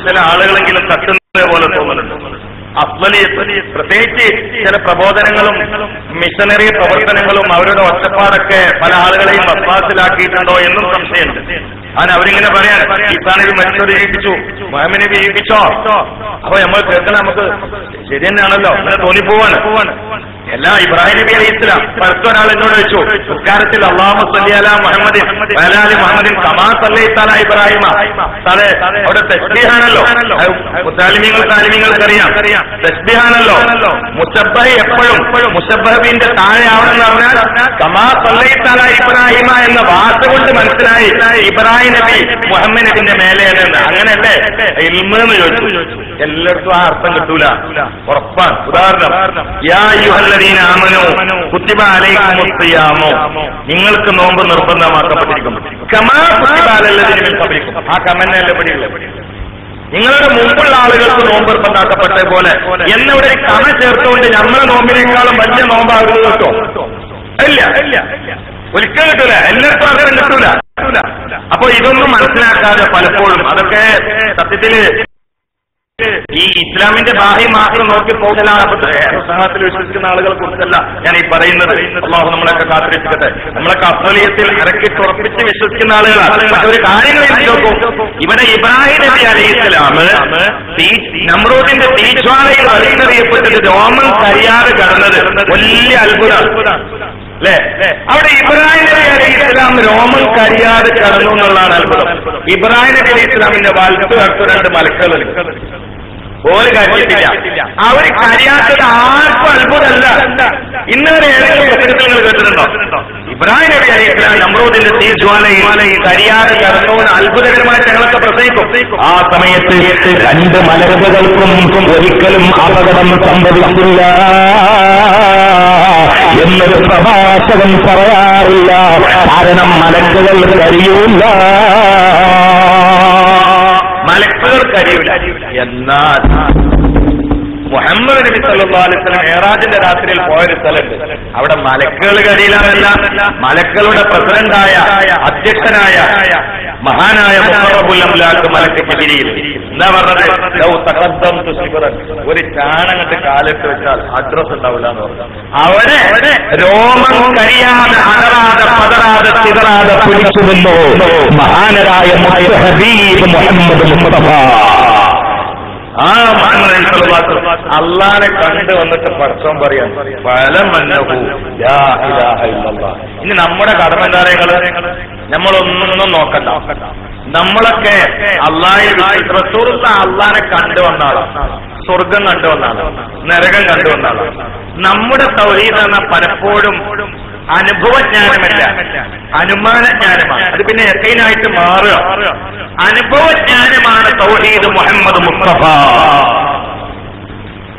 ചില ആളുകളെങ്കിലും തട്ടുന്നത് പോലെ തോന്നുന്നുണ്ട്. അഫ്ളലിയത്ത് പ്രത്യേകിച്ച് ചില പ്രബോധനങ്ങളും മിഷനറി പ്രവർത്തനങ്ങളും അവരുടെ ഒറ്റപ്പാടൊക്കെ പല ആളുകളെയും വസ്വാസിലാക്കിയിട്ടുണ്ടോ എന്നും സംശയമുണ്ട്. കാരണം അവരിങ്ങനെ പറയാൻ ഈസാനബി മരിച്ചവരെ ജീവിപ്പിച്ചു, മുഹമ്മദ് നബി ജീവിപ്പിച്ചോ, അപ്പൊ നമ്മൾ കേൾക്കണം, നമുക്ക് ശരി തന്നെയാണല്ലോ, അങ്ങനെ തോന്നിപ്പോവാണ്. എല്ലാ ഇബ്രാഹിം നബി അലൈഹി ഇസ്ലാം പരസ്പരം ഒരാൾ എന്നോട് വെച്ചു സുൽക്കാരത്തിൽ അല്ലാഹു സ്വല്ലി അലാ മുഹമ്മദിൻ വഅലാലി മുഹമ്മദിൻ കമാ സല്ലൈത അലാ ഇബ്രാഹിമ. അവിടെ തസ്ബീഹാണല്ലോ, താലിമീങ്ങൾക്ക് അറിയാം തസ്ബീഹാണല്ലോ. മുശബ്ബഹ് എപ്പോഴും മുശബ്ബഹിന്റെ താഴെ ആവണമെന്ന് പറഞ്ഞാൽ കമാ സല്ലൈത അലാ ഇബ്രാഹിമ എന്ന വാക്ക് കൊണ്ട് മനസ്സിലായി ഇബ്രാഹിം നബി മുഹമ്മദ് നബിന്റെ മേലെയാണ്. അങ്ങനെയല്ലേ ഇൽമ് എന്ന് ചോദിച്ചു. എല്ലാവർക്കും ആ അർത്ഥം കിട്ടൂല, ഉറപ്പാണ്. ഉദാഹരണം, യാ അയ്യുഹല്ലദീന ആമനൂ കുത്തിബ അലൈക്കുമുസ് സിയാമു, നിങ്ങൾക്ക് നോമ്പ് നിർബന്ധമാക്കപ്പെട്ടിരിക്കും. കമാ കുത്തിബ അലല്ലദീന മിൻ ഖബ്ലിക്കും, ആ കമന്നല്ലേ പഠിക്കുന്നത്, നിങ്ങളുടെ മുമ്പുള്ള ആളുകൾക്ക് നോമ്പ് നിർബന്ധമാക്കപ്പെട്ട പോലെ എന്നിവിടെ കമ ചേർത്തുകൊണ്ട് നമ്മളെ നോമ്പിനേക്കാളും വലിയ നോമ്പാകുന്നത് കേട്ടോ. ഇല്ല, ഒരിക്കലും കിട്ടൂല, എല്ലാവർക്കും അങ്ങനെ കിട്ടൂല. അപ്പൊ ഇതൊന്നും മനസ്സിലാക്കാതെ പലപ്പോഴും അതൊക്കെ സത്യത്തില് ഈ ഇസ്ലാമിന്റെ ബാഹ്യ മാത്രം നോക്കി പോകലാത്തിൽ വിശ്വസിക്കുന്ന ആളുകളെ കുറിച്ചല്ല ഞാൻ ഈ പറയുന്നത്. അല്ലാഹു നമ്മളെയൊക്കെ കാത്തിരിക്കട്ടെ. നമ്മളൊക്കെ അഫ്ളലിയത്തിൽ ഇറക്കി തുറപ്പിച്ച് വിശ്വസിക്കുന്ന ആളുകളാണ്. ഒരു കാര്യങ്ങൾ നോക്കും, ഇവിടെ ഇബ്രാഹിം നബി അലൈഹിസ്സലാം നമ്രൂദിന്റെ തീജ്വാലയിൽ വലിച്ചെറിയപ്പെട്ടത് രോമൻ കരിയാതെ കടന്നത് വലിയ അത്ഭുതം അല്ലേ? അവിടെ ഇബ്രാഹിം നബി അലൈഹി ഇസ്ലാം രോമൻ കരിയാതെ കടന്നു എന്നുള്ളതാണ് അത്ഭുതം. ഇബ്രാഹിം നബി അലൈഹി ഇസ്ലാമിന്റെ വലത്തു അടുത്ത് രണ്ട് മലക്കുകൾ ഒരു കരിയിട്ടില്ല. അവർ കരിയാത്തത് ആർക്കും അത്ഭുതമല്ല. ഇന്നുവരെ ഏതെങ്കിലും പ്രസംഗത്തിൽ നിങ്ങൾ കേട്ടിട്ടുണ്ടോ ഇബ്രാഹിം നബി അലൈഹി ഇസ്ലാം നമ്രൂദിന്റെ തീജ്വാലയിൽ കരിയാതെ കടന്നു അത്ഭുതകരമായിട്ട് ഞങ്ങളൊക്കെ പ്രസംഗിക്കും. ആ സമയത്ത് രണ്ട് മലക്കുകൾക്കും ഒരിക്കലും അപകടം സംഭവിക്കില്ല എന്നൊരു പ്രഭാഷകൻ പറയാറില്ല. കാരണം മലക്കുകൾ കരിയൂല്ല, മലക്കുകൾ കരിയൂല. എന്നാൽ മുഹമ്മദ് നബി സല്ലല്ലാഹു അലൈഹി വസല്ലം മിഅ്റാജിന്റെ രാത്രിയിൽ പോയൊരു സ്ഥലമുണ്ട്, അവിടെ മലക്കുകൾ കരിയിലാന്നല്ല, മലക്കുകളുടെ പ്രസിഡന്റായ അധ്യക്ഷനായ മഹാനായ മുഖറബുൽ അംലാക്ക് മലക്ക് ജിബ്രീൽ എന്താ പറഞ്ഞത്? ലൗ തഖദ്ദംതു ശിബ്റൻ, ഒരു ചാണകത്തെ കാലത്ത് വെച്ചാൽ അഡ്രസ് ഉണ്ടാവില്ല എന്ന് പറഞ്ഞു. അവരെ രോമം കരിയാതെ അടരാതെ പതറാതെ ചിതറാതെ പിടിച്ചുവല്ലോ മഹാനരായ ഹബീബ് മുഹമ്മദ് മുസ്തഫ. ആ അള്ളാനെ കണ്ടു വന്നിട്ട് പടച്ചോൻ പറയാൻ ഇനി നമ്മുടെ കടമ എന്താ? നമ്മളൊന്നും നോക്കണ്ട. നമ്മളൊക്കെ റസൂലുള്ള അള്ളാനെ കണ്ടുവന്നാളാണ്, സ്വർഗം കണ്ടുവന്നാളാണ്, നരകം കണ്ടുവന്നാളാണ്. നമ്മുടെ തൗഹീദ് എന്ന പലപ്പോഴും അനുഭവജ്ഞാനമല്ല, അനുമാനജ്ഞാനമാണ്. അത് പിന്നെ യഖീനായിട്ട് മാറുക. അനുഭവജ്ഞാനമാണ് തൗഹീദ് മുഹമ്മദ് മുസ്തഫ.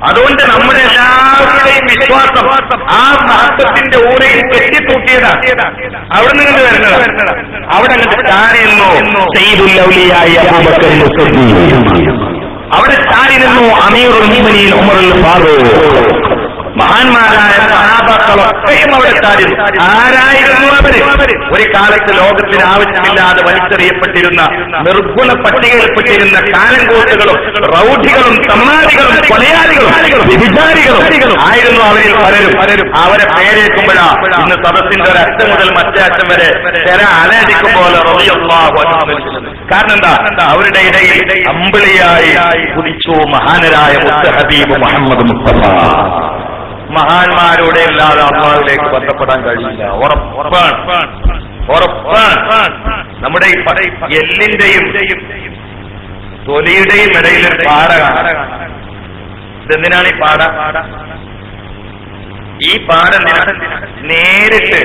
അതുകൊണ്ട് നമ്മുടെ എല്ലാവരുടെയും വിശ്വാസം ആ മഹത്വത്തിന്റെ ഊരിൽ കെട്ടിത്തൂക്കിയതാണ്. അവിടെ നിന്ന് വരുന്നത് അവിടെ അങ്ങോട്ട് ചാരി നിന്നു സയ്യിദുൽ ഔലിയായ അബൂബക്കർ സിദ്ദീഖ്, അവിടെ ചാരി നിന്നു അമീറുൽ മുഅ്മിനീൻ ഉമറുൽ ഫാറൂഖ്. മഹാന്മാരായ സഹാബാക്കളൊക്കെയും അവിടെ ചാരി. ആരായിരുന്നു അവര്? ഒരു കാലത്ത് ലോകത്തിന് ആവശ്യമില്ലാതെ വലിച്ചെറിയപ്പെട്ടിരുന്ന നിർഗുണ പട്ടികയിൽപ്പെട്ടിരുന്ന കാലങ്കോട്ടുകളും റൗഡികളും തമ്മാടികളും കൊലയാളികളും വ്യഭിചാരികളും ആയിരുന്നു അവരിൽ പലരും. അവരെ പേരേക്കുമ്പോഴാ ഇന്ന് സദസ്സിന്റെ ഒരു അറ്റം മുതൽ മറ്റേ അറ്റം വരെ ചില അലടിക്കുമ്പോൾ റളിയല്ലാഹു അൻഹു. കാരണം എന്താ? അവരുടെ ഇടയിൽ അമ്പിളിയായി കുതിച്ചു മഹാനരായ മുത്ത് ഹബീബ് മുഹമ്മദ് മുസ്തഫ. മഹാന്മാരുടെ അല്ലാതെ അല്ലാഹുവിലേക്ക് ബന്ധപ്പെടാൻ കഴിയില്ല. ഉറപ്പാണ്. നമ്മുടെ ഈ എല്ലിന്റെയും തൊലിയുടെയും ഇടയിൽ ഒരു പാട കാണാം. ഇതെന്തിനാണ് ഈ പാട? ഈ പാട നേരിട്ട്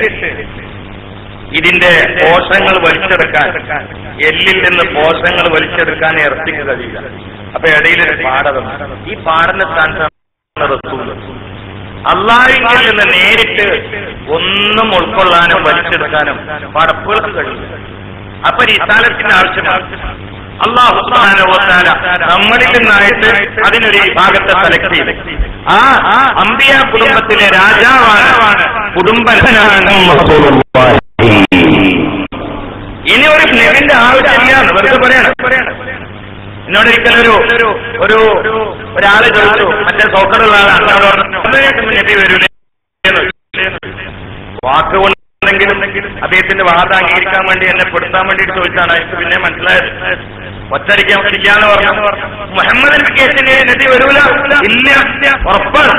ഇതിന്റെ പോഷകങ്ങൾ വലിച്ചെടുക്കാൻ, എല്ലിൽ നിന്ന് പോഷകങ്ങൾ വലിച്ചെടുക്കാൻ ഇറച്ചിക്ക് കഴിയില്ല. അപ്പൊ ഇടയിലൊരു പാട. ഈ പാടന്റെ സ്ഥാനത്താണ് റസൂൽ. അല്ലാഹുവിൽ നിന്ന് നേരിട്ട് ഒന്നും ഉൾക്കൊള്ളാനും വലിച്ചെടുക്കാനും പടപ്പുകൾക്ക് കഴിയില്ല. അപ്പൊ റിസാലത്തിന്റെ ആവശ്യമാണ്. അല്ലാഹു സുബ്ഹാനഹു വ തആല നമ്മളിൽ നിന്നായിട്ട് അതിനൊരു ഭാഗത്തെ സെലക്ട് ചെയ്ത് ആ അംബിയ കുടുംബത്തിലെ രാജാവാണ്, കുടുംബനാണ്. ഇനി ഒരു നബിന്റെ ആവശ്യമില്ല എന്ന് വെറുതെ പറയണം. എന്നോട് ഒരാള് ചോദിച്ചു, മറ്റേ സോക്കറുള്ള ആളാണ്, നബി വരൂലേ? വാക്കുകൊണ്ടെങ്കിലും അദ്ദേഹത്തിന്റെ വാദം അംഗീകരിക്കാൻ വേണ്ടി എന്നെ പെടുത്താൻ വേണ്ടിയിട്ട് ചോദിച്ചാണ്. എനിക്ക് പിന്നെ മനസ്സിലായത് ഒറ്റടിക്കാൻ ഇല്ലാന്ന് പറഞ്ഞു. മുഹമ്മദ് കേസിന് നബി വരൂല, ഇല്ല, ഉറപ്പാണ്.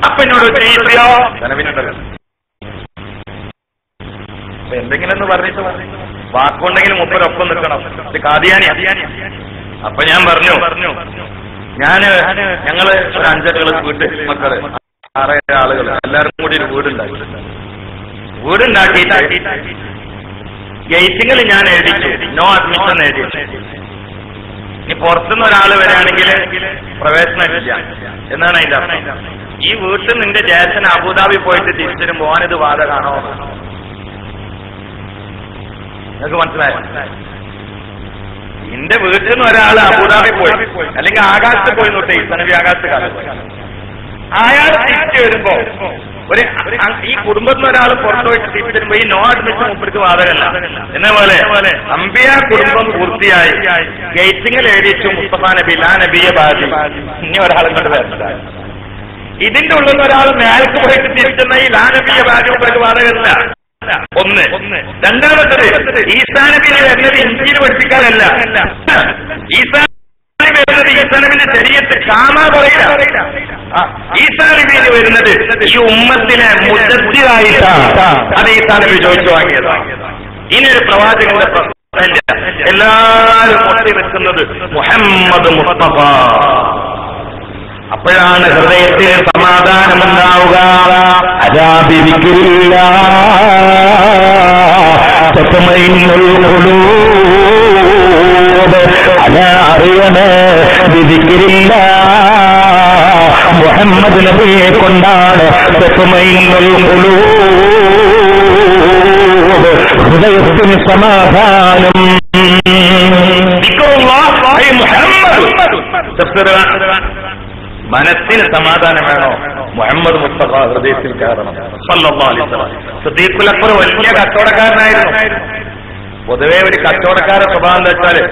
അപ്പൊ എന്നോട് ചെയ്യില്ലയോ എന്തെങ്കിലും എന്ന് പറഞ്ഞിട്ട് വാക്കുണ്ടെങ്കിൽ മുപ്പരൊപ്പം നിൽക്കണം. ഇത് കാദിയാനി. അപ്പൊ ഞാൻ പറഞ്ഞു, ഞങ്ങള് ഒരു 5 വീട്ടിൽ മക്കള് 6 ആളുകൾ എല്ലാവരും കൂടി ഒരു വീടുണ്ടാക്കിയിട്ട് ഗേറ്റിങ്ങിൽ ഞാൻ എഴുതിച്ചു, നോ അഡ്മിഷൻ എഴുതിച്ചു. ഇനി പുറത്തുനിന്ന് ഒരാൾ വരികയാണെങ്കിൽ പ്രവേശനമില്ല എന്നാണ് അതിന്റെ അർത്ഥം. ഈ വീട്ടിൽ നിന്റെ ജ്യേഷ്ഠൻ അബുദാബി പോയിട്ട് തിരിച്ചിരും പോകാനിത് ബാധകമാണോ? നിങ്ങൾക്ക് മനസ്സിലായോ? എന്റെ വീട്ടിൽ നിന്ന് ഒരാൾ അബുദാബി പോയി, അല്ലെങ്കിൽ ആകാശത്ത് പോയി നോട്ടെ, ഈസനബി ആകാശത്ത് കാലം പോയി, അയാൾ തിരിച്ചു വരുമ്പോ ഈ കുടുംബത്തിൽ നിന്ന് ഒരാൾ പുറത്തു പോയിട്ട് തിരിച്ചു വരുമ്പോ ഈ നോ അഡ്മിഷൻ മുപ്പർക്ക് ബാധകമല്ല. എന്ന പോലെ അംബിയ കുടുംബം പൂർത്തിയായി ഗേറ്റിങ്ങിൽ എഴുതിച്ചു മുസ്തഫ നബി ലാ നബിയെ ബാധി, ഇനി ഒരാൾ ഇങ്ങോട്ട് വരണ്ട. ഇതിന്റെ ഉള്ളിൽ നിന്ന് ഒരാൾ മേലേക്ക് പോയിട്ട് തിരിച്ചെന്ന ഈ ലാ നബിയെ ബാധി മുപ്പർക്ക് ബാധകമല്ല. ഒന്ന്. രണ്ടാമത്തത്, ഈസാ നബിയെ വരുന്നത് ഇഞ്ചിയിൽ പഠിപ്പിക്കാനല്ല. ഈസാ വരുന്നത് ഈസാനബിന്റെ ശരീരത്ത് കാമാ പറയില്ല. ഈസാ നബിയിൽ വരുന്നത് ഈ ഉമ്മത്തിനെ മുജദ്ദിദായിട്ടാണ്. അത് ഈസാ നബി ചോദിച്ചു വാങ്ങിയതാണ്. ഇനിയൊരു പ്രവാചകന്റെ പ്രശ്നമില്ല. എല്ലാവരും മുട്ടി വെക്കുന്നത് മുഹമ്മദ് മുസ്തഫ. അപ്പോഴാണ് ഹൃദയത്തിൽ സമാധാനമുണ്ടാവുക. അജാബിരിക്കില്ല അറിയണേ വിധിക്കില്ല. മുഹമ്മദ് നബിയെ കൊണ്ടാണ് ഹൃദയത്തിന് സമാധാനം. മനസ്സിന് സമാധാനം വേണോ? മുഹമ്മദ് മുസ്തഫ ഹൃദയത്തിൽ കയറണം. സല്ലല്ലാഹു അലൈഹി വസല്ലം. സിദ്ദീഖുൽ അക്ബർ വലിയ കച്ചവടക്കാരനായിരുന്നു. പൊതുവെ ഒരു കച്ചവടക്കാരെ സ്വഭാവം എന്താ വെച്ചാല്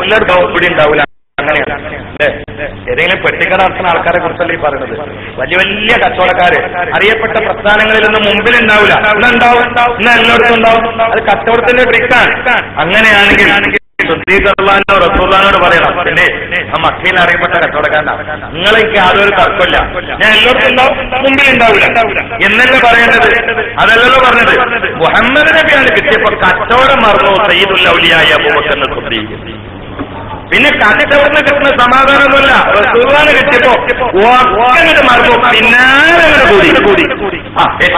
എല്ലാവർക്കും പിടി ഉണ്ടാവില്ല. അങ്ങനെയാണ് അല്ലേ? ഏതെങ്കിലും പെട്ടിക്കട നടത്തുന്ന ആൾക്കാരെ കുറിച്ചല്ലേ ഈ പറയുന്നത്. വലിയ വലിയ കച്ചവടക്കാര് അറിയപ്പെട്ട പ്രസ്ഥാനങ്ങളിലൊന്നും മുമ്പിലുണ്ടാവില്ല. ഇന്നുണ്ടാവും, ഇന്ന് എല്ലായിടത്തും ഉണ്ടാവും. അത് കച്ചവടത്തിന്റെ ട്രിക്കാണ്. അങ്ങനെയാണെങ്കിൽ സിദ്ദീഖുള്ളാഹിനോ റസൂലുള്ളാഹിനോട് പറയണം, പിന്നെ ആ മക്കയിൽ അറിയപ്പെട്ട കച്ചവടക്കാരനാണ്, നിങ്ങളെനിക്ക് യാതൊരു തർക്കമില്ല, ഞാൻ എല്ലാവർക്കും ഉണ്ടാവും, മുമ്പിലുണ്ടാവില്ല എന്നല്ലേ പറയേണ്ടത്. അതല്ലല്ലോ പറഞ്ഞത്. മുഹമ്മദ് നബിയാണ് കിട്ടിയപ്പോ കച്ചവടം മറന്നു സയ്യിദുൽ ഔലിയായ അബൂബക്കർ സിദ്ദീഖ്. പിന്നെ കച്ചവടത്തിന് കിട്ടുന്ന സമാധാനമൊന്നുമില്ല. റസൂലുള്ളാഹിനെ കിട്ടിയപ്പോ മറന്നു, പിന്നാലെ കൂടി.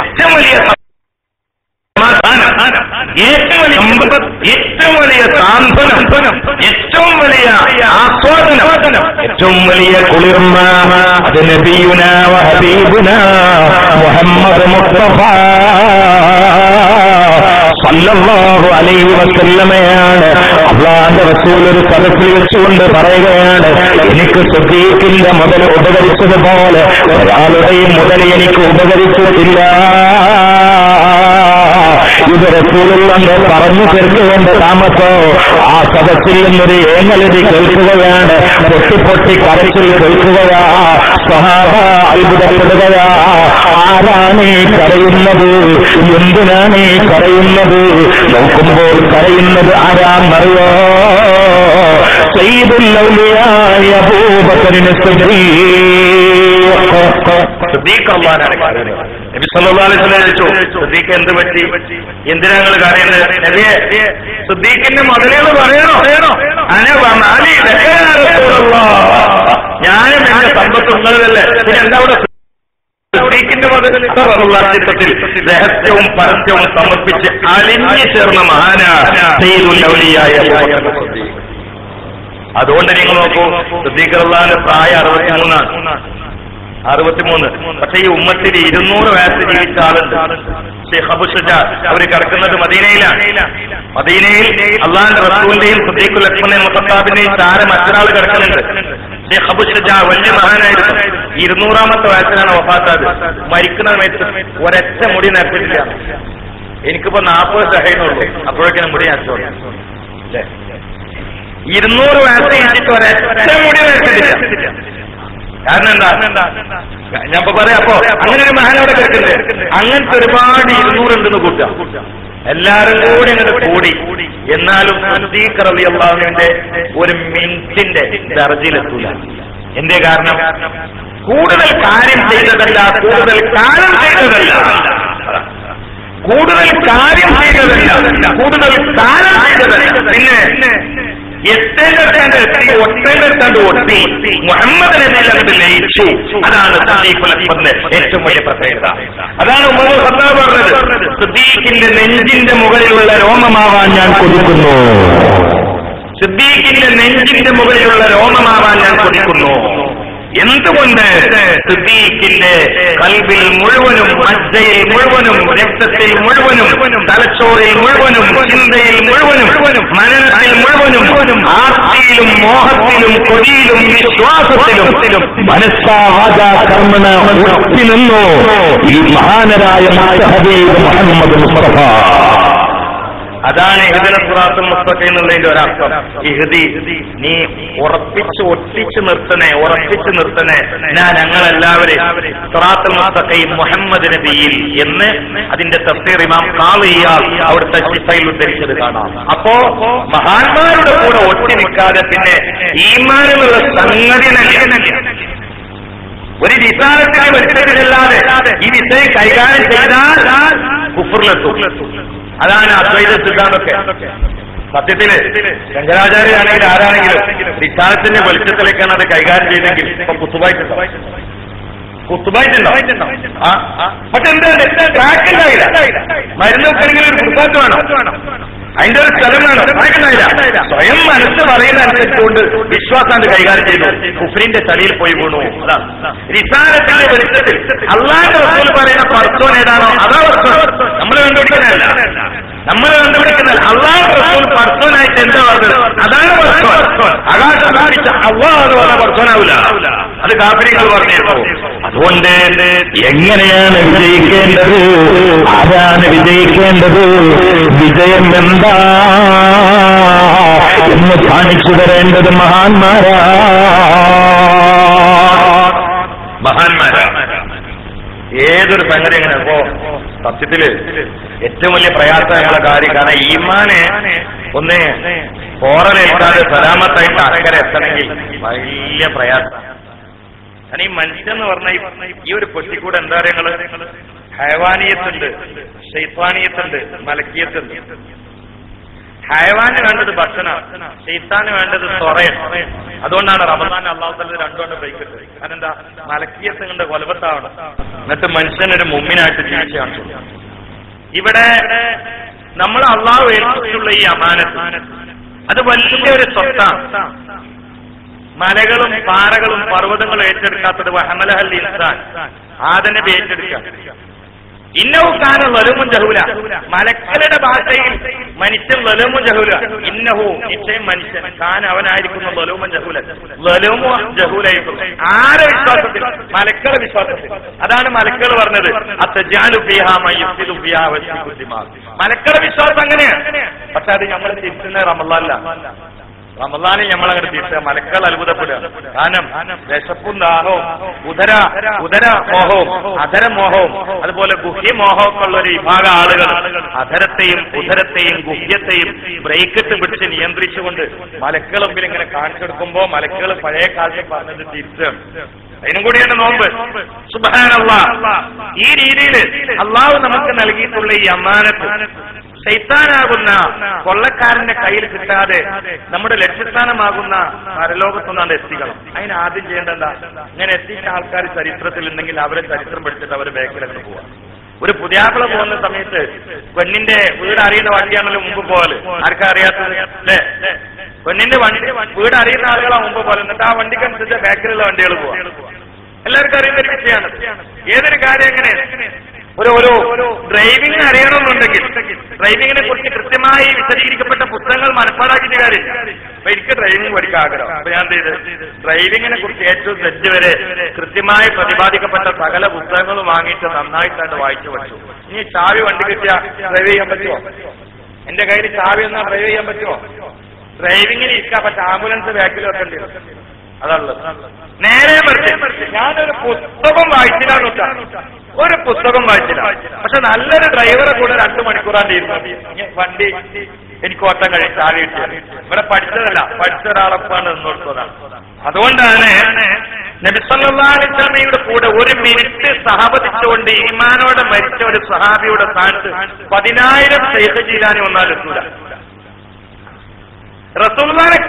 ഏറ്റവും വലിയ ഏറ്റവും വലിയ സാന്ത്വനം, ഏറ്റവും വലിയ ആസ്വാദനം, ഏറ്റവും വലിയ കുളിർമ അത് നബിയുനാ വ ഹബീബുനാ മുഹമ്മദ് മുസ്തഫ സല്ലല്ലാഹു അലൈഹി വസല്ലമയാണ്. അല്ലാഹുവിന്റെ റസൂൽ ഒരു സദസ്സിൽ വെച്ചുകൊണ്ട് പറയുകയാണ്, എനിക്ക് സിദ്ദീഖിന്റെ മുതൽ ഉപകരിച്ചതുപോലെ ഒരാളുടെയും മുതൽ എനിക്ക് ഉപകരിച്ചിട്ടില്ല. ഇത് റസൂലുള്ളാഹി പറഞ്ഞു തീർക്കേണ്ട താമസോ ആ സദസ്സിൽ നിന്നൊരു ഏങ്ങലടി കേൾക്കുകയാണ്. പൊട്ടി കരച്ചിൽ കേൾക്കുകയാ. സ്വഹാബ അത്ഭുതപ്പെടുകയാ. ആരാണ് ഈ കരയുന്നത്? എന്തിനാണ് ഈ കരയുന്നത്? നോക്കുമ്പോൾ കരയുന്നത് ആരാന്നറിയോ? സയ്യിദുൽ ഔലിയായ അബൂബക്കറിന് സിദ്ദീഖ് അല്ലാഹുവിനെ കരയുന്നത്. നബി സല്ലല്ലാഹു അലൈഹി വസല്ലം ചോദിച്ചു, സിദ്ദീഖ് എന്ത് പറ്റി? എന്തിനാ നിങ്ങൾ കരയുന്നത്? നബിയെ, സിദ്ദീഖിന്റെ മുതലുകൾ പറയണോ? ഞാനും എന്റെ സമ്പത്ത് ഉള്ളതല്ലേ, പിന്നെ എന്താ അവിടെ സിദ്ദീഖിന്റെ മുതൽ? ചിത്രത്തിൽ രഹസ്യവും പരസ്യവും സമർപ്പിച്ച് അലിഞ്ഞു ചേർന്ന മഹാനായ സയ്യിദുൽ ഔലിയായ അബൂബക്കർ സിദ്ദീഖ്. അതുകൊണ്ട് നിങ്ങൾ നോക്കൂ, സിദ്ദീഖ് റളിയല്ലാഹു പ്രായം 63. പക്ഷെ ഈ ഉമ്മത്തിൽ 200 വയസ്സ് ജീവിച്ച ആളുണ്ട്. ഷെയ്ഖ് അബൂ ഷുജാ അവര് കിടക്കുന്നത് മദീനയിലാണ്. മദീനയിൽ അള്ളാഹുവിന്റെ റസൂലിന്റെയും സിദ്ദീഖുൽ അക്ബറിന്റെയും മുഖത്താബിന്റെയും താരം മറ്റൊരാൾ കിടക്കുന്നുണ്ട്. ഷെയ്ഖ് അബൂ ഷുജാ വലിയ മഹാനായിരുന്നു. 200ാമത്തെ വയസ്സിലാണ് വഫാത്താത്. മരിക്കുന്ന സമയത്ത് ഒരൊറ്റ മുടി നരച്ചിട്ടില്ല. എനിക്കിപ്പോ 40 സഹയുള്ളൂ, അപ്പോഴേക്കും മുടി നരച്ചോളൂ. 200 വയസ്സ് കഴിഞ്ഞിട്ട് ഒരൊറ്റ മുടി വരച്ചിട്ടില്ല. കാരണം എന്താ ഞാൻ ഇപ്പൊ പറയാം. അപ്പോ അങ്ങനെ ഒരു മഹാനോടെ കേൾക്കുന്നുണ്ട്. അങ്ങനത്തെ ഒരുപാട് 200 ഉണ്ടെന്ന് കൂട്ടാം. എല്ലാരും കൂടി അങ്ങോട്ട് കൂടി. എന്നാലും സിദ്ദീഖ് റളിയല്ലാഹുവിന്റെ ഒരു മിനിറ്റിന്റെ ദർജയിലെത്തൂല. എന്തേ കാരണം? കൂടുതൽ കാര്യം ചെയ്തതല്ല, കൂടുതൽ കാലം ചെയ്തതല്ല, കൂടുതൽ കാര്യം ചെയ്തതല്ല, കൂടുതൽ കാലം ചെയ്തതല്ല. പിന്നെ എത്തേണ്ടടുത്താണ്ട് എത്തി, ഒട്ടേണ്ടടുത്താണ്ട് ഒട്ടി മുഹമ്മദ് നബിയിൽ അങ്ങോട്ട് ലയിച്ചു. അതാണ് സിദ്ദീഖുൽ അക്ബറിന്റെ ഏറ്റവും വലിയ പ്രത്യേകത. അതാണ് ഉമർ ഖത്താബ് പറഞ്ഞത്, സിദ്ദീഖിന്റെ നെഞ്ചിന്റെ മുകളിലുള്ള രോമമാവാൻ ഞാൻ കൊതിക്കുന്നു. സിദ്ദീഖിന്റെ നെഞ്ചിന്റെ മുകളിലുള്ള രോമമാവാൻ ഞാൻ കൊതിക്കുന്നു. എന്തുകൊണ്ട്? സിദ്ദീഖിന്റെ കൽബിൽ മുഴുവനും, മജ്ജയിൽ മുഴുവനും, രക്തത്തിൽ മുഴുവനും, തലച്ചോറിൽ മുഴുവനും, ചിന്തയിൽ മുഴുവനും, മനസ്സിൽ മുഴുവനും, ആർത്തിയിലും മോഹത്തിലും കൊതിയിലും വിശ്വാസത്തിലും മനസ്സാ വാചാ കർമ്മണ ഉറപ്പി നിന്നു ഈ മഹാനരായ ഹബീബ് മുഹമ്മദ് മുസ്തഫ. അതാണ് ഇഹ്ദിന സിറാത്തുൽ മുസ്തഖീം എന്നുള്ളതിന്റെ ഒരർത്ഥം. ഇഹ്ദി, നീ ഒട്ടിച്ചു നിർത്തണേ ഞങ്ങളെല്ലാവരും സിറാത്തുൽ മുസ്തഖീം മുഹമ്മദ് നബിയിൽ എന്ന് അതിന്റെ തഫ്സീർ ഇമാം ഖാളി ഇയാദ് അവിടുത്തെ ശിഫയിൽ ഉദ്ധരിച്ചത് കാണാം. അപ്പോ മഹാന്മാരുടെ കൂടെ ഒട്ടി നിൽക്കാതെ പിന്നെ ഈമാൻ എന്നുള്ള സംഗതി ഒരു വിസാരത്തിന് വെച്ചിട്ടില്ലാതെ ഈ വിഷയം കൈകാര്യം ചെയ്താൽ കുഫറിലെത്തും. അതാണ് അദ്വൈത സിദ്ധാന്തമൊക്കെ. സത്യത്തില് ശങ്കരാചാര്യാണെങ്കിൽ ആരാണെങ്കിലും വിശാലത്തിന്റെ വെളിച്ചത്തിലേക്കാണ് അത് കൈകാര്യം ചെയ്തെങ്കിൽ ഇപ്പൊ കുത്തുബായിട്ടുണ്ടോ? പക്ഷെ എന്താ ട്രാക്കില്ലായില്ല. മരുന്ന് വെക്കണമെങ്കിൽ ഒരു പുസ്തകം വേണം, അതിന്റെ ഒരു സ്ഥലം വേണം. സ്വയം മനസ്സ് പറയുന്ന അനുസരിച്ചുകൊണ്ട് വിശ്വാസാണ്ട് കൈകാര്യം ചെയ്തു കുഫ്രിന്റെ തടിയിൽ പോയി വീണു. അതാണ് റിസാലത്തിന്റെ വെളിച്ചത്തിൽ അല്ലാഹുവിന്റെ റസൂൽ പറയുന്ന പർസോൻ ഏതാണോ അതാ പർസോൻ. നമ്മൾ കണ്ടുപിടിക്കുന്നതല്ല, അല്ലാഹുവിന്റെ റസൂൽ പർസോനായിട്ട് എന്താ പറഞ്ഞത് അതാണ് പർസോൻ. ആകാശം കാണിച്ച അല്ലാഹു എന്ന് പറഞ്ഞ പർസോനാവില്ല, അത് കാഫിരികൾ പറഞ്ഞിരുന്നു. അതുകൊണ്ട് എങ്ങനെയാണ് വിജയിക്കേണ്ടത്, ആരാണ് വിജയിക്കേണ്ടത്, വിജയം എന്താ എന്ന് കാണിച്ചു തരേണ്ടത് മഹാന്മാരാ. ഏതൊരു സംഗതി എങ്ങനെ അപ്പോ സത്യത്തില് ഏറ്റവും വലിയ പ്രയാസമുള്ള കാര്യം. കാരണം ഈമാനെ ഒന്ന് പോറലേൽക്കാതെ സലാമത്തായിട്ട് അക്കരെ എത്തണമെങ്കിൽ വലിയ പ്രയാസം. കാരണം ഈ മനുഷ്യന്ന് പറഞ്ഞ ഈ ഒരു പെട്ടിക്കൂടെ എന്താ പറയുക, ഹൈവാനിയത്തുണ്ട്, ശൈത്വാനിയത്തുണ്ട്, മലക്കിയത്തുണ്ട്. ഹൈവാന് വേണ്ടത് ഭക്ഷണം, ശൈത്താന് വേണ്ടത് സ്വറയം. അതുകൊണ്ടാണ് റമദാൻ അല്ലാഹു തആല രണ്ടുകൊണ്ട് ബ്രേക്ക് ഇട്ടത്. കാരണം എന്താ, മലക്കിയത്ത് കൊണ്ട് കൊലബത്താവണം, എന്നിട്ട് മനുഷ്യനൊരു മുമ്മിനായിട്ട് ജീവിച്ചു കാണിച്ചു. ഇവിടെ നമ്മൾ അള്ളാഹു ഏൽപ്പിച്ചുള്ള ഈ അമാനത്ത് അത് വലിയൊരു സ്വത്താണ്. മലകളും പാറകളും പർവ്വതങ്ങളും ഏറ്റെടുക്കാത്തത് വഹമലഹൽ ഇൻസാൻ, ആദം നബി ഏറ്റെടുക്കുക. ഇന്നഹു കാന ലലൂമുൻ ജഹൂല, മലക്കളുടെ ഭാഷയിൽ മനുഷ്യൻ ലലൂമുൻ ജഹൂല. ഇന്നഹു നിശ്ചയം മനുഷ്യൻ കാന അവനായിരിക്കുന്ന ലലൂമുൻ ജഹൂല, ലലൂമു ജഹൂലായിരിക്കും. ആരെ വിശ്വാസത്തിൽ? മലക്കളുടെ വിശ്വാസത്തിൽ. അതാണ് മലക്കൾ പറഞ്ഞത് അത്തജാലു ഫീഹാ മൻ യുഫ്സിദു ഫീഹാ വയസ്ഫികു ദിമാ. മലക്കളുടെ വിശ്വാസം അങ്ങനെയാണ്. പക്ഷെ അത് നമ്മൾ തിരിച്ചുന്ന റമളാനിലാണ്. റമളാനിൽ നമ്മളങ്ങനെ തിരിച്ച മലക്കൾ അത്ഭുതപ്പെടുക. കാരണം വിശപ്പും ദാഹവും ഉദര മോഹവും അധരമോഹവും അതുപോലെ ഗുഹ്യമോഹമൊക്കെ ഉള്ള ഒരു വിഭാഗം ആളുകൾ അധരത്തെയും ഉദരത്തെയും ഗുഹ്യത്തെയും ബ്രേക്കിട്ട് പിടിച്ച് നിയന്ത്രിച്ചുകൊണ്ട് മലക്കൾ മുമ്പിൽ ഇങ്ങനെ കാണിച്ചെടുക്കുമ്പോ മലക്കൾ പഴയ കാലത്ത് പറഞ്ഞത് തിരിച്ചാണ്. അതിനും കൂടിയാണ് നോമ്പ്. സുബ്ഹാനല്ലാഹ്. ഈ രീതിയിൽ അള്ളാഹു നമുക്ക് നൽകിയിട്ടുള്ള ഈ അമാനത്ത് ശൈത്താനാകുന്ന കൊള്ളക്കാരന്റെ കയ്യിൽ കിട്ടാതെ നമ്മുടെ ലക്ഷ്യസ്ഥാനമാകുന്ന പരലോകത്തൊന്നാണ്ട് എത്തിക്കണം. അതിന് ആദ്യം ചെയ്യേണ്ടതാ, ഇങ്ങനെ എത്തിച്ച ആൾക്കാർ ചരിത്രത്തിൽ ഉണ്ടെങ്കിൽ അവരെ ചരിത്രം പഠിച്ചിട്ട് അവര് ബാക്കിലൊക്കെ പോവാം. ഒരു പുതിയാപ്പിള പോകുന്ന സമയത്ത് പെണ്ണിന്റെ വീട് അറിയുന്ന വണ്ടിയാണല്ലോ മുമ്പ് പോകല്. ആർക്കാ അറിയാത്തത് അല്ലേ? പെണ്ണിന്റെ വീട് അറിയുന്ന ആളുകളാ മുമ്പ് പോലെ. എന്നിട്ട് ആ വണ്ടിക്കനുസരിച്ച് ബാക്കിലുള്ള വണ്ടികൾ പോവാം. എല്ലാവർക്കും അറിയുന്ന ഒരു വിഷയമാണ്. ഏതൊരു കാര്യം എങ്ങനെ ഒരു ഡ്രൈവിംഗ് അറിയണമെന്നുണ്ടെങ്കിൽ ഡ്രൈവിംഗിനെ കുറിച്ച് കൃത്യമായി വിശദീകരിക്കപ്പെട്ട പുസ്തകങ്ങൾ മനപ്പാടാക്കിയിട്ട് കാര്യം. അപ്പൊ എനിക്ക് ഡ്രൈവിംഗ് പഠിക്കാൻ ആഗ്രഹം. അപ്പൊ ഞാൻ എന്ത് ചെയ്ത് ഡ്രൈവിംഗിനെ കുറിച്ച് ഏറ്റവും തെറ്റ് വരെ കൃത്യമായി പ്രതിപാദിക്കപ്പെട്ട സകല പുസ്തകങ്ങളും വാങ്ങിയിട്ട് നന്നായിട്ടാണ് വായിച്ചു പഠിച്ചു. ഇനി ചാവി വണ്ടി കിട്ടിയാൽ ഡ്രൈവ് ചെയ്യാൻ പറ്റുമോ? എന്റെ കയ്യിൽ ചാവി എന്നാൽ ഡ്രൈവ് ചെയ്യാൻ പറ്റുമോ? ഡ്രൈവിങ്ങിന് ഇരിക്കാൻ പക്ഷെ ആംബുലൻസ് ബാക്കിൽ വെക്കേണ്ടി വരും. അതുള്ളത് നേരെ മറിച്ച് ഞാനൊരു പുസ്തകം വായിച്ചില്ലാന്ന് വെച്ചാൽ ഒരു പുസ്തകം വായിച്ചില്ല, പക്ഷെ നല്ലൊരു ഡ്രൈവറെ കൂടെ 2 മണിക്കൂറാണ്ട് ഇരുന്നു വണ്ടി എനിക്ക് ഓട്ടം കഴിയും താഴെ കിട്ടിയത്. ഇവിടെ പഠിച്ചതല്ല, പഠിച്ച ഒരാളൊപ്പാണ് നിന്നോടുത്തതാണ്. അതുകൊണ്ടാണ് നബി സല്ലല്ലാഹു അലൈഹി വസല്ലമയുടെ കൂടെ 1 മിനിറ്റ് സഹവദിച്ചുകൊണ്ട് ഈമാനോടെ മരിച്ച ഒരു സഹാബിയുടെ സ്ഥാനത്ത് 10,000 ശൈഖ് ജീലാനി വന്നാലും എത്തൂല. റസൂലുള്ളാഹിനെ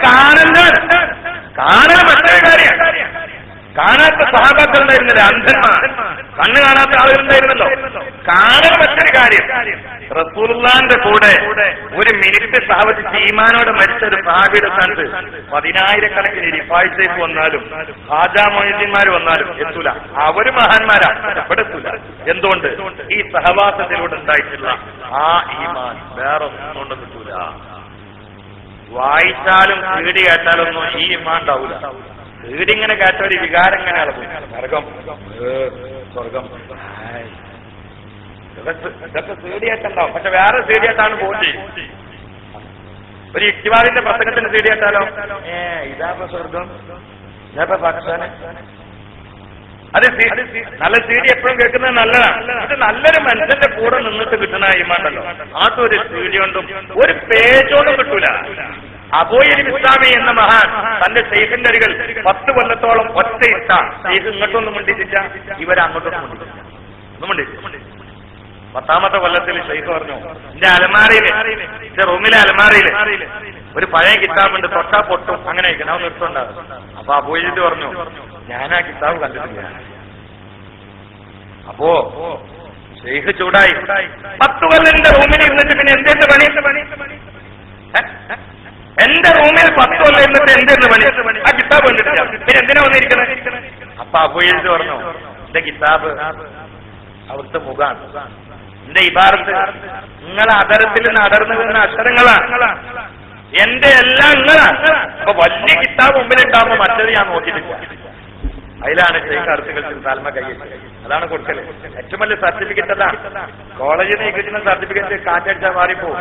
കാണൽ മറ്റൊരു കാര്യമാണ്. കാണാത്ത സഹാബാക്കളുണ്ടായിരുന്നില്ല, അന്ധന്മാർ, കണ്ണ് കാണാത്ത ആളുകളുണ്ടായിരുന്നല്ലോ. കാണൽ മറ്റൊരു കാര്യം. റസൂലുള്ളാഹിന്റെ കൂടെ 1 മിനിറ്റ് സഹവദിച്ച് ഈമാനോടെ മരിച്ച ഒരു സഹാബിയുടെ സ്ഥാനത്ത് 10,000 റിഫായി സൈഫ് വന്നാലും ഹാജാ മൊയ്തീന്മാർ വന്നാലും എത്തൂല. അവര് മഹാന്മാരാ, ഇവിടെ എത്തൂല. എന്തുകൊണ്ട്? ഈ സഹവാസത്തിലൂടെ ഉണ്ടായിട്ടുള്ള ആ ഈമാൻ വേറെ ഒന്നുകൊണ്ട് കിട്ടൂല. വായിച്ചാലും സീഡി കേട്ടാലൊന്നും ഈ ഈമാൻ ഉണ്ടാവൂല. സീഡി ഇങ്ങനെ കേട്ട ഒരു വികാരം ഇങ്ങനെ ഇളകും. നരകം, സ്വർഗം, ഇതൊക്കെ സീഡി കേട്ടുണ്ടാവും. പക്ഷെ വേറെ സീഡി കേട്ടാണ് പോയി. ഒരു ഇക്തിവാദിന്റെ പ്രസംഗത്തിന് സീഡി കേട്ടാലോ ഇതാപ്പ സ്വർഗം, ഇതാപ്പ പാകിസ്ഥാന്. അത് നല്ല സീഡി എപ്പോഴും കേൾക്കുന്നത് നല്ലതാണ്. ഇത് നല്ലൊരു മനുഷ്യന്റെ കൂടെ നിന്നിട്ട് കിട്ടുന്ന ഈമാണ്ടല്ലോ, അതൊരു സീഡി കൊണ്ടും ഒരു പേജോണ്ടും കിട്ടൂല. അബൂയിൽ ഇസ്ലാമി എന്ന മഹാൻ തന്റെ ശൈഖിന്റെ അരികൾ 10 കൊല്ലത്തോളം ഒറ്റ ഇട്ട ശൈഖ് ഇങ്ങോട്ടൊന്നും മുണ്ടിച്ചില്ല, ഇവരങ്ങോട്ടൊന്നും മുണ്ടിച്ചില്ല, ഒന്നും മുണ്ടിച്ചില്ല. 10ാമത്തെ കൊല്ലത്തിൽ ശൈഖ് പറഞ്ഞു, എന്റെ അലമാരയില്, എന്റെ റൂമിലെ അലമാരയില് ഒരു പഴയ കിതാബുണ്ട്, തൊട്ടാ പൊട്ടും, അങ്ങനെ ഞാൻ നിർത്തുണ്ടാകും. അപ്പൊ അബൂയിൽ പറഞ്ഞു, ഞാൻ ആ കിതാബ് കണ്ടിട്ടില്ല. അപ്പോ ശൈഖ് ചൂടായി, 10 കൊല്ലം എന്റെ റൂമിൽ ഇരുന്നിട്ട് പിന്നെ എന്തെന്ന് പണി? എന്റെ റൂമിൽ 10 കൊല്ലം ഇരുന്നിട്ട് എന്തെന്ന് പണി? ആ കിതാബ് കണ്ടിട്ടില്ല, പിന്നെ എന്തിനാ വന്നിരിക്കുന്നത്? അപ്പൊ അബൂയിൽ പറഞ്ഞു, എന്റെ കിതാബ് അവിടുത്തെ മുഖാണ്, എന്റെ ഇബാറത്ത് നിങ്ങളെ അതരത്തിൽ നിന്ന് അടർന്നു വരുന്ന അക്ഷരങ്ങളാണ്, എന്റെ എല്ലാം നിങ്ങളാണ്. അപ്പൊ വലിയ കിതാബ് മുമ്പിലുണ്ടാകുമ്പോ മറ്റത് ഞാൻ നോക്കിയിട്ടില്ല. അതിലാണ് ശൈഖ് അർത്തുകൾക്ക് താൽമ കൈയ്യത്. അതാണ് കൊടുക്കല്. ഏറ്റവും വലിയ സർട്ടിഫിക്കറ്റ് അതാണ്. കോളേജിൽ നിന്ന് കിട്ടുന്ന സർട്ടിഫിക്കറ്റ് കാറ്റടിച്ചാൽ മാറിപ്പോവും,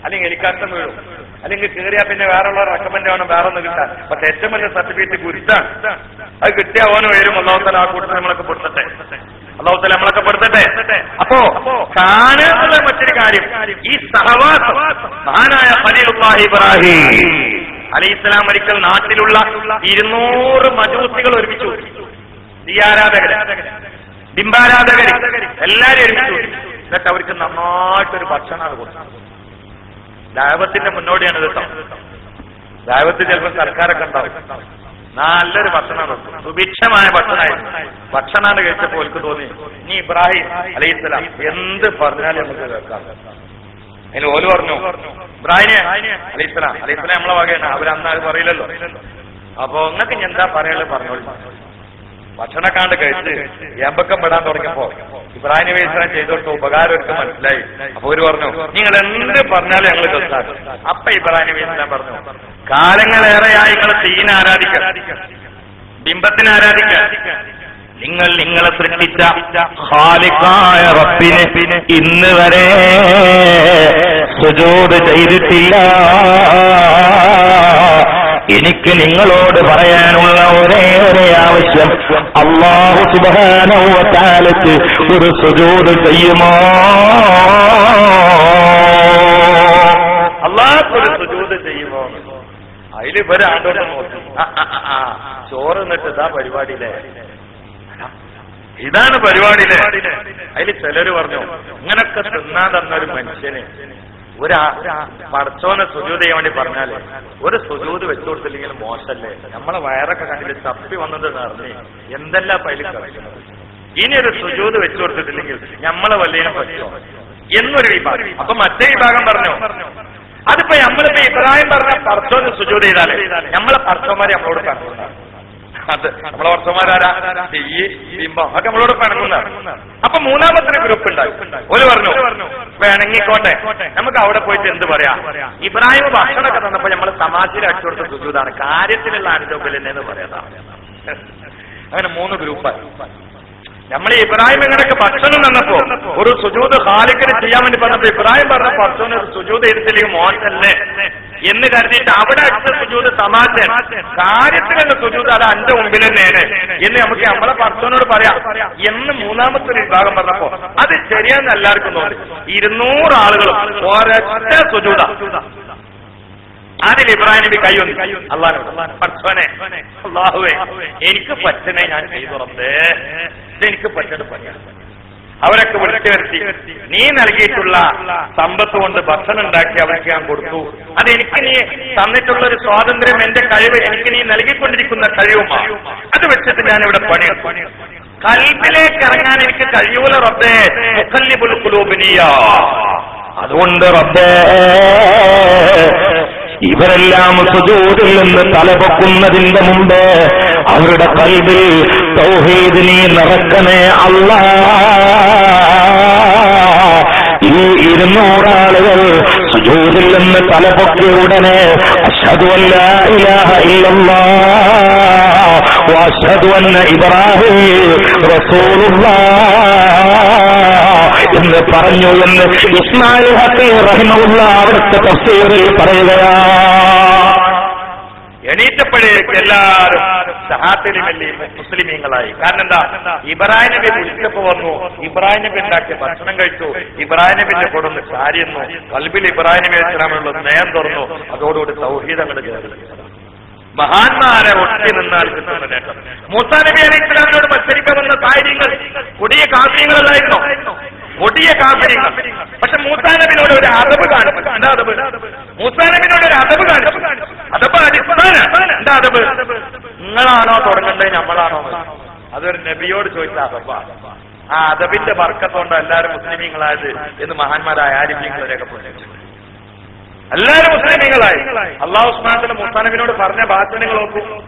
അല്ലെങ്കിൽ ഹെലികോപ്റ്റർ വീഴും, അല്ലെങ്കിൽ കയറിയാൽ പിന്നെ വേറെയുള്ള റെക്കമെൻഡ് വേണം വേറെ ഒന്ന് കിട്ടാൻ. പക്ഷെ ഏറ്റവും വലിയ സർട്ടിഫിക്കറ്റ് ഗുരുത്താണ്. അത് കിട്ടിയ ഓന് വരും. അല്ലാഹു തആല ആ കൂട്ടത്തിൽ നമ്മളൊക്കെ പെടുത്തട്ടെ, അല്ലാഹു തആല നമ്മളൊക്കെ പെടുത്തട്ടെ. അപ്പോ കാണാനുള്ള മറ്റൊരു കാര്യം, ഈ സഹവാസം മഹാനായ ഖലീലുല്ലാഹി ഇബ്രാഹിം അലൈഹിസ്സലാം ഒരിക്കൽ നാട്ടിലുള്ള 200 മജൂസികൾ ഒരുമിച്ചു, ദിയാരാധകര്, ബിംബാരാധകര് എല്ലാരും ഒരുമിച്ചു. എന്നിട്ട് അവർക്ക് നന്നായിട്ടൊരു ഭക്ഷണമാണ് കൊടുത്തത്. ദഅവത്തിന്റെ മുന്നോടിയാണ് കേട്ടോ. ദഅവത്ത് ചിലപ്പോൾ സർക്കാരൊക്കെ ഉണ്ടാവും. നല്ലൊരു ഭക്ഷണമാണ്, സുഭിക്ഷമായ ഭക്ഷണമായിരുന്നു. ഭക്ഷണമാണ് കഴിച്ചപ്പോൾ എനിക്ക് തോന്നി, ഇനി ഇബ്രാഹിം അലൈഹിസ്സലാം എന്ത് പറഞ്ഞാലും നമുക്ക് കേൾക്കാം. അതിന് ഓല് പറഞ്ഞു, ഇബ്രാഹിം അലൈഹിസ്സലാം നമ്മളെ വകയാണ്, അവരന്ന് അത് പറയില്ലല്ലോ. അപ്പൊ നിങ്ങൾക്ക് ഇനി എന്താ പറയാനുള്ളത് പറഞ്ഞോളൂ. ഭക്ഷണക്കാണ്ട് കഴിച്ച് ഏമ്പക്കം പെടാൻ തുടങ്ങിയപ്പോ ഇബ്രാഹിം നബി അലൈഹിസ്സലാം ചെയ്തോട്ട് ഉപകാരം ഒക്കെ മനസ്സിലായി. അപ്പൊ അവര് പറഞ്ഞു, നിങ്ങൾ എന്ത് പറഞ്ഞാലും ഞങ്ങൾ കേൾക്കാം. അപ്പൊ ഇബ്രാഹിം നബി അലൈഹിസ്സലാം പറഞ്ഞു, കാലങ്ങളേറെയായി നിങ്ങൾ തീനെ ആരാധിക്കുക, ബിംബത്തിനെ ആരാധിക്കുക. നിങ്ങൾ നിങ്ങളെ സൃഷ്ടിച്ച ഖാലിഖായ റബ്ബിനെ ഇന്ന് വരെ സുജൂദ് ചെയ്തിട്ടില്ല. എനിക്ക് നിങ്ങളോട് പറയാനുള്ള ഒരേ ആവശ്യം, അല്ലാഹു സുബ്ഹാനഹു വ തആലക്ക് ഒരു സുജൂദ് ചെയ്യുമോ? അല്ലാഹു ഒരു സുജൂദ് ചെയ്യുമോ? അതിൽ ഇവരാണ്ടോട്ട് നോക്കി, ചോറ് എന്നിട്ട് ഇതാ പരിപാടിയിലെ, ഇതാണ് പരിപാടിയിലെ. അതിൽ ചിലര് പറഞ്ഞു, ഇങ്ങനൊക്കെ തിന്നാൻ തന്നൊരു മനുഷ്യന് ഒരു പടച്ചോനെ സുജൂദ് ചെയ്യാൻ വേണ്ടി പറഞ്ഞാല് ഒരു സുജൂദ് വെച്ചു കൊടുത്തില്ലെങ്കിൽ മോശല്ലേ? നമ്മളെ വയറൊക്കെ കണ്ടിട്ട് തപ്പി വന്നത് നിറഞ്ഞ് എന്തെല്ലാം പൈലിൽ കളിക്കുന്നത്. ഇനി ഒരു സുജൂദ് വെച്ചു കൊടുത്തിട്ടില്ലെങ്കിൽ നമ്മളെ വല്യേനെ പറ്റുമോ എന്നൊരു വിഭാഗം. അപ്പൊ മറ്റേ വിഭാഗം പറഞ്ഞു, അതിപ്പോ നമ്മളിപ്പോ ഇബ്രാഹിം പറഞ്ഞ പടച്ചോന് സുജൂദ് ചെയ്താലേ നമ്മളെ പടച്ചോന്മാരെ നമ്മളോട് കണ്ടുകൊണ്ടാണ്. അത് നമ്മളെ വർഷമാരാ ഈ ബിംബം ഒക്കെ നമ്മളോട് പിണങ്ങുന്നതാണ്. അപ്പൊ 3ാമത്തെ ഗ്രൂപ്പ് ഉണ്ടായി. ഒരു പറഞ്ഞു, വേണമെങ്കിക്കോട്ടെ, നമുക്ക് അവിടെ പോയിട്ട് എന്ത് പറയാം, ഇബ്രാഹിം ഭക്ഷണമൊക്കെ തന്നപ്പോ നമ്മൾ തമാശയിൽ അടിച്ചു കൊടുത്ത സുജൂദാണ്, കാര്യത്തിലുള്ള അനുഭവം എന്ന് പറയാതാണ്. അങ്ങനെ 3 ഗ്രൂപ്പായി. നമ്മൾ ഇബ്രാഹിം എങ്ങനെയൊക്കെ ഭക്ഷണം തന്നപ്പോ ഒരു സുജൂദ് ഖാലിഖിന് ചെയ്യാൻ വേണ്ടി പറഞ്ഞപ്പോ ഇബ്രാഹിം പറഞ്ഞ ഭക്ഷണം ഒരു സുജൂദ് ചെയ്തിട്ടില്ലെങ്കിൽ മോശമല്ലേ എന്ന് കരുതിയിട്ട് അവിടെ അടുത്ത സുജൂദ് തമാശ കാര്യത്തിലുള്ള സുജൂദ് അത് എന്റെ മുമ്പിൽ തന്നെയാണ് എന്ന് നമുക്ക് നമ്മളെ ഭർത്താവിനോട് പറയാം എന്ന് മൂന്നാമത്തെ ഒരു വിഭാഗം പറഞ്ഞപ്പോ അത് ശരിയാന്ന് എല്ലാവർക്കും തോന്നി. 200 ആളുകളും ഒരൊറ്റ സുജൂദ. അതിൽ ഇബ്രാഹിം നബി കൈയൊന്നി അള്ളാഹുവേ, പടച്ചോനെ അല്ലാഹുവേ എനിക്ക് പറ്റണേ ഞാൻ ചെയ്തു റബ്ബേ, എനിക്ക് പറ്റണ പണിയാണ്. അവരൊക്കെ വിളിച്ചു വരുത്തി നീ നൽകിയിട്ടുള്ള സമ്പത്ത് കൊണ്ട് ഭക്ഷണം ഉണ്ടാക്കി അവർക്ക് ഞാൻ കൊടുത്തു. അതെനിക്ക് നീ തന്നിട്ടുള്ള ഒരു സ്വാതന്ത്ര്യം, എന്റെ കഴിവ്, എനിക്ക് നീ നൽകിക്കൊണ്ടിരിക്കുന്ന കഴിവുമാണ്. അത് വെച്ചിട്ട് ഞാനിവിടെ പണിയെടുക്കും. കൽബിലേക്ക് ഇറങ്ങാൻ എനിക്ക് കഴിയൂല റബ്ബേ, മുഖല്ലിബുൽ ഖുലൂബിനിയ. അതുകൊണ്ട് റബ്ബേ ഇവരെല്ലാം സുജൂദിൽ നിന്ന് തലപൊക്കുന്നതിന്റെ മുമ്പ് അവരുടെ കൽബിൽ തൗഹീദ് നീ നിറക്കണേ അല്ലാഹ്. ഈ 200 ആളുകൾ സുജൂദിൽ നിന്ന് തലപൊക്കിയ ഉടനെ അശ്ഹദു അല്ലാ ഇലാഹ ഇല്ലല്ലാഹ് വ അശ്ഹദു അന്ന ഇബ്രാഹിം റസൂലുള്ളാഹ് എന്ന് പറഞ്ഞു എന്ന് ഇസ്മായിൽ ഹഖി റഹിമഹുല്ലാഹ് അവിടുത്തെ തഫ്സീറിൽ പറയുകയാ. എണീറ്റപ്പോഴേക്ക് എല്ലാവരും ഷഹാദത്തിലുമല്ലേ മുസ്ലിമീങ്ങളായി. കാരണം എന്താ, ഇബ്രാഹിം നബി വിളിച്ചപ്പോ വന്നു, ഇബ്രാഹിം നബി ഉണ്ടാക്കിയ ഭക്ഷണം കഴിച്ചു, ഇബ്രാഹിം നബിന്റെ കൊടുന്ന് ചാരിയുന്നു, കൽബിൽ ഇബ്രാഹിം നബി ഇസ്ലാമിനുള്ള സ്നേഹം തുറന്നു. അതോടുകൂടി തൗഹീദ് അങ്ങോട്ട് കയറി. മഹാന്മാരെ ഒട്ടി നിന്നാൽ കിട്ടുന്ന നേട്ടം. മൂസാ നബി അലൈഹി ഇസ്ലാമിനോട് മത്സരിക്കാൻ വന്ന കാര്യങ്ങൾ കൊടിയ കാഫിര്യങ്ങളല്ലായിരുന്നോ? കൊടിയ കാഫിര്യങ്ങൾ. പക്ഷെ മൂസാ നബിനോട് ഒരു അദബ് കാണിച്ചു. എന്താ അദബ്? മൂസാ നബിനോട് ഒരു അദബ് കാണിച്ചു. അദബ് അടിസ്ഥാന എന്താ അദബ്? നിങ്ങളാണോ തുടങ്ങേണ്ടത് നമ്മളാണോ? അതൊരു നബിയോട് ചോദിച്ച അദബാണ്. ആ അദബിന്റെ ബർക്കത്തോണ്ട് എല്ലാവരും മുസ്ലിമീങ്ങളായത് എന്ന് മഹാന്മാരായ ആരിഫ്യങ്ങൾ രേഖപ്പെടുത്തി. എല്ലാവരും മുസ്ലിമീങ്ങളായി. അല്ലാഹു സുബ്ഹാനഹു വ തആല മൂസാ നബിനോട് പറഞ്ഞ ഭാഷ നിങ്ങൾ നോക്കൂ.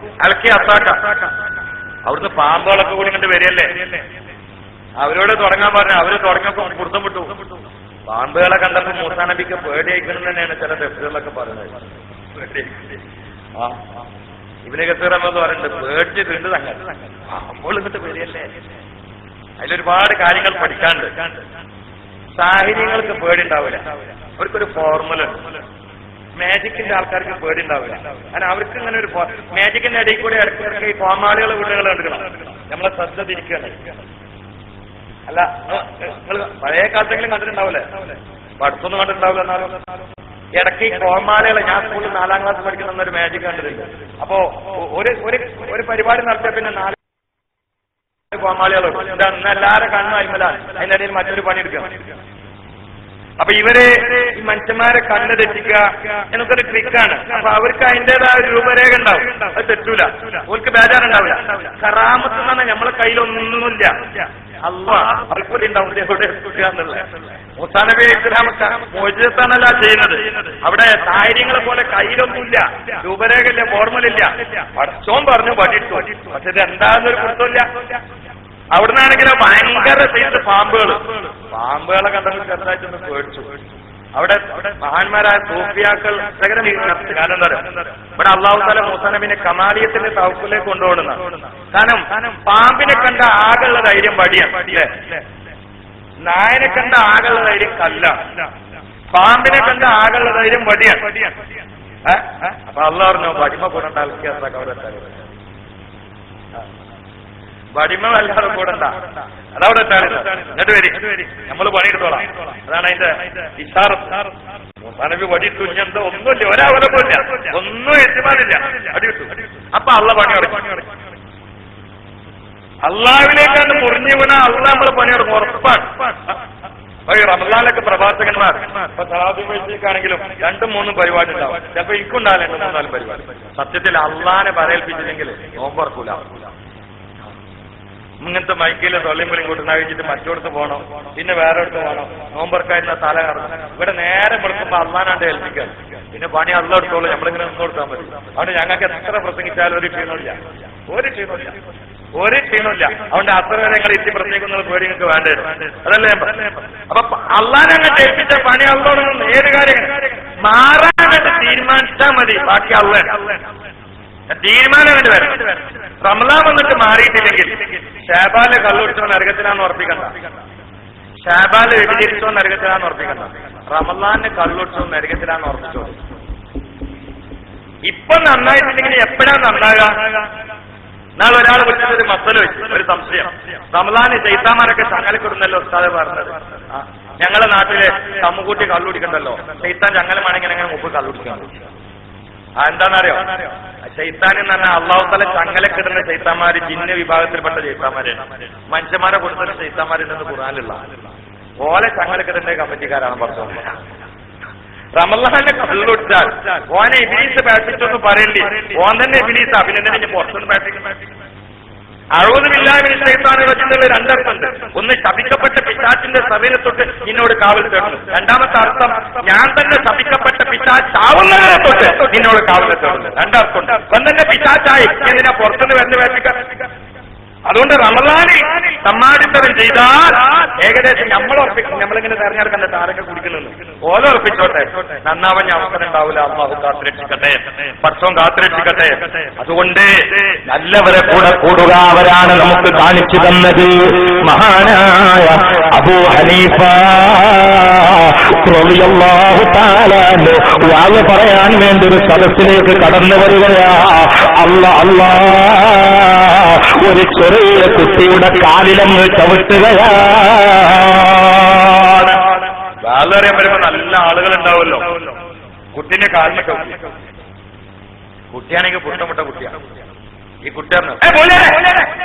അൽക്കി അത്താക്ക, അവിടുന്ന് പാമ്പുകളൊക്കെ കൂടി ഇങ്ങോട്ട് വരികയല്ലേ. അവരോട് തുടങ്ങാൻ പറഞ്ഞു. അവര് തുടങ്ങിയപ്പോ പുറത്തം വിട്ടു. പാമ്പുകളെ കണ്ടപ്പോ മൂസാ നബിക്ക് പേടിയായിക്കണം തന്നെയാണ് ചില തെറ്റുകളൊക്കെ പറയുന്നത്. ഇവനെ കസീറെന്ന് പറയുന്നുണ്ട്, പേടിച്ചിട്ടുണ്ട് തങ്ങൾ പാമ്പുകൾ ഇങ്ങോട്ട് വരികയല്ലേ. അതിലൊരുപാട് കാര്യങ്ങൾ പഠിക്കാണ്ട്. സാഹിര്യങ്ങൾക്ക് പേടി ഉണ്ടാവില്ല, അവർക്കൊരു ഫോർമുല ഉണ്ട്. മാജിക്കിന്റെ ആൾക്കാർക്ക് പേടി ഉണ്ടാവില്ല. കാരണം അവർക്ക് ഇങ്ങനെ ഒരു മാജിക്കിന്റെ ഇടയിൽ കൂടെ ഇടയ്ക്കിടയ്ക്ക് ഈ കോമാളികളെ വീടുകൾ എടുക്കണം. നമ്മളെ ശ്രദ്ധ തിരിക്കുകയാണ്. അല്ല, നിങ്ങൾ പഴയ കാലത്തെങ്കിലും കണ്ടിട്ടുണ്ടാവില്ലേ? അടുത്തൊന്നും കണ്ടിട്ടുണ്ടാവില്ല. എന്നാലും ഇടയ്ക്ക് ഈ കോമാളികളെ, ഞാൻ സ്കൂളിൽ 4ാം ക്ലാസ് പഠിക്കുന്ന ഒരു മാജിക് കണ്ടിട്ടുണ്ട്. അപ്പോ ഒരു പരിപാടി നടത്തിയ പിന്നെ 4 കോമാളികളുണ്ട്. ഇന്ന് എല്ലാവരും കണ്ണു അയിമലാണ്. അതിന്റെ ഇടയിൽ മറ്റൊരു പണിയെടുക്കണം. അപ്പൊ ഇവര് ഈ മനുഷ്യന്മാരെ കണ്ണ് തെറ്റിക്കുക എന്നൊക്കെ ഒരു ട്രിക്കാണ്. അപ്പൊ അവർക്ക് അതിന്റേതായ ഒരു രൂപരേഖ ഉണ്ടാവും. അത് തെറ്റൂല, അവർക്ക് ബേജാറുണ്ടാവില്ല. കറാമത്ത് എന്ന് പറഞ്ഞാൽ നമ്മളെ കയ്യിലൊന്നുമില്ല. അല്ലാഹ് അവർക്കൊരു ഉണ്ടാവില്ല എവിടെ എത്തുക എന്നുള്ളത്. മൂസാ നബി അലൈഹി ഇസ്ലാം മോചിതത്താണല്ല ചെയ്യുന്നത്. അവിടെ സാഹചര്യങ്ങളെ പോലെ കയ്യിലൊന്നുമില്ല, രൂപരേഖയില്ല, ഫോർമുലില്ല. പഠിച്ചോൻ പറഞ്ഞു പഠിച്ചു. പക്ഷെ ഇത് എന്താണെന്നൊരു കുറിച്ചില്ല. അവിടുന്നാണെങ്കിലോ ഭയങ്കര സൈസ് പാമ്പുകളെ കണ്ടപ്പോൾ ചെറുതായിട്ടൊന്ന് പേടിച്ചു. അവിടെ മഹാന്മാരായ സൂഫിയാക്കൾ കാരണം എന്താ പറയുക, ഇവിടെ അല്ലാഹു തആല മൂസാ നബിനെ കമാലിയത്തിന്റെ തവക്കുലേക്ക് കൊണ്ടുപോകുന്ന. കാരണം പാമ്പിനെ കണ്ട ആകെയുള്ള ധൈര്യം വടിയാണ്. നായനെ കണ്ട ആകെയുള്ള ധൈര്യം കല്ല. പാമ്പിനെ കണ്ട ആകെയുള്ള ധൈര്യം വടിയാണ്. അപ്പൊ അല്ലാഹു പറഞ്ഞു വടിമ കൂടണ്ട, വടിമ അല്ലാതെ കൂടണ്ട, അതവിടെ എന്നിട്ട് വരി, നമ്മൾ പണിയെടുത്തോളാം. അതാണ് അതിന്റെ ഇഷാറത്ത്. മൂസാ നബി വടിയിട്ടു. എന്താ ഒന്നുമില്ല, ഒരാവലമില്ല, ഒന്നും എത്തിമാനില്ല, അടിയിട്ടു. അപ്പൊ അള്ള പണി തുടങ്ങി. അള്ളാഹുവിലേക്കാണ് മുറിഞ്ഞു വീണ അള്ള നമ്മൾ പണിയെടുക്കും, ഉറപ്പാണ്. റമദാനിലൊക്കെ പ്രഭാഷകന്മാർ ഇപ്പൊ തറാവീഹിലേക്കാണെങ്കിലും 2-3 പരിപാടി ഉണ്ടാവും. ചിലപ്പോ എനിക്കുണ്ടാവില്ല 2-4 പരിപാടി. സത്യത്തിൽ അള്ളാനെ പറയേൽപ്പിച്ചില്ലെങ്കിൽ നോമ്പറക്കൂല. ഇങ്ങനത്തെ മൈക്കിലെ തൊള്ളിമ്പലും കൂട്ടുണ്ടാക്കിച്ചിട്ട് മറ്റോടത്ത് പോകണം, പിന്നെ വേറെ അടുത്ത് പോകണം. നോമ്പർക്കായിരുന്ന തല കറങ്ങും. ഇവിടെ നേരെ വെളുക്കുമ്പോ അള്ളാനാണ്ട് ഏൽപ്പിക്കാൻ. പിന്നെ പണി അള്ള എടുത്തോളൂ, നമ്മളിങ്ങനെ നിന്ന് കൊടുത്താൽ മതി. അതുകൊണ്ട് ഞങ്ങൾക്ക് എത്ര പ്രസംഗിച്ചാലും ഒരു ക്ഷീണമില്ല. അതുകൊണ്ട് അത്ര വരെ ഞങ്ങൾ എത്തി പ്രസംഗിക്കുന്ന പേടി നിങ്ങൾക്ക് വേണ്ടത് അതല്ലേ. അപ്പൊ അള്ളാനെ അങ്ങോട്ട് ഏൽപ്പിച്ച പണി അള്ളോടൊന്നും ഏത് കാര്യം മാറാനായിട്ട് തീരുമാനിച്ചാൽ മതി. ബാക്കി അള്ള തീരുമാനം വേണ്ടി വരും. റമളാൻ വന്നിട്ട് മാറിയിട്ടില്ലെങ്കിൽ ഷാബാല് കള്ളുടിച്ചോ നരകത്തിലാന്ന് ഉറപ്പിക്കണ്ട, ഷാബാല് വ്യഭിചരിച്ചോ നരകത്തിലാന്ന് ഉറപ്പിക്കണ്ട, റമളാന് കള്ളുടിച്ചോ നരകത്തിലാന്ന് ഉറപ്പിച്ചോ. ഇപ്പൊ നന്നായിട്ടില്ലെങ്കിൽ എപ്പോഴാണ് നന്നാകുക? നാളെ ഒരാൾ വിളിച്ചൊരു മസല വെച്ചു, ഒരു സംശയം. റമളാന് ചൈത്താമാരൊക്കെ ചങ്ങലക്കിടുന്നല്ലോ ഉസ്താദ് പറഞ്ഞത്. ഞങ്ങളെ നാട്ടിലെ കമ്മുകൂട്ടി കള്ളുടിക്കണ്ടല്ലോ, ചൈത്താൻ ചങ്ങലമാണെങ്കിൽ അങ്ങനെ മുമ്പ് കള്ളുടിക്കാൻ. എന്താണെന്നറിയോ? ചൈത്താൻ എന്ന് പറഞ്ഞാൽ അള്ളാഹു തആല ചങ്ങലക്കിടുന്ന ചൈത്താന്മാര് ജിന്ന് വിഭാഗത്തിൽപ്പെട്ട ചൈത്താന്മാര്, മനുഷ്യന്മാരെ കൊടുത്ത ചൈത്താന്മാരുണ്ടെന്ന് ഖുർആനിലുള്ള ഓലെ ചങ്ങലക്കിടുന്ന കമ്മിറ്റിക്കാരാണ് പറഞ്ഞത്. റമളാനെ കള്ളുടിച്ചാൽ ഓനെ ഇബ്ലീസ് ബാധിച്ചൊന്നും പറയല്ലേ, ഓൻ തന്നെ ഇബ്ലീസാ, പിന്നെ എന്തിനാ പുറത്തുനിന്ന് ബാധിക്കുന്നത്? അഊദു ബില്ലാഹി മിനശ് ശൈത്വാനിർ റജീമിന്റെ രണ്ടർത്ഥമുണ്ട്. ഒന്ന്, ശപിക്കപ്പെട്ട പിശാചിന്റെ സഭയെ തൊട്ട് നിന്നോട് കാവൽ തേടുന്നു. രണ്ടാമത്തെ അർത്ഥം, ഞാൻ തന്നെ ശപിക്കപ്പെട്ട പിശാചാവുന്നതിനെ തൊട്ട് നിന്നോട് കാവൽ തേടുന്നു. രണ്ടർത്ഥമുണ്ട്. തന്നെ പിശാചായി എന്തിനാ പുറത്തുനിന്ന് വരുന്ന ബാധിക്കുക? അതുകൊണ്ട് റമളാനിൽ സമ്മാനിത്തരം ചെയ്താൽ ഏകദേശം നമ്മളിങ്ങനെ തെരഞ്ഞെടുക്കേണ്ട ആരൊക്കെ കുടിക്കുന്നു ഓരോ ഉറപ്പിച്ചോട്ടെ, നന്നാവാൻ അവസരം ഉണ്ടാവില്ല. അള്ളാഹു കാത്തുരക്ഷിക്കട്ടെ, പടച്ചോൻ കാത്തുരക്ഷിക്കട്ടെ. അതുകൊണ്ട് നല്ലവരെ കൂടെ കൂടുക, അവരാണ് നമുക്ക് കാണിച്ചു തന്നത്. മഹാനായ അബൂ ഹനീഫ റളിയല്ലാഹു തആല വാഴ പറയാൻ വേണ്ടി ഒരു സദസ്സിലേക്ക് കടന്നു വരികയാ. അല്ലാ ഒരു ചെറിയ കുട്ടിയുടെ കാലിലൊന്ന് ചവിട്ടുകയാണ്. വളരെ വരുമ്പോ നല്ല ആളുകൾ ഉണ്ടാവുമല്ലോ, കുട്ടിന്റെ കാലിനെ ചവിട്ടി. കുട്ടിയാണെങ്കിൽ പുട്ടമുട്ട കുട്ടിയാണ്. ഈ കുട്ടിയാണ്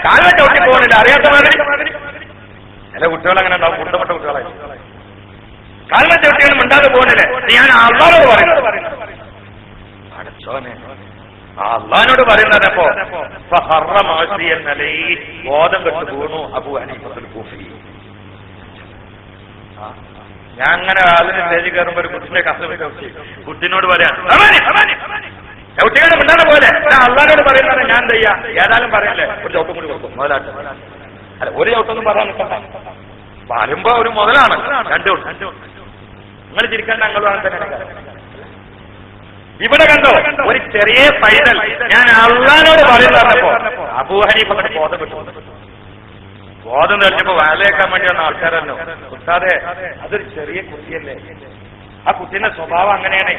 കാലിനെ ചവിട്ടി പോകുന്നില്ല, അറിയാത്ത മാതിരി. ചില കുട്ടികളങ്ങനെ ഉണ്ടാവും, പുട്ടമുട്ട കുട്ടികളായി കാലിനെ ചവിട്ടിയാണ് മിണ്ടാതെ പോകുന്നില്ലേ. ഞാൻ അള്ളാഹോട് പറയുന്നത്, അള്ളാഹിനോട് പറയുന്നതപ്പോ ബോധം കെട്ട് വീണു അബൂ ഹനീഫത്തുൽ കൂഫി. ഞാൻ അങ്ങനെ ആളിന് സ്റ്റേജിൽ കയറുമ്പോ ഒരു കുട്ടിന്റെ കസവ് കുട്ടിനോട് പറയാൻ ചവിട്ടികളെ മിണ്ടാതെ പോലെ ഞാൻ അള്ളാഹിനോട് പറയുന്നത്. ഞാൻ എന്ത് ചെയ്യാ, ഏതായാലും പറയല്ലേ, ഒരു ചവിട്ടും കൂടി കൊടുക്കും മുതലാട്ടം. അല്ല, ഒരു ചവിട്ടൊന്നും പറയാൻ വരുമ്പോ ഒരു മുതലാണ്. രണ്ടു നിങ്ങൾ ചിരിക്കാൻ ഞങ്ങളും തന്നെ. ഇവിടെ കണ്ടോ ഒരു ചെറിയ പൈതൽ ഞാൻ അള്ളാഹിനോട് പറയുന്നപ്പോ അബൂ ഹനീഫ ബോധം കിട്ടും. ബോധം തെളിഞ്ഞപ്പോ വാലയേക്കാൻ വേണ്ടി വന്ന ആൾക്കാരല്ലോ, ഉസ്താദേ അതൊരു ചെറിയ കുട്ടിയല്ലേ, ആ കുട്ടീന്റെ സ്വഭാവം അങ്ങനെയാണ്.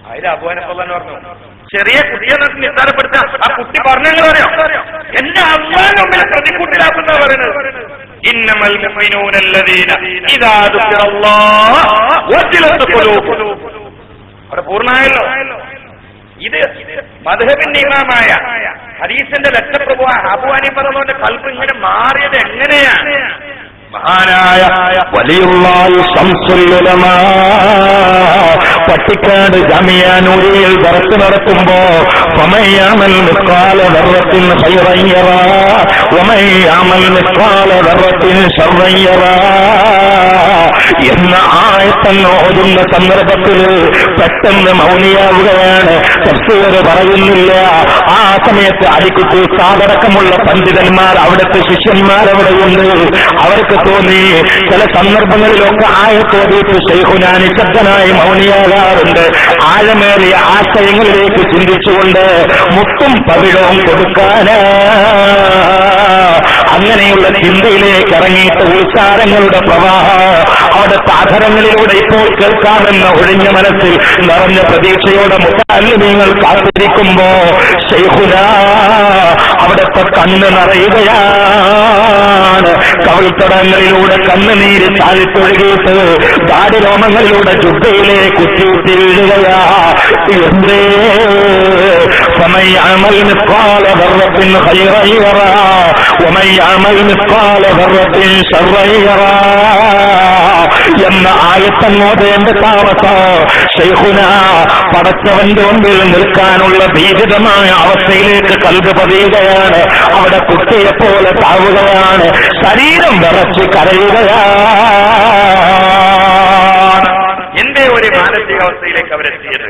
അതിൽ അബൂ ഹനീഫ പറഞ്ഞു, ചെറിയ കുട്ടിയെന്ന് നിസ്സാരപ്പെടുത്താൻ ആ കുട്ടി പറഞ്ഞെന്ന് പറയാം. എന്നെ അള്ളാഹിന്റെ മുമ്പിൽ പ്രതിക്കൂട്ടിലാക്കുന്ന പറയുന്നത്. ഇന്നമൽ മുഅ്മിനൂന അല്ലദീന ഇദാ ദുഖിറല്ലാഹ് വജിലത് ഖുലൂബുഹും. അവിടെ പൂർണ്ണമായല്ലോ. ഇത് മദ്ഹബിന്റെ ഇമാമായ ഹദീസിന്റെ ലക്ഷപ്രഭു അബൂ ഹനീഫ റളിയല്ലാഹുവിന്റെ ഖൽബ് ഇങ്ങനെ മാറിയത് എങ്ങനെയാണ്? മഹാനായ വലിയുള്ളാഹി ശംസുൽ ഉലമാ പട്ടിക്കാട് ജാമിഅ നൂരിയിൽ ദർസ് നടത്തുമ്പോ ഫമൻ യഅമൽ മിസ്ഖാല ദർറത്തിൻ ഖൈറൻ യറാ വമൻ യഅമൽ മിസ്ഖാല ദർറത്തിൻ ശർറൻ യറാ എന്ന ആയത്തെന്ന് ഓതുന്ന സന്ദർഭത്തിൽ പെട്ടെന്ന് മൗനിയാവുകയാണ്. തഫ്സീർ പറയുന്നില്ല. ആ സമയത്ത് അലിക്കുട്ടി സാദടക്കമുള്ള പണ്ഡിതന്മാർ, അവിടുത്തെ ശിഷ്യന്മാരവിടെയുണ്ട്. അവർക്ക് തോന്നി ചില സന്ദർഭങ്ങളിലൊക്കെ ആയത്തോതിയിട്ട് ശൈഖുനാ നിശബ്ദനായി മൗനിയാകാറുണ്ട്. ആഴമേറിയ ആശയങ്ങളിലേക്ക് ചിന്തിച്ചുകൊണ്ട് മുത്തും പവിഴവും കൊടുക്കാനാ അങ്ങനെയുള്ള ചിന്തയിലേക്ക് ഇറങ്ങിയിട്ട് ഉത്സാരങ്ങളുടെ പ്രവാഹം അവിടുത്തെ ആധരങ്ങളിലൂടെ ഇപ്പോൾ കേൾക്കാമെന്ന ഒഴിഞ്ഞ മനസ്സിൽ നിറഞ്ഞ പ്രതീക്ഷയോടെ മുതഅല്ലിമീങ്ങൾ കാത്തിരിക്കുമ്പോ ശൈഖുനാ അവിടുത്തെ കണ്ണ് നിറയുകയാണ്. കവിൾത്തടങ്ങളിലൂടെ കണ്ണുനീര് താഴ്ത്തൊഴുകിയിട്ട് ദാടിരോമങ്ങളിലൂടെ ജുബ്ബയിലെ കുത്തിയുത്തി വീഴുകയാ. എന്തേ فمن يعمل مثقال ذرة خيرا يرى ومن يعمل مثقال ذرة شرا يرى എന്ന ആയത്തങ്ങോതേണ്ട താമസം ശൈഖുന പടച്ചവന്റെ മുമ്പിൽ നിൽക്കാനുള്ള ഭീതിതമായ അവസ്ഥയിലേക്ക് കൽബ് പതിയുകയാണ്. അവിടെ കുട്ടിയെപ്പോലെ താവുകയാണ്, ശരീരം വിറച്ച് കരയുകയാണ്. എന്റെ ഒരു മാനസികാവസ്ഥയിലേക്ക് അവരെത്തിയത്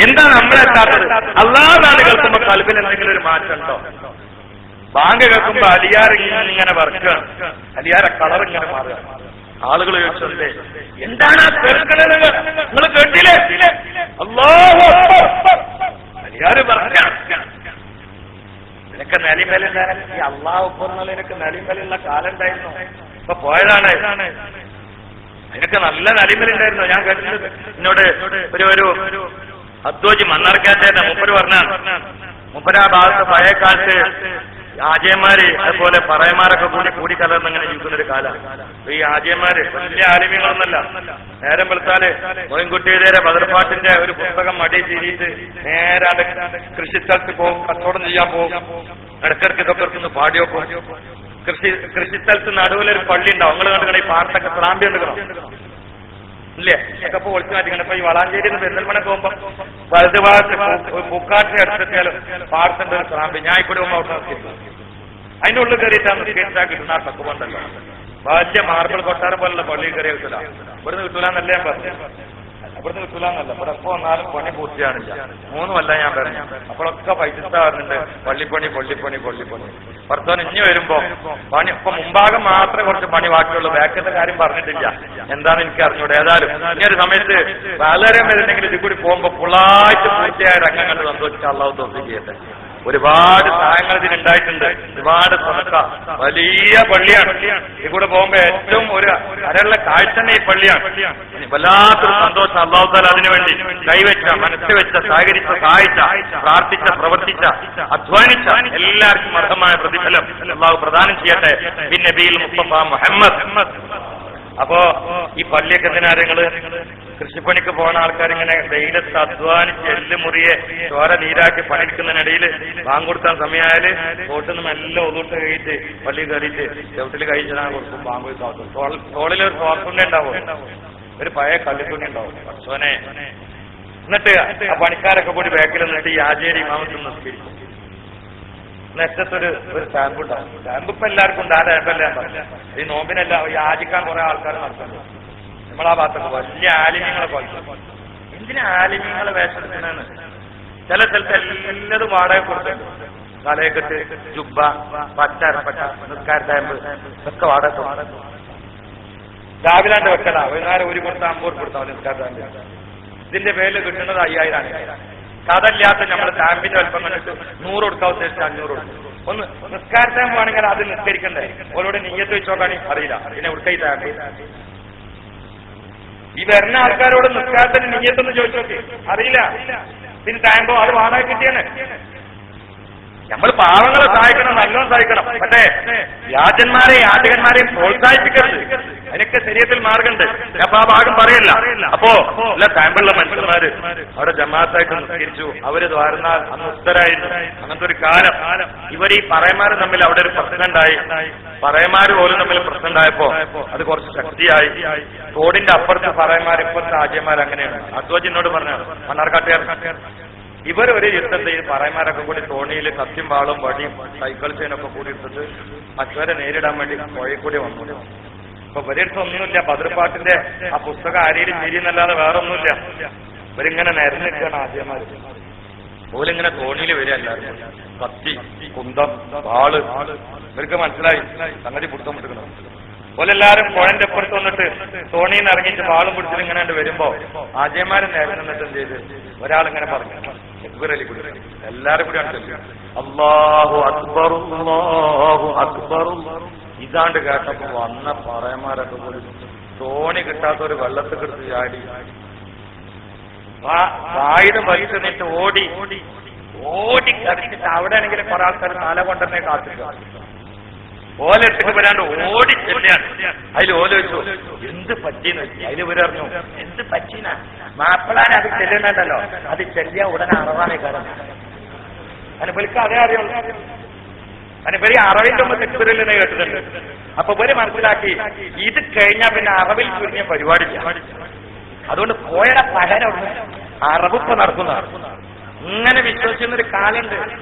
എന്താണ് നമ്മളെത്താത്തത്? അല്ലാഹുവാണ് കേൾക്കുമ്പോ കൽബിൽ എന്തെങ്കിലും ഒരു മാറ്റം ഉണ്ടോ? ബാങ്ക് കേൾക്കുമ്പോ അലിയാർ ഇങ്ങനെ വർക്കാണ്, അലിയാരെ കളർ ഇങ്ങനെ മാറുക. ആളുകൾ ചോദിച്ചല്ലേ എന്താണ് കേൾക്കുന്നത്? നിങ്ങൾ കേട്ടില്ലേ? അല്ലാഹു അക്ബർ, അലിയാര് വർക്കാണ്. നിനക്ക് നലിമലുണ്ടായിരുന്നു, ഈ അള്ളാഹു അക്ബർ എന്നുള്ള നിനക്ക് നലിമലുള്ള കാലം ഉണ്ടായിരുന്നു, ഇപ്പൊ പോയതാണ്. നിനക്ക് നല്ല നലിമലുണ്ടായിരുന്നു. ഞാൻ കേട്ടത് എന്നോട് ഒരു അദ്വജി മണ്ണാർക്കാറ്റേന്റെ മുപ്പര് പറഞ്ഞാൽ മുപ്പരാ ഭാഗത്ത് പഴയ കാലത്ത് ആജയന്മാര് അതുപോലെ പറയന്മാരൊക്കെ കൂടി കലർന്ന് ഇങ്ങനെ ജീവിക്കുന്നൊരു കാലമാണ്. ഈ ആജയന്മാര് വലിയ ആലിമ്യങ്ങളൊന്നല്ല. നേരം വെളുത്താല് മോയിൻകുട്ടിയുടെ ബദർപാട്ടിന്റെ ഒരു പുസ്തകം മടി തിരിയിട്ട് നേരെ കൃഷിസ്ഥലത്ത് പോകും, കച്ചവടം ചെയ്യാൻ പോകും. ഇടക്കിടക്ക് ഇതൊക്കെ ഒന്ന് പാടി വെക്കും. കൃഷിസ്ഥലത്ത് നടുവിലൊരു പള്ളി ഉണ്ടാവും. നിങ്ങൾ കണ്ടുകണ ഈ പാടത്തൊക്കെ സ്രാമ്പി എടുക്കണം ഇല്ലേ? ഒക്കെ ഇപ്പൊ ഒളിച്ചു മാറ്റിക്കണം. ഇപ്പൊ ഈ വളാഞ്ചേരി പെരുന്തൽമണ പോകുമ്പോ വലതു ഭാഗത്ത് പൂക്കാട്ടിനെ അടുത്തെത്തിയാലും പാടത്തിന്റെ ഒരു സ്രാമ്പി ഞാൻ കൂടെ പോകുമ്പോൾ അവിടെ നിർത്തിയിരുന്നു. അതിന്റെ ഉള്ളിൽ കയറിയിട്ടാണ് കേട്ടാ കിട്ടുന്ന ആ തക്കുമുണ്ടല്ലോ. വലിയ മാർബിൾ കൊട്ടാരം പോലുള്ള പള്ളിയിൽ കയറിയ കിട്ടില്ല. ഇവിടുന്ന് കിട്ടൂലെന്നല്ല ഞാൻ പറഞ്ഞു. ഇവിടുന്ന് കിട്ടൂലെന്നല്ല. ഇവിടെ എപ്പോ വന്നാലും പണി പൂർത്തിയാണില്ല. 3 കൊല്ലം ഞാൻ പറഞ്ഞു. അപ്പോഴൊക്കെ പൈസ പറഞ്ഞിട്ടുണ്ട് പള്ളിപ്പണി പള്ളിപ്പണി പള്ളിപ്പണി. ഭർത്താൻ ഇനി വരുമ്പോ പണി ഇപ്പൊ മുമ്പാകം മാത്രമേ കുറച്ച് പണി ബാക്കിയുള്ളൂ. ബാക്കിന്റെ കാര്യം പറഞ്ഞിട്ടില്ല. എന്താണെന്ന് എനിക്ക് അറിഞ്ഞൂടെ. ഏതായാലും ഈ ഒരു സമയത്ത് വളരെ വരുന്നെങ്കിൽ ഇത് കൂടി പോകുമ്പോ ഫുള്ളായിട്ട് പൂർത്തിയായ രംഗങ്ങൾ സന്തോഷിച്ച് അള്ളാഹു തൗഫീഖ് ചെയ്യട്ടെ. ഒരുപാട് സഹായങ്ങൾ ഇതിനുണ്ടായിട്ടുണ്ട്. ഒരുപാട് സ്വതക്ക വലിയ പള്ളിയാണ്. ഇതിലൂടെ പോകുമ്പോ ഏറ്റവും ഒരു കരയുള്ള കാഴ്ച തന്നെ ഈ പള്ളിയാണ്. വല്ലാത്തൊരു സന്തോഷം. അല്ലാഹു തആല അതിനുവേണ്ടി കൈവച്ച, മനസ്സ് വെച്ച, സഹകരിച്ച, സഹായിച്ച, പ്രാർത്ഥിച്ച, പ്രവർത്തിച്ച, അധ്വാനിച്ച എല്ലാവർക്കും അർഹമായ പ്രതിഫലം അല്ലാഹു പ്രദാനം ചെയ്യട്ടെ. ബിൻ നബിയിൽ മുസ്തഫ മുഹമ്മദ്. അപ്പോ ഈ പള്ളിയൊക്കെ എന്തിനാരങ്ങള് കൃഷിപ്പണിക്ക് പോകുന്ന ആൾക്കാരിങ്ങനെ വെയിലത്ത് അധ്വാനിച്ച് എല്ലുമുറിയെ ചോര നീരാക്കി പണിയെടുക്കുന്നതിനിടയിൽ ബാങ്ക് കൊടുക്കാൻ സമയമായാല് തോട്ടിൽ നിന്ന് എല്ലാം ഒതുട്ട് കഴിയിട്ട് പള്ളി കയറിയിട്ട് ചവിട്ടിൽ കഴിച്ചാൽ കൊടുക്കും. ബാങ്ക് തോളിലൊരു തോർത്തുണ്ണി ഉണ്ടാവും, ഒരു പഴയ കള്ളിത്തുണ്ണി ഉണ്ടാവും. പക്ഷോനെ എന്നിട്ട് ആ പണിക്കാരൊക്കെ കൂടി ബാക്കിൽ നിന്നിട്ട് ഈ ആചേരി ഇമാമത്തിൽ നിസ്കരിക്കും. നെറ്റത്തൊരു സ്റ്റാമ്പ് ഉണ്ടാവും. സ്റ്റാമ്പ് ഇപ്പൊ എല്ലാവർക്കും ഉണ്ട്. ആ ടാമ്പെല്ലാം പറഞ്ഞു. ഈ നോമ്പിനല്ല യാചിക്കാൻ കുറെ ആൾക്കാർ നടത്തുന്നുണ്ട്. നമ്മളാ ഭാഗത്തൊക്കെ വലിയ ആലിമ്യങ്ങളെ പോലെ. എന്തിനാ ആലിമ്യങ്ങളെ വേഷെടുക്കുന്നതെന്ന് ചില സ്ഥലത്ത് എല്ലാതും വാടക കൊടുത്തിട്ടുണ്ട്. തലയെക്കെട്ട്, ജുബ്ബ, പച്ച അരപ്പട്ട, നിസ്കാര ടാമ്പ് ഒക്കെ വാടക. രാവിലാണ്ട് വെക്കല, വൈകുന്നേരം 1 കൊടുത്താൽ 50 കൊടുത്താൽ നിസ്കാര ടാമ്പ്. ഇതിന്റെ പേരിൽ കിട്ടുന്നത് 5000 കഥല്ലാത്ത നമ്മൾ ടാമ്പിന്റെ വലുപ്പം കണ്ടിട്ട് 100 കൊടുക്കാൻ ഉദ്ദേശിച്ച് 500 കൊടുക്കും. ഒന്ന് നിസ്കാര ടാമ്പ് ആണെങ്കിൽ അത് നിസ്കരിക്കണ്ടേ? ഓരോട് നീയത്ത് വെച്ച് നോക്കാണെങ്കിൽ അറിയില്ല. പിന്നെ ഉടുക്കൈ ടാമ്പ് ഈ വരുന്ന ആൾക്കാരോട് നിസ്കാരത്തിന് നീയത്തൊന്ന് ചോദിച്ചു നോക്കി, അറിയില്ല. പിന്നെ ടാമ്പോ അത് വാടക കിട്ടിയാണ്. നമ്മൾ പാവങ്ങളെ സഹായിക്കണം, നല്ലോണം സഹായിക്കണം. പക്ഷേ യാചകന്മാരെയും പ്രോത്സാഹിപ്പിക്കരുത്. അതിനൊക്കെ ശരീരത്തിൽ മാർഗമുണ്ട്. ഞാൻ ആ ഭാഗം പറയല്ല. അപ്പോ അല്ല ടാമ്പുള്ള മനുഷ്യന്മാര് അവിടെ ജമാഅത്തായിട്ട് നിസ്കരിച്ചു. അവര് ദ്വാരന്നാൽ അന്ന് ഉത്തരായിരുന്നു. അങ്ങനത്തെ ഒരു കാലം. ഇവർ ഈ പറയന്മാര് തമ്മിൽ അവിടെ ഒരു പ്രശ്നം ഉണ്ടായി. പറയന്മാര് പോലും തമ്മിൽ പ്രശ്നം ഉണ്ടായപ്പോ അത് കുറച്ച് ശക്തിയായി. തോടിന്റെ അപ്പുറത്ത് പറയന്മാർ, ഇപ്പുറത്തെ ആജ്യന്മാർ. അങ്ങനെയാണ് അദ്വജിനോട് പറഞ്ഞത് മണ്ണാർക്കാട്ടുകാർ. ഇവർ ഒരു യുദ്ധത്തിൽ ഈ പറയന്മാരൊക്കെ കൂടി തോണിയിൽ കത്തിയും വാളും വടിയും സൈക്കിൾ ചെയിനൊക്കെ കൂടി എടുത്തിട്ട് മറ്റവരെ നേരിടാൻ വേണ്ടി പുഴയിൽ കൂടി വന്നു. ഇപ്പൊ ഇവരെടുത്ത് ഒന്നുമില്ല. ബദർപാട്ടിന്റെ ആ പുസ്തകം ആരെയും ശരിയെന്നല്ലാതെ വേറെ ഒന്നുമില്ല. ഇവരിങ്ങനെ നിരന്നിട്ടാണ് ആദ്യമാര്. ഓലിങ്ങനെ തോണിയിൽ വരിക. എല്ലാവരും കത്തി, കുന്തം, വാള്. ഇവർക്ക് മനസ്സിലായി സംഗതി ബുദ്ധിമുട്ടുക്കണം. ഓലെല്ലാരും പുഴന്റെ അപ്പുറത്ത് വന്നിട്ട് തോണിയിൽ നിന്ന് ഇറങ്ങിയിട്ട് വാളും പിടിച്ചിട്ട് ഇങ്ങനെ വരുമ്പോ ആദ്യമാരും നേരെ നിന്നിട്ട് എന്ത് ചെയ്ത് ഒരാളിങ്ങനെ പറഞ്ഞു, എല്ലാരും കൂടി അല്ലാഹു അക്ബർ അല്ലാഹു അക്ബർ. ഇതാണ്ട് കേട്ടപ്പോ വന്ന പറയന്മാരൊക്കെ കൂടി തോണി കിട്ടാത്തൊരു വെള്ളത്തിൽ കിടത്ത് ചാടി ആയുധം വലിച്ചു നിന്നിട്ട് ഓടി കളിച്ചിട്ട് അവിടെ ആണെങ്കിലും കുറെ ആൾക്കാർ തല കൊണ്ടെന്നെ കാത്തിരിക്കുക. ഓലെടുത്തേക്ക് വരാണ്ട് ഓടി ചെല്ലാണ്. അതിൽ ഓല വെച്ചു എന്ത് പറ്റീന്ന് വെച്ചു. അതിൽ ഇവരറിഞ്ഞു എന്ത് പറ്റീന മാപ്പിളാനെ അത് ചെല്ലുന്നുണ്ടല്ലോ, അത് ചെല്ലിയ ഉടനെ അറവാനേ കാരണം അനുഭവിക്കാൻ അതേ അറിയുള്ളൂ. അനുഭവി അറവിന്റെ മുമ്പ് തെക്കുറിൽ തന്നെ കേട്ടിട്ടുണ്ട്. അപ്പൊ ഇവര് മനസ്സിലാക്കി ഇത് കഴിഞ്ഞാൽ പിന്നെ അറവിൽ ചുരുങ്ങിയ പരിപാടിയില്ല. അതുകൊണ്ട് പോയുടെ പകരം അറവിപ്പ് നടക്കുന്ന ഇങ്ങനെ വിശ്വസിക്കുന്നൊരു കാലുണ്ട്.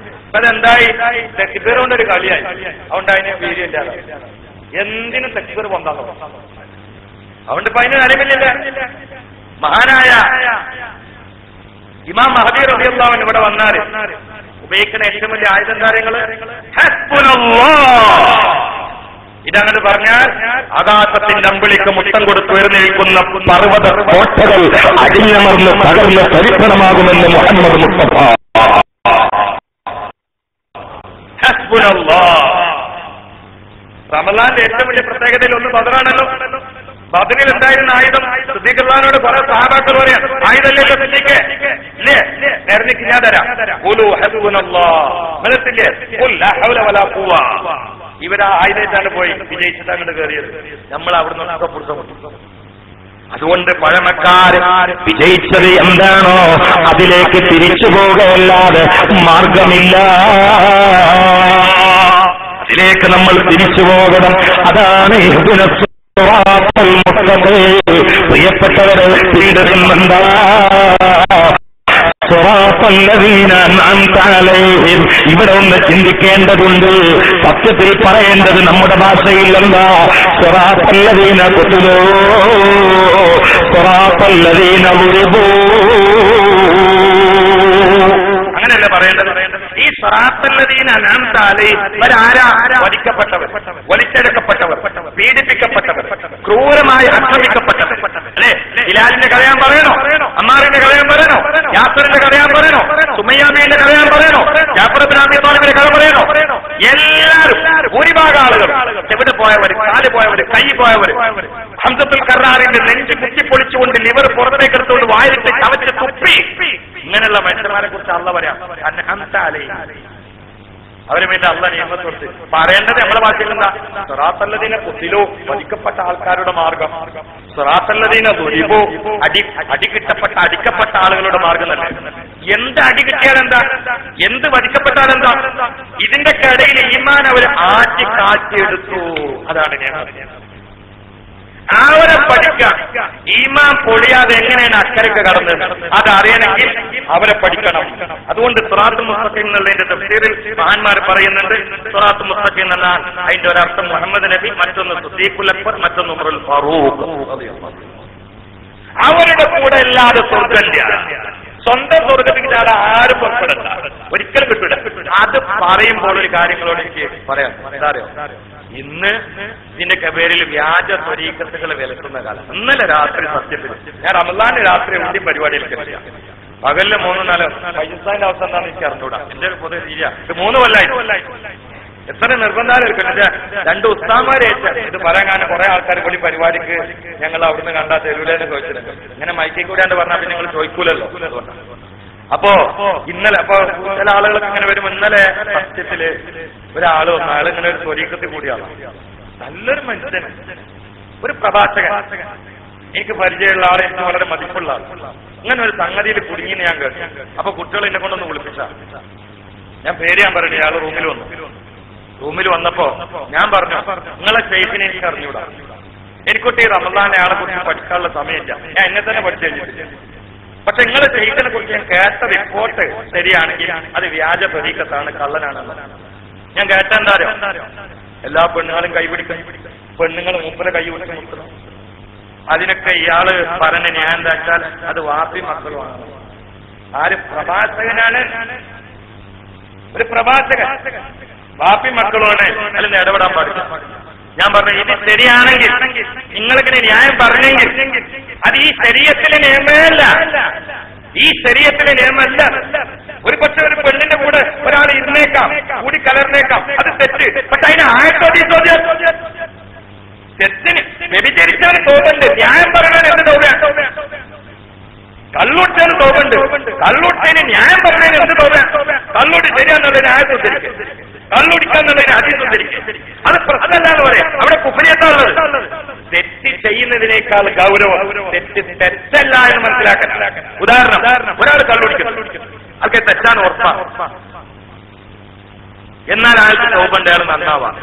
ഇപ്പൊ അതെന്തായി തെക്കുപേർ കൊണ്ടൊരു കളിയായി. അതുകൊണ്ട് അതിന് വീര്യമില്ല. എന്തിനും തെക്കുപേർ പൊന്താൻ അതുകൊണ്ട് ഇപ്പൊ അതിന് നിലവില്ല. മഹാനായ ഇമാം മഹദി റളിയല്ലാഹു അൻഹു ഇവിടെ വന്നാൽ ഉപയോഗിക്കുന്ന ഏറ്റവും വലിയ ആയുധം കാര്യങ്ങള് ഇതങ്ങനെ പറഞ്ഞാൽ ആകാശത്തിന്റെ അമ്പിളിക്ക് മുത്തം കൊടുത്ത് ഉയർന്നിരിക്കുന്ന പർവ്വത കോട്ടകൾ അടിഞ്ഞമർന്ന് തകർന്ന് ചരിത്രമാകുമെന്ന് മുഹമ്മദ് മുസ്തഫ. റമളാന്റെ ഏറ്റവും വലിയ പ്രത്യേകതയിൽ ഒന്ന് ബദറാണല്ലോ. ബദറിൽ എന്തായിരുന്ന ആയുധം? സിദ്ദീഖുള്ളാഹിനോട് കുറെ സഹാബാക്കൾ പറയാം, ആയുധല്ലേ സിദ്ദീഖേ, ഇല്ലേ നേരത്തേക്ക് ഞാൻ തരാം. ഖുലൂ ഹസ്ബുനല്ലാഹ്, മനസ്സില്ലേ? ഖുൽ ലാ ഹൗല വലാ ഖുവ. ഇവരാ ആയുധത്താണ് പോയി വിജയിച്ചിട്ട് അങ്ങോട്ട് കയറിയത്. നമ്മൾ അവിടെ നിന്നൊക്കെ പുറത്തു. അതുകൊണ്ട് പഴമക്കാർ വിജയിച്ചത് എന്താണോ അതിലേക്ക് തിരിച്ചു പോകല്ലാതെ മാർഗമില്ല. അതിലേക്ക് നമ്മൾ തിരിച്ചു പോകണം. അതാണ് പ്രിയപ്പെട്ടവരെ പീഡനമെന്താ? ഇവിടെ ഒന്ന് ചിന്തിക്കേണ്ടതുണ്ട്. സത്യത്തിൽ പറയേണ്ടത് നമ്മുടെ ഭാഷയിൽ എന്താ? സ്വറാത്തല്ലദീന ഖുതുലൂ സ്വറാത്തല്ലദീന ഉരിബൂ. അങ്ങനെയല്ല പറയേണ്ടത്. ഈ സ്വറാത്തല്ലദീന അൻഅംത അലൈഹിം ഇവരാരാ? വധിക്കപ്പെട്ടവർ, വലിച്ചെടുക്കപ്പെട്ടവർ, പീഡിപ്പിക്കപ്പെട്ടവർ, ക്രൂരമായി ആക്രമിക്കപ്പെട്ടവർ. അല്ലേ? ബിലാലിന്റെ കഥയാൻ പറയണോ? അമ്മാറിന്റെ കഥയാൻ പറയണോ? യാസറിന്റെ കഥയാൻ പറയണോ? സുമയ്യാബിന്റെ കഥയാൻ പറയണോ? ജാഫർ ഇബ്നു അബീ ത്വാലിബിന്റെ കഥ പറയണോ? എല്ലാവരും, ഭൂരിഭാഗം ആളുകൾ ചെവിട് പോയവർ, കാല് പോയവർ, കൈ പോയവർ, ഹംസത്തുൽ കർറാറിന്റെ നെഞ്ച് കുത്തിപ്പൊളിച്ചുകൊണ്ട് ലിവർ പുറത്തേക്ക് എടുത്തുകൊണ്ട് വായിലിട്ട് ചവച്ച് തുപ്പി, ഇങ്ങനെയുള്ള മനുഷ്യന്മാരെ കുറിച്ച് അള്ള പറയാം. അവരെ വേണ്ടി അള്ള നിയമത്ത് കൊടുത്ത് പറയേണ്ടത് നമ്മളെ ഭാഷയിൽ എന്താ? സിറാത്തല്ലദീന ഖുതിലൂ, വധിക്കപ്പെട്ട ആൾക്കാരുടെ മാർഗം. സിറാത്തല്ലദീന ദുരിബൂ, അടിക്കപ്പെട്ട ആളുകളുടെ മാർഗം തന്നെ. എന്ത് അടി കിട്ടിയാലെന്താ? എന്ത് വധിക്കപ്പെട്ടാലെന്താ? ഇതിന്റെ ഇടയിൽ ഈമാൻ അവർ ആറ്റി കാറ്റിയെടുത്തു. അതാണ് ഞാൻ അവരെ പഠിക്കാം. ഈമാൻ പൊളിയാതെ എങ്ങനെയാണ് അക്കരയ്ക്ക് കടന്നത് അതറിയണമെങ്കിൽ അവരെ പഠിക്കണം. അതുകൊണ്ട് സിറാത്തുൽ മുസ്തഖീം എന്നുള്ളതിന്റെ തഫ്സീറിൽ മഹാന്മാർ പറയുന്നുണ്ട്, സിറാത്തുൽ മുസ്തഖീം എന്ന അതിന്റെ ഒരർത്ഥം മുഹമ്മദ് നബി, മറ്റൊന്ന് സിദ്ദീഖുൽ അക്ബർ, മറ്റൊന്ന് ഉമറുൽ ഫാറൂഖ്. അവരുടെ കൂടെ അല്ലാതെ സ്വർഗ്ഗമില്ല. സ്വന്തം സ്വർഗത്തിൽ ആരും പുറപ്പെടണ്ട, ഒരിക്കലും കിട്ടൂല. അത് പറയുമ്പോൾ ഒരു കാര്യങ്ങളോട് എനിക്ക് പറയാം. എന്താ അറിയോ? ഇന്ന് ഇതിന്റെ പേരിൽ വ്യാജ ത്വരീഖത്തുകൾ വിലക്കുന്ന കാലം. ഇന്നലെ രാത്രി സത്യത്തിൽ ഞാൻ റമളാന്റെ രാത്രി വലിയ പരിപാടിയിലേക്ക് എത്തിയ പകലില് 3-4 പാകിസ്ഥാന്റെ അവസ്ഥ എന്താണെന്ന് എനിക്ക് അറിഞ്ഞൂടാ. എന്റെ ഒരു പൊതുവെ തീരുക ഇത് 3 കൊല്ലായി. എത്ര നിർബന്ധാലും എടുക്കുന്നില്ല. 2 ഉസ്താമാരേറ്റ ഇത് പറയാൻ കാരണം കുറെ ആൾക്കാർ കൂടി പരിപാടിക്ക് ഞങ്ങൾ അവിടുന്ന് കണ്ടാ തരൂലെന്ന് ചോദിച്ചിട്ടുണ്ട്. ഇങ്ങനെ മൈക്കിൽ കൂടാണ്ട് പറഞ്ഞാൽ പിന്നെ നിങ്ങൾ ചോദിക്കൂലല്ലോ. അപ്പോ ഇന്നലെ ചില ആളുകളൊക്കെ ഇങ്ങനെ വരും. ഇന്നലെ സത്യത്തില് ഒരാള് വന്ന ആള് ഇങ്ങനെ ഒരു ത്വരീഖത്തിൽ കൂടിയാണ്. നല്ലൊരു മനുഷ്യൻ, ഒരു പ്രഭാഷകൻ, എനിക്ക് പരിചയമുള്ള ആളെ, എനിക്ക് വളരെ മതിപ്പുള്ള ആൾ. ഇങ്ങനെ ഒരു സംഗതിയിൽ കുടുങ്ങിന്ന് ഞാൻ കേട്ടു. അപ്പൊ കുട്ടികൾ എന്നെ കൊണ്ടൊന്ന് വിളിപ്പിച്ച, ഞാൻ പേര് ഞാൻ പറഞ്ഞു. ഇയാള് റൂമിൽ വന്നപ്പോ ഞാൻ പറഞ്ഞു, നിങ്ങളെ ഷെയ്ഖിനെ എനിക്ക് അറിഞ്ഞൂടാ, എനിക്കൊട്ട് ഈ റമളാനെ ആളെ കുറിച്ച് പഠിക്കാനുള്ള സമയമില്ല, ഞാൻ എന്നെ തന്നെ പഠിച്ചു കഴിഞ്ഞിട്ടില്ല. പക്ഷെ നിങ്ങളെ ഷെയ്ഖിനെ കുറിച്ച് ഞാൻ കേട്ട റിപ്പോർട്ട് ശരിയാണെങ്കിൽ അത് വ്യാജ ത്വരീഖത്താണ്, കള്ളനാണെന്നാണ് ഞാൻ കേട്ട. എന്താ എല്ലാ പെണ്ണുങ്ങളും കൈപിടിക്കും, പെണ്ണുങ്ങൾ മൂപ്പരെ കൈ പിടിച്ച് മുട്ടണം. അതിനൊക്കെ ഇയാള് പറഞ്ഞ ഞാൻ എന്താ വെച്ചാൽ അത് വാപ്പി മക്കളുമാണ്. ആര്? പ്രഭാഷകനാണ്, ഒരു പ്രഭാഷകൻ. വാപ്പി മക്കളുമാണ്, അതിൽ ഇടപെടാൻ പാടില്ല. ഞാൻ പറഞ്ഞു ഇത് ശരിയാണെങ്കിൽ നിങ്ങളിങ്ങനെ ന്യായം പറഞ്ഞെങ്കിൽ അത് ഈ ശരീഅത്തിലെ നിയമമല്ല, ഈ ശരീഅത്തിലെ നിയമമല്ല. ഒരു പക്ഷെ ഒരു പെണ്ണിന്റെ കൂടെ ഒരാൾ ഇരുന്നേക്കാം, കൂടി കലർന്നേക്കാം, അത് തെറ്റ്. പക്ഷെ അതിന് ആയത്തോ തെറ്റിന് വ്യഭിചരിച്ചവന് തോന്നുന്നുണ്ട്, ന്യായം പറയണത് എന്ത് തോന്നുക? കള്ളൂട്ടന് തോന്നുന്നുണ്ട്, കള്ളൂട്ടന് ന്യായം പറയുന്നതിന് എന്ത് തോന്നുക? കള്ളൂട്ടി ശരിയാന്നുള്ളതിന് ആയത്തോ തിരിക്കും, കള്ളുടിക്കാന്നുള്ളതിന് ഹദീസും തിരിക്കും. അത് പ്രശ്നമല്ലാന്ന് പറയാം. അവിടെ കുഫ്രിയത്താണുള്ളത്. തെറ്റ് ചെയ്യുന്നതിനേക്കാൾ ഗൗരവം തെറ്റല്ല എന്ന് മനസ്സിലാക്കാൻ. ഉദാഹരണം, ഒരാൾ കള്ളുടിക്കുന്നു, അതൊക്കെ തെറ്റാണ് ഉറപ്പാണ്. എന്നാൽ ആൾക്ക് തോപണ്ട്, അയാൾ നന്നാവാം.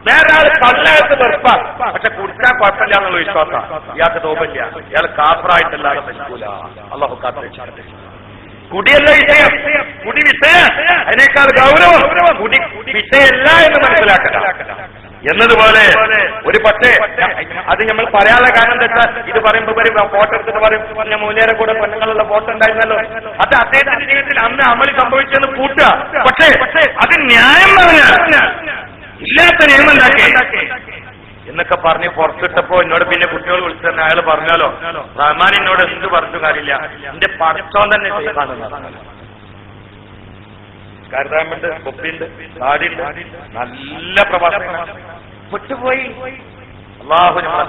വേറെ ആൾ കള്ളായിട്ട് വെറുപ്പാ, പക്ഷെ കുടിച്ചാൽ കുഴപ്പമില്ല എന്നുള്ള വിശ്വാസം, ഇയാൾക്ക് തോപല്ല, ഇയാൾ കാഫറായിട്ടല്ലാതെ പറ്റൂല. അല്ലാഹു കാത്ത്. കുടിയല്ല വിഷയം, കുടി വിഷയം, അതിനേക്കാൾ ഗൗരവം കുടി വിഷയമല്ല എന്ന് മനസ്സിലാക്കണം. എന്നതുപോലെ ഒരു പക്ഷേ അത് നമ്മൾ പറയാനുള്ള കാരണം എന്താ വെച്ചാൽ ഇത് പറയുമ്പോ ഫോട്ടോ എടുത്തിട്ട് പറയും ഞാൻ മൂല്യരെ കൂടെ പെണ്ണുങ്ങളുള്ള ഫോട്ടോ ഉണ്ടായിരുന്നല്ലോ, അത് അദ്ദേഹത്തിന്റെ ജീവിതത്തിൽ അന്ന് അമളി സംഭവിച്ചെന്ന് കൂട്ടുക. പക്ഷേ അത് ന്യായം പറഞ്ഞാൽ ഇല്ലാത്ത നിയമം ഉണ്ടാക്കി എന്നൊക്കെ പറഞ്ഞ് പുറത്തിട്ടപ്പോ എന്നോട് പിന്നെ കുട്ടികൾ വിളിച്ചെന്ന് അയാൾ പറഞ്ഞാലോ, റഹ്മാൻ എന്നോട് എന്ത് പറഞ്ഞു കാര്യമില്ല, എന്റെ പടച്ചോൻ തന്നെ ചെയ്യണമെന്ന്. കരുതാമുണ്ട്, കൊപ്പിയുണ്ട്, താടിയുണ്ട്, നല്ല പ്രഭാഷകനാണ്. വിട്ടുപോയി. അല്ലാഹു നമ്മളെ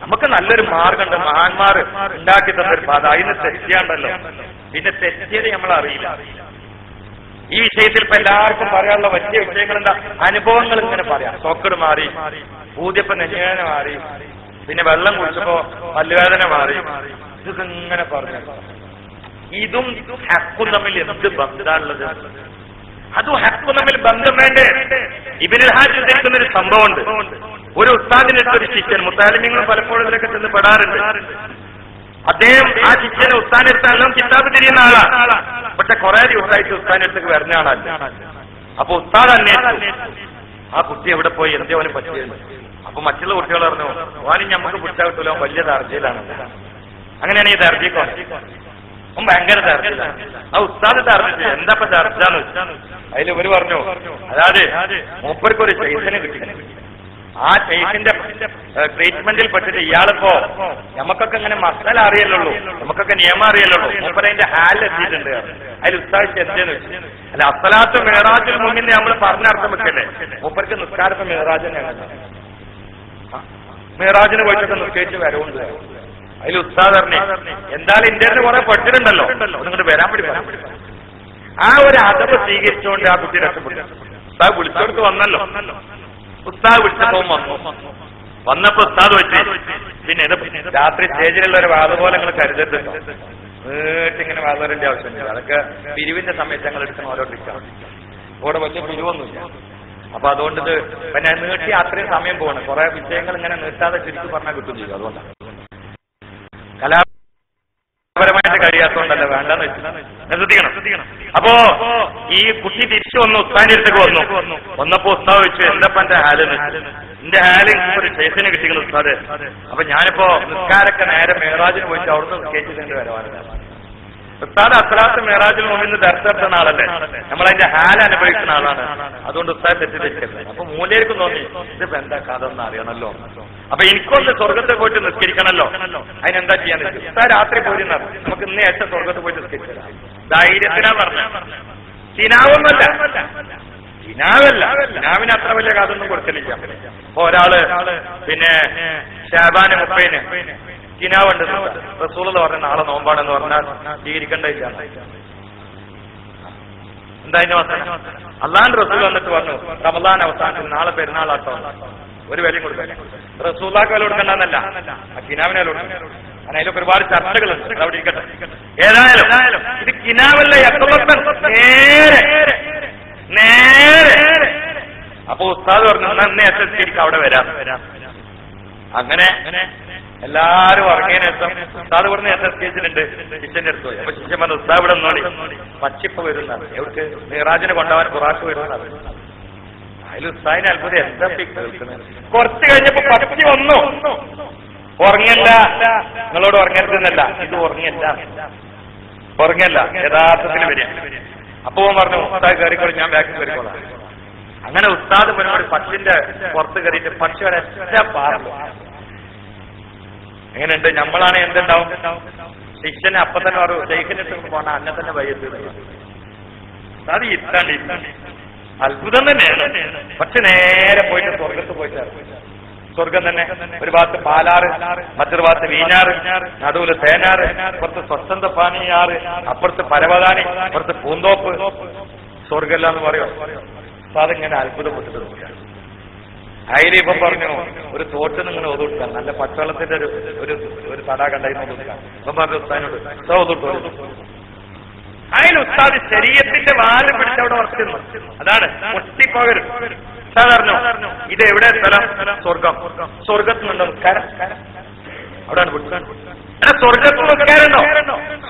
നമുക്ക് നല്ലൊരു മാർഗമുണ്ട്, മഹാന്മാർ ഉണ്ടാക്കി തന്നൊരു പാത, അതിന് തെറ്റിയാണ്ടല്ലോ. പിന്നെ തെറ്റിയത് നമ്മൾ അറിയില്ല. ഈ വിഷയത്തിൽ ഇപ്പൊ എല്ലാവർക്കും പറയാനുള്ള വലിയ വിഷയങ്ങൾ എന്താ? അനുഭവങ്ങൾ ഇങ്ങനെ പറയാം. സോക്കട് മാറി, ഊതിയപ്പോ നെഞ്ഞവേദന മാറി, പിന്നെ വെള്ളം കുടിച്ചപ്പോ പല്ലുവേദന മാറി, ഇതൊക്കെ ഇങ്ങനെ പറഞ്ഞു. ഇതും ഹക്കും തമ്മിൽ എന്ത് ബന്ധമാണുള്ളത്? അതും ഹക്കും തമ്മിൽ ബന്ധം വേണ്ടേ? ഇബ്നുൽ ഹാജ് ഉദ്ധരിക്കുന്ന ഒരു സംഭവമുണ്ട്. ഒരു ഉസ്താദിനെടുത്ത ഒരു ശിഷ്യൻ, മുത്താലിമീങ്ങളും പലപ്പോഴും ഇതിലൊക്കെ ചെന്ന് പെടാറുണ്ട്. അദ്ദേഹം ആ ശിഷ്യനെ ഉസ്താദിനെടുത്താലും കിതാബ് തിരിയുന്ന ആളാണ്. പക്ഷെ കുറെ ദിവസമായിട്ട് ഉസ്താദിനടുത്തേക്ക് വരുന്ന ആളല്ല. അപ്പൊ ഉസ്താദ് അന്വേഷിച്ചു ആ കുട്ടി എവിടെ പോയി, എന്തേ അവന് പറ്റിയത്. അപ്പൊ മറ്റുള്ള കുട്ടികൾ പറഞ്ഞു, ഓനും ഞമ്മക്ക് പിടിച്ചാൽ കിട്ടൂല, വലിയ ദർജയിലാണ്. അങ്ങനെയാണ് ഈ ദർജയ്ക്കോ ഭയങ്കര ദർജയിലാണ്. ആ ഉസ്താദ് ദർജ എന്താ ദർജാന്ന് അതിൽ ഇവര് പറഞ്ഞു, അതായത് മൂപ്പർക്കൊരു ശൈഖിനെ കിട്ടി. ആ ശൈഖിന്റെ ട്രീറ്റ്മെന്റിൽ പെട്ടിട്ട് ഇയാളിപ്പോ നമുക്കൊക്കെ ഇങ്ങനെ മസാല അറിയല്ലുള്ളൂ, നമുക്കൊക്കെ നിയമം അറിയല്ലുള്ളൂ, മൂപ്പർ അതിന്റെ ഹാലിൽ എത്തിയിട്ടുണ്ട്. അതിൽ ഉസ്താദ് എന്തേന്ന് വെച്ചു, അല്ല അസ്സലാത്തു മിഅ്റാജുൽ മുഅ്മിൻ നമ്മൾ പറഞ്ഞ അർത്ഥം വെക്കല്ലേ, മൂപ്പർക്ക് നിസ്കാരത്തെ മിഅ്റാജ് തന്നെയാണ്. മിഅ്റാജിന് പോയിട്ടൊക്കെ നിസ്കരിച്ച് വരവുണ്ട്. അതിൽ ഉസ്താദ് പറഞ്ഞു, എന്തായാലും ഇന്ത്യയിൽ കുറെ പെട്ടിട്ടുണ്ടല്ലോ, നിങ്ങോട്ട് വരാൻ വേണ്ടി. ആ ഒരു അതവ് സ്വീകരിച്ചുകൊണ്ട് ആ കുട്ടി രക്ഷപ്പെട്ടു. ഉസ്താദ് വിളിച്ചോടത്ത് വന്നല്ലോ. ഉസ്താദ് വിളിച്ചപ്പോ വന്നപ്പോ ഉസ്താദ് വെച്ച്, പിന്നെ രാത്രി സ്റ്റേജിലുള്ള ഒരു വാദ പോലെ നിങ്ങൾ കരുതരുതല്ലോ, ഇങ്ങനെ വാദവരേണ്ട ആവശ്യമില്ല. അതൊക്കെ പിരിവിന്റെ സമയത്ത് ഞങ്ങൾ എടുക്കുന്ന ഓരോ ട്രിക്കാണ്. ഇവിടെ വലിയ പിരിവൊന്നുമില്ല. അപ്പൊ അതുകൊണ്ട് ഇത് പിന്നെ നീട്ടി അത്രയും സമയം പോകണം. കുറെ വിഷയങ്ങൾ ഇങ്ങനെ നീട്ടാതെ ചുരുക്കി പറഞ്ഞാൽ കിട്ടും ചെയ്യും. അതുകൊണ്ടാണ് കലാപരമായിട്ട് കഴിയാത്തതുകൊണ്ടല്ല വേണ്ടെന്ന് വെച്ചു. ശ്രദ്ധിക്കണം. അപ്പോ ഈ കുട്ടി തിരിച്ചു വന്നു, ഉസ്താദിന്റെ അടുത്തേക്ക് വന്നു. വന്നപ്പോ ഉസ്താദ് വെച്ചു, എന്താ എന്റെ ഹാലെന്ന്. എന്റെ ഹാല് ഒരു ശേഷന് കിട്ടിക്കുന്നു ഉസ്താദ്. അപ്പൊ ഞാനിപ്പോ നിസ്കാരൊക്കെ നേരെ മേറാജിന് പോയിട്ട് അവിടുന്ന് കേട്ടിട്ട് വരവാനാണ്. ഉസ്താദ് അസ്സലാത്തു മിഅ്റാജുൽ മുഅ്മിൻ ദർശന ആളല്ലേ, നമ്മളതിന്റെ ഹാല അനുഭവിക്കുന്ന ആളാണ്. അതുകൊണ്ട് ഉസ്താദ് തെറ്റിദ്ധരിക്കരുത്. അപ്പൊ മൂലർക്കും തോന്നി ഇതിപ്പോ എന്താ കഥ എന്ന് അറിയണല്ലോ. അപ്പൊ എനിക്കൊന്ന് സ്വർഗത്തിൽ പോയിട്ട് നിസ്കരിക്കണല്ലോ, അതിനെന്താ ചെയ്യാന്ന് വെച്ചു. ഉസ്താദ് രാത്രി പോയിരുന്ന നമുക്ക് ഇന്ന് ഏറ്റവും സ്വർഗത്തിൽ പോയിട്ട് നിസ്കരിക്കാം. ധൈര്യത്തിനാ പറഞ്ഞ, ചിനാവൊന്നുമല്ല, ചിനാവിന് അത്ര വലിയ കാതൊന്നും കൊടുക്കലില്ല. അപ്പൊ ഒരാള് പിന്നെ ഷാബാന് 30 കിനാവുണ്ട്. റസൂലുള്ളാഹി പറഞ്ഞ നാളെ നോമ്പാണെന്ന് പറഞ്ഞാൽ സ്വീകരിക്കേണ്ടതില്ല. എന്താ അതിന്റെ വസ്ത്രം? അള്ളാന്റെ റസൂൽ വന്നിട്ട് പറഞ്ഞു, റമദാൻ അവസാനത്തിൽ നാളെ പെരുന്നാളാട്ടോ, ഒരു വിലയും കൊടുക്കാൻ. റസൂലുള്ളാഹിക്ക് വില കൊടുക്കണ്ടെന്നല്ല, ആ കിനാവിന് വില കൊടുക്കണം. കാരണം അതിലൊക്കെ ഒരുപാട് ചർച്ചകളുണ്ട്. അവിടെ ഇരിക്കട്ടെ. ഏതായാലും ഇത് കിനാവല്ല, നേരെ. അപ്പൊ ഉസ്താദ് പറഞ്ഞു, എന്നെ എത്തിരിക്കും അവിടെ വരാം. അങ്ങനെ എല്ലാരും ഉറങ്ങിയതിന് ശേഷം ഉസ്താദ് ഇവിടെ നിന്ന് സ്റ്റേജിലുണ്ട്, ശിഷ്യന്റെ അടുത്ത് പോയി. അപ്പൊ ശിഷ്യൻ പറഞ്ഞു, ഉസ്താദ് ഇവിടെ നോടി പച്ചിപ്പ വരുന്നതാണ്, എവർക്ക് മിഅ്റാജിന് കൊണ്ടുപോകാൻ ബുറാക്ക് വരുന്നതാണ്. അതിൽ ഉസ്താദിന് അത്ഭുതം, എന്താ കേൾക്കുന്നത്. കുറച്ച് കഴിഞ്ഞപ്പോ പച്ചി വന്നു. ഉറങ്ങിയല്ല, നിങ്ങളോട് ഉറങ്ങരുതെന്നല്ല, ഇത് ഉറങ്ങിയല്ല യഥാർത്ഥത്തിൽ വരിക. അപ്പൊ പറഞ്ഞു, ഉസ്താദ് കയറിക്കോളൂ, ഞാൻ ബാക്കിൽ കയറിക്കോളാം. അങ്ങനെ ഉസ്താദ് മുന്നോട് പക്ഷിന്റെ പുറത്ത് കയറിയിട്ട് പക്ഷി വരെ പാർന്നു. എങ്ങനെയുണ്ട്? നമ്മളാണ് എന്തുണ്ടാവും, ശിക്ഷനെ അപ്പൊ തന്നെ ഒരു ശൈഖിന്റെ പോണ അന്നെ തന്നെ വയ്യത്ത്. അത് ഇത്താണ്ട് അത്ഭുതം തന്നെയാണ്. പക്ഷെ നേരെ പോയിട്ട് സ്വർഗത്ത് പോയിട്ട്, സ്വർഗം തന്നെ ഒരു ഭാഗത്ത് പാലാറ്, മറ്റൊരു ഭാഗത്ത് വീഞ്ഞാറ്, നടുവില് തേനാറ്, അപ്പുറത്ത് സ്വച്ഛന്ത പാനീയാറ്, അപ്പുറത്ത് പരവതാനി, അപ്പുറത്ത് പൂന്തോപ്പ്. സ്വർഗല്ല എന്ന് പറയോ? അതിങ്ങനെ അത്ഭുതപ്പെട്ടിട്ട് അതിലിപ്പം പറഞ്ഞു, ഒരു തോട്ട് നിങ്ങൾ ഒതുക്കാൻ, നല്ല പച്ചവെള്ളത്തിന്റെ ഒരു തടാകം ഉണ്ടായിരുന്നു ഒതുക്കാൻ. ഇപ്പം പറഞ്ഞു ഉസ്താദിനോട്, ഒതുട്ടു. അതിൽ ഉസ്താദ് ശരീരത്തിന്റെ വാല് പിടിച്ചവിടെ ഉറക്കുന്നു. അതാണ് പൊട്ടിപ്പോകരുത്. ഉസ്താദ് പറഞ്ഞു, ഇത് എവിടെ സ്ഥലം? സ്വർഗം. സ്വർഗത്തിനുണ്ടോ നിസ്കാരം? അവിടെയാണ് പിടിച്ചാണ്. സ്വർഗത്തിൽ നിസ്കാരമുണ്ടോ?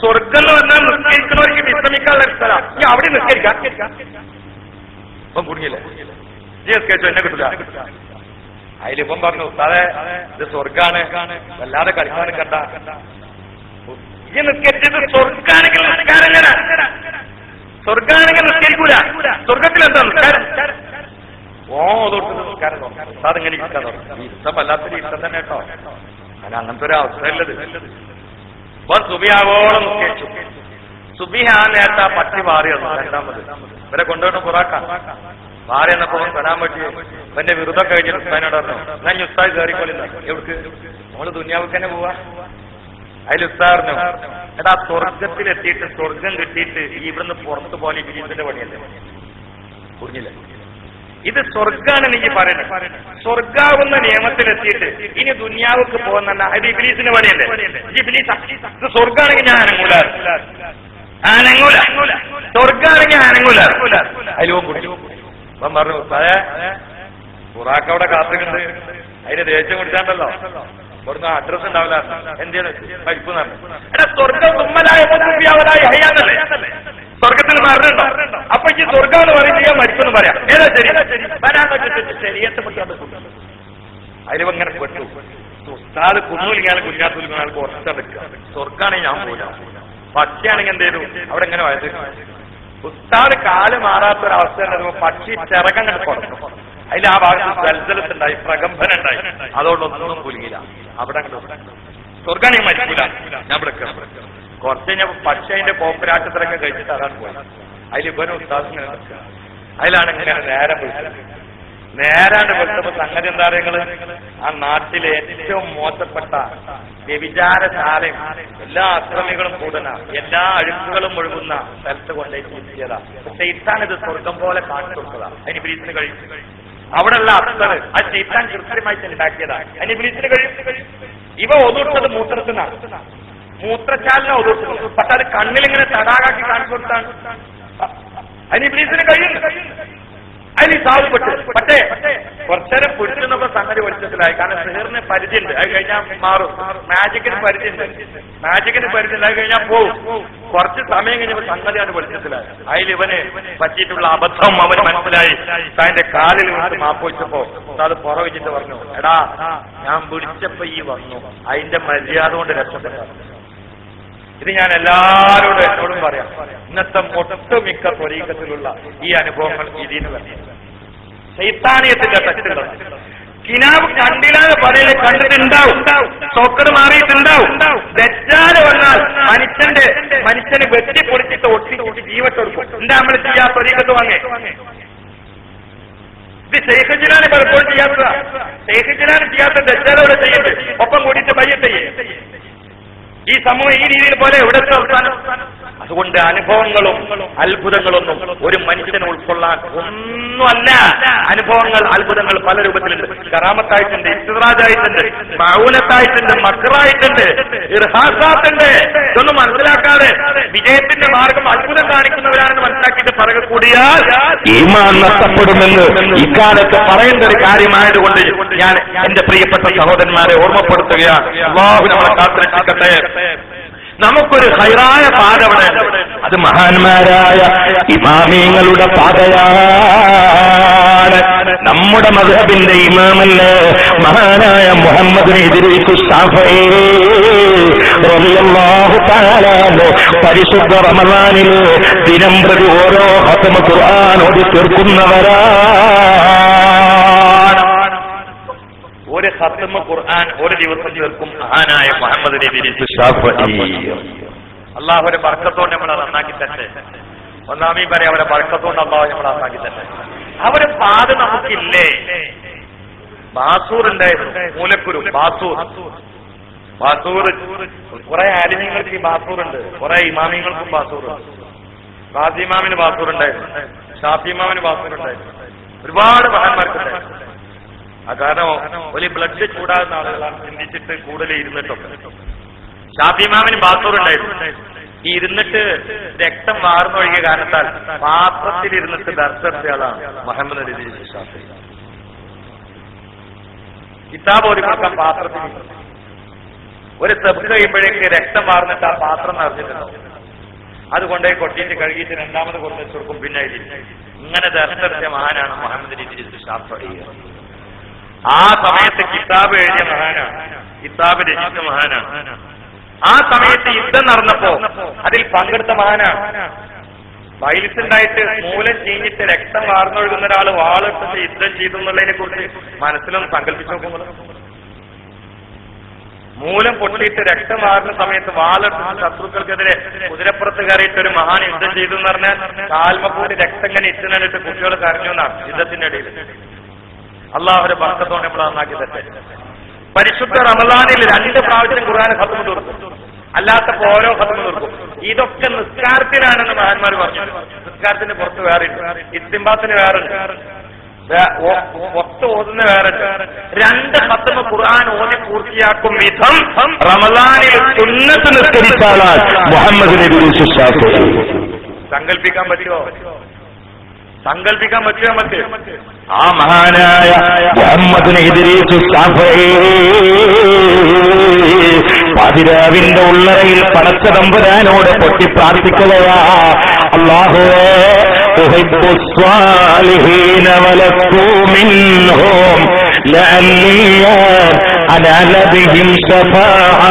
സ്വർഗം എന്ന് പറഞ്ഞാൽ നിസ്കരിക്കുന്നവർക്ക് വിശ്രമിക്കാനുള്ള സ്ഥലം. ഈ അവിടെ നിസ്കരിക്കാം. ഇപ്പം കുടുങ്ങിയില്ല, നിസ്കരിച്ചു, എന്നെ കിട്ടില്ല. അതിലിപ്പം പറഞ്ഞു, ഉസ്താദെ ഇത് സ്വർഗാണ്, വല്ലാതെ കളിക്കാനും കണ്ട. ഈ നിസ്കരിച്ചത് സ്വർഗാണെങ്കിൽ നിസ്കാരം എങ്ങനെ? സ്വർഗാണെങ്കിൽ നിസ്കരിക്കൂല. സ്വർഗത്തിൽ എന്താ നിസ്കാരം? തൊട്ട് നിസ്കാരം ഉസ്താദ് ഇങ്ങനെ ഇരിക്കാൻ തുടങ്ങി. ഇഷ്ടം വല്ലാത്തൊരു ഇഷ്ടം തന്നെ കേട്ടോ. അങ്ങനെ അങ്ങനത്തെ ഒരു അവസ്ഥയല്ലത്. ഇപ്പൊ സുബിയാവോളം നിസ്കരിച്ചു. സുബിഹ ആ നേരത്തെ ആ പട്ടി മാറിയത് രണ്ടാമത് ഇവരെ കൊണ്ടുപോയിട്ട് പുറാക്കാം. മാറിയെന്നപ്പോ വരാൻ പറ്റി എന്റെ വിരുദ്ധം കഴിഞ്ഞിട്ട് ഉസ്താദിനോട് പറഞ്ഞു, ഞാൻ ഉസ്താദ് കയറിക്കൊള്ളില്ല. എവിടേക്ക്? നമ്മള് ദുനിയാവുക്ക് തന്നെ പോവാ. അതിൽ ഉസ്താദ് പറഞ്ഞു, എടാ സ്വർഗത്തിലെത്തിയിട്ട് സ്വർഗം കിട്ടിയിട്ട് ഇവിടുന്ന് പുറത്തു പോലെ ഇബിലീസിന്റെ പണിയല്ലേ? കുഞ്ഞില്ല, ഇത് സ്വർഗാണ് നീ പറയുന്നത്. സ്വർഗാവുന്ന നിയമത്തിലെത്തിയിട്ട് ഇനി ദുനിയാവുക്ക് പോകുന്ന അത് ഇബിലീസിന്റെ പണിയല്ലേ? ഇബിലീസ് ഇത് സ്വർഗാണെങ്കിൽ ഞാൻ അനങ്ങൂല, സ്വർഗാണെങ്കിൽ അനങ്ങൂല. അതിലും അപ്പം പറഞ്ഞു, ഉസ്താദേ ഖുറാക്ക് അവിടെ കാത്തുകൊണ്ട് അതിന് ദേഷ്യം കുടിച്ചാണ്ടല്ലോ ഇവിടുന്ന് അഡ്രസ് ഉണ്ടാവില്ല. എന്താണ് മരിപ്പ് പറഞ്ഞു. എടാ സ്വർഗം തുമ്മലായ ഹയ്യാന്നല്ലേ? സ്വർഗത്തിൽ മരണുണ്ടോ? അപ്പൊ ഈ സ്വർഗം എന്ന് പറയും ചെയ്യാൻ മരിപ്പെന്ന് പറയാം. ഏതാ ശരി? വരാൻ പറ്റിട്ട് ശരീരത്തെ അതിലും അങ്ങനെ പെട്ടു. ഉസ്താദ് കുന്നൂലിങ്ങാലും കുഞ്ഞാത്തൂലിങ്ങാലും കുറച്ചെടുക്കുക. സ്വർഗാണെങ്കിൽ ഞാൻ പോരാ, പക്ഷിയാണെങ്കിൽ എന്ത് ചെയ്തു അവിടെ ഇങ്ങനെ വയത്. ഉസ്താദ് കാല് മാറാത്തൊരവസ്ഥ ഉണ്ടാകുമ്പോ പക്ഷി ചിറകം കണ്ട് കൊടുക്കും. അതിൽ ആ ഭാഗത്ത് ജലജലത്തുണ്ടായി, പ്രകമ്പനം ഉണ്ടായി. അതോടൊന്നും കുലുങ്ങില്ല. അവിടെ സ്വർഗാണെങ്കിൽ മരിക്കൂല. ഞാൻ ഇവിടെ കുറച്ച് കഴിഞ്ഞാൽ പക്ഷി അതിന്റെ കോപ്പരാട്ടത്തിലൊക്കെ കഴിച്ചിട്ട് അതാണ് പോയി. അതിൽ ഇവനും ഉസ്താദ് ഇങ്ങനെ നിൽക്കുക. അതിലാണ് ഇങ്ങനെ നേരം വിളിച്ചത്. നേരാണ്ട് വിളിച്ചപ്പോ സംഗതി എന്താ പറയുന്നത്, ആ നാട്ടിലെ ഏറ്റവും മോശപ്പെട്ട വ്യഭിചാരശാലയും എല്ലാ അക്രമികളും കൂടുന്ന എല്ലാ അഴുക്കുകളും ഒഴുകുന്ന സ്ഥലത്ത് കൊണ്ടേക്ക് എത്തിയതാ. ശൈത്താൻ ഇത് സ്വർഗം പോലെ കാണിച്ചു കൊടുത്തതാ. അതിന് ഇബ്ലീസിന് കഴിയും. അവിടെയുള്ള അഫ്സർ ആ ശൈത്താൻ കൃത്രിമായിട്ട് ഉണ്ടാക്കിയതാ. അതിന് ഇബ്ലീസിന് കഴിയും. ഇവ ഒതുട്ടത് മൂത്രത്തിനാണ്, മൂത്രച്ചാലിനെ ഒതുട്ടുന്നത്. പക്ഷെ അത് കണ്ണിലിങ്ങനെ തടാകാക്കി കാണിച്ചു കൊടുത്താണ്. അതിന് ഇബ്ലീസിന് കഴിയും. അതിന് സാധ്യപ്പെട്ടു. പക്ഷേ കുറച്ചേരം പിടിച്ചെന്നപ്പോ സംഗതി വെളിച്ചത്തിലായി. കാരണം സിഹറിന് പരിചയമുണ്ട്, അത് കഴിഞ്ഞാൽ മാറും. മാജിക്കിന് പരിചയമുണ്ട്, മാജിക്കിന് പരിചയമുണ്ട്, അത് കഴിഞ്ഞാൽ പോവും. കുറച്ച് സമയം കഴിഞ്ഞപ്പോ സംഗതിയാണ് വെളിച്ചത്തിലായി. അതിൽ ഇവന് പറ്റിയിട്ടുള്ള അബദ്ധം അവന് മനസ്സിലായി. അതിന്റെ കാലിൽ വീട്ട് മാപ്പൊഴിച്ചപ്പോ അത് പുറവിച്ചിട്ട് പറഞ്ഞു, എടാ ഞാൻ വിളിച്ചപ്പോ ഈ വന്നു, അതിന്റെ മര്യാദ കൊണ്ട് രക്ഷപ്പെട്ട. ഇത് ഞാൻ എല്ലാവരോടും എന്നോടും പറയാം. ഇന്നത്തെ ഒട്ടുമിക്ക ത്വരീഖത്തിലുള്ള ഈ അനുഭവങ്ങൾ ഇതിന് തന്നെ ശൈത്താനിയത്തിന്റെ തെറ്റുള്ളത്. കിനാവ് കണ്ടില്ലാതെ പറയുന്നത് കണ്ടിട്ടുണ്ടാവും, സോക്കട് മാറിയിട്ടുണ്ടാവും. ദജ്ജാല് വന്നാൽ മനുഷ്യന് വെട്ടി പൊടിച്ചിട്ട് ഒട്ടി ജീവത്തൊടുക്കും. എന്താ നമ്മൾ ചെയ്യാ ത്വരീഖത്ത് വാങ്ങേ? ഇത് ഷെയ്ഖ് ജിലാനി പലപ്പോഴും ചെയ്യാത്ത, ഷെയ്ഖ് ജിലാനി ചെയ്യാത്ത ദജ്ജാലോടെ ചെയ്യുന്നത് ഒപ്പം കൂടിയിട്ട് ബയ്യത്തയ്യേ. ഈ സമൂഹം ഈ രീതിയിൽ പോലെ എവിടത്തെ അവസാനം. അതുകൊണ്ട് അനുഭവങ്ങളും അത്ഭുതങ്ങളൊന്നും ഒരു മനുഷ്യനെ ഉൾക്കൊള്ളാൻ ഒന്നുമല്ല. അനുഭവങ്ങൾ അത്ഭുതങ്ങൾ പല രൂപത്തിലുണ്ട്. കറാമത്തായിട്ടുണ്ട്, ഇസ്തിദ്റാജായിട്ടുണ്ട്, മൗനത്തായിട്ടുണ്ട്, മക്റായിട്ടുണ്ട്, ഇർഹാസാത്തുണ്ട്. ഇതൊന്നും മനസ്സിലാക്കാതെ വിജയത്തിന്റെ മാർഗം അത്ഭുതം കാണിക്കുന്നവരാണെന്ന് മനസ്സിലാക്കിയിട്ട് പറക കൂടിയാൽ ഈമാൻ നഷ്ടപ്പെടുമെന്ന് ഇക്കാലത്ത് പറയേണ്ട ഒരു കാര്യമായതുകൊണ്ട് ഞാൻ എന്റെ പ്രിയപ്പെട്ട സഹോദരന്മാരെ ഓർമ്മപ്പെടുത്തുകയാണ്. അല്ലാഹു നമ്മളെ കാത്തുരക്ഷിക്കട്ടെ. നമുക്കൊരു ഹൈറായ പാത അവിടെ, അത് മഹാന്മാരായ ഇമാമിങ്ങളുടെ പാതയാണ്. നമ്മുടെ മദ്ഹബിന്റെ ഇമാമല്ലേ മഹാനായ മുഹമ്മദ് ഇദ്രീസ് ശാഫഈ റളിയല്ലാഹു തആല പരിശുദ്ധ റമളാനിൽ ദിനം പ്രതി ഓരോ ഖത്മ ഖുർആൻ ഓതി തീർക്കുന്നവരാണ്. ഒരു ഖത്മ ഖുർആൻ ഒരു ദിവസം ചേർക്കും മഹാനായ മുഹമ്മദ് ഇദ്രീസ് ശാഫഈ. അല്ലാഹുവിന്റെ ബർക്കത്തോടെ നമ്മളെ നന്നാക്കി തന്നെ. ഒന്നാമീ പറയാം, അവരെ ബർക്കത്തോണ്ട് അല്ലാഹു നമ്മളെ നന്നാക്കി തന്നെ. അവര് പാത നമുക്കില്ലേ? ബാസൂർ ഉണ്ടായിരുന്നു, മൂലക്കുരു ബാസൂർ. കുറെ ആലിമ്യങ്ങൾക്ക് ഈ ബാസൂറുണ്ട്, കുറെ ഇമാമിങ്ങൾക്കും ബാസൂറുണ്ട്. റാസി ഇമാമിന് ബാസൂറുണ്ടായിരുന്നു, ഷാഫി ഇമാമിന് ബാസൂറുണ്ടായിരുന്നു, ഒരുപാട് മഹാന്മാർക്കുണ്ടായിരുന്നു. ആ കാരണം ഒരു ബ്ലഡ് കൂടാവുന്ന ആളുകളാണ് ചിന്തിച്ചിട്ട് കൂടുതൽ ഇരുന്നിട്ടുണ്ട്. ഷാഫി ഇമാമിന് ബാസൂറുണ്ടായിരുന്നു. ഈ ഇരുന്നിട്ട് രക്തം വാർന്നൊഴുകിയ കാരണത്താൽ പാത്രത്തിൽ ഇരുന്നിട്ട് ദർശിച്ചയാളാണ് മുഹമ്മദ് ഇദ്രീസ് ശാഫഈ. കിതാബ് ഓതി കൊടുക്കാൻ പാത്രത്തിൽ ഒരു തെബ് കഴിയുമ്പോഴേക്ക് രക്തം വാർന്നിട്ട് ആ പാത്രം നിറഞ്ഞിട്ടുണ്ടാവും. അതുകൊണ്ടേ കൊട്ടിയിട്ട് കഴുകിയിട്ട് രണ്ടാമത് കൊണ്ടു കൊടുക്കും. പിന്നെ ഇങ്ങനെ ദർശിച്ച മഹാനാണ് മുഹമ്മദ് ഇദ്രീസ് ശാഫഈ. ആ സമയത്ത് കിതാബ് എഴുതിയ മഹാനാണ്, കിതാബ് രചിച്ച മഹാനാണ്. ആ സമയത്ത് യുദ്ധം നടന്നപ്പോ അതിൽ പങ്കെടുത്ത മഹാനാണ്. വൈലസ് ഉണ്ടായിട്ട് മൂലം ചീഞ്ഞിട്ട് രക്തം വാർന്നൊഴുകുന്ന ഒരാൾ വാളെടുത്തിട്ട് യുദ്ധം ചെയ്തു എന്നുള്ളതിനെ കുറിച്ച് മനസ്സിലൊന്ന് സങ്കല്പിച്ചു നോക്കുമ്പോൾ മൂലം പൊട്ടിയിട്ട് രക്തം മാറുന്ന സമയത്ത് വാളെടുത്ത് ശത്രുക്കൾക്കെതിരെ കുതിരപ്പുറത്ത് കയറിയിട്ട് ഒരു മഹാൻ യുദ്ധം ചെയ്തു എന്ന് പറഞ്ഞാൽ കാൽമക്കൂടി രക്തം ഇങ്ങനെ ഇറ്റുന്നിട്ട് കുട്ടികൾ കരഞ്ഞു എന്നാണ് യുദ്ധത്തിന്റെ ഇടയിൽ. അള്ളാഹുവിന്റെ ബർക്കത്തോടെ നമ്മൾ നന്നാക്കി തട്ടെ. പരിശുദ്ധ റമളാനിൽ 2 പ്രാവശ്യം ഖുർആൻ ഖത്മ് തീർക്കും, അല്ലാത്തപ്പോ ഓരോ ഖത്മ് തീർക്കും. ഇതൊക്കെ നിസ്കാരത്തിലാണെന്ന് മഹാന്മാർ പറഞ്ഞു. നിസ്കാരത്തിന് പുറത്ത് വേറെ ഇസ്തിംബാത്തിന് വേറെ ഒത്ത് ഓതുന്ന വേറെ 2 ഖത്മ് ഖുർആൻ ഓതി പൂർത്തിയാക്കും വിധം റമളാനിൽ സുന്നത്ത് നിസ്കരിച്ചാലാണ് മുഹമ്മദ് നബി സങ്കല്പിക്കാൻ പറ്റുമോ? സങ്കല്പിക്കാൻ പറ്റുമോ? മറ്റ് ആ മഹാനായ മുഹമ്മദ് ഇദ്രീസ് ശാഫഈ പാതിരാവിന്റെ ഉള്ളറയിൽ പടച്ച തമ്പുരാനോട് പൊട്ടി പ്രാർത്ഥിക്കുകയാ, അല്ലാഹുവേ ഉഹിബ്ബു സ്വാലിഹീന വലസ്തു മിൻഹും ലഅല്ലി അനാല ബിഹിം ശഫാഅ.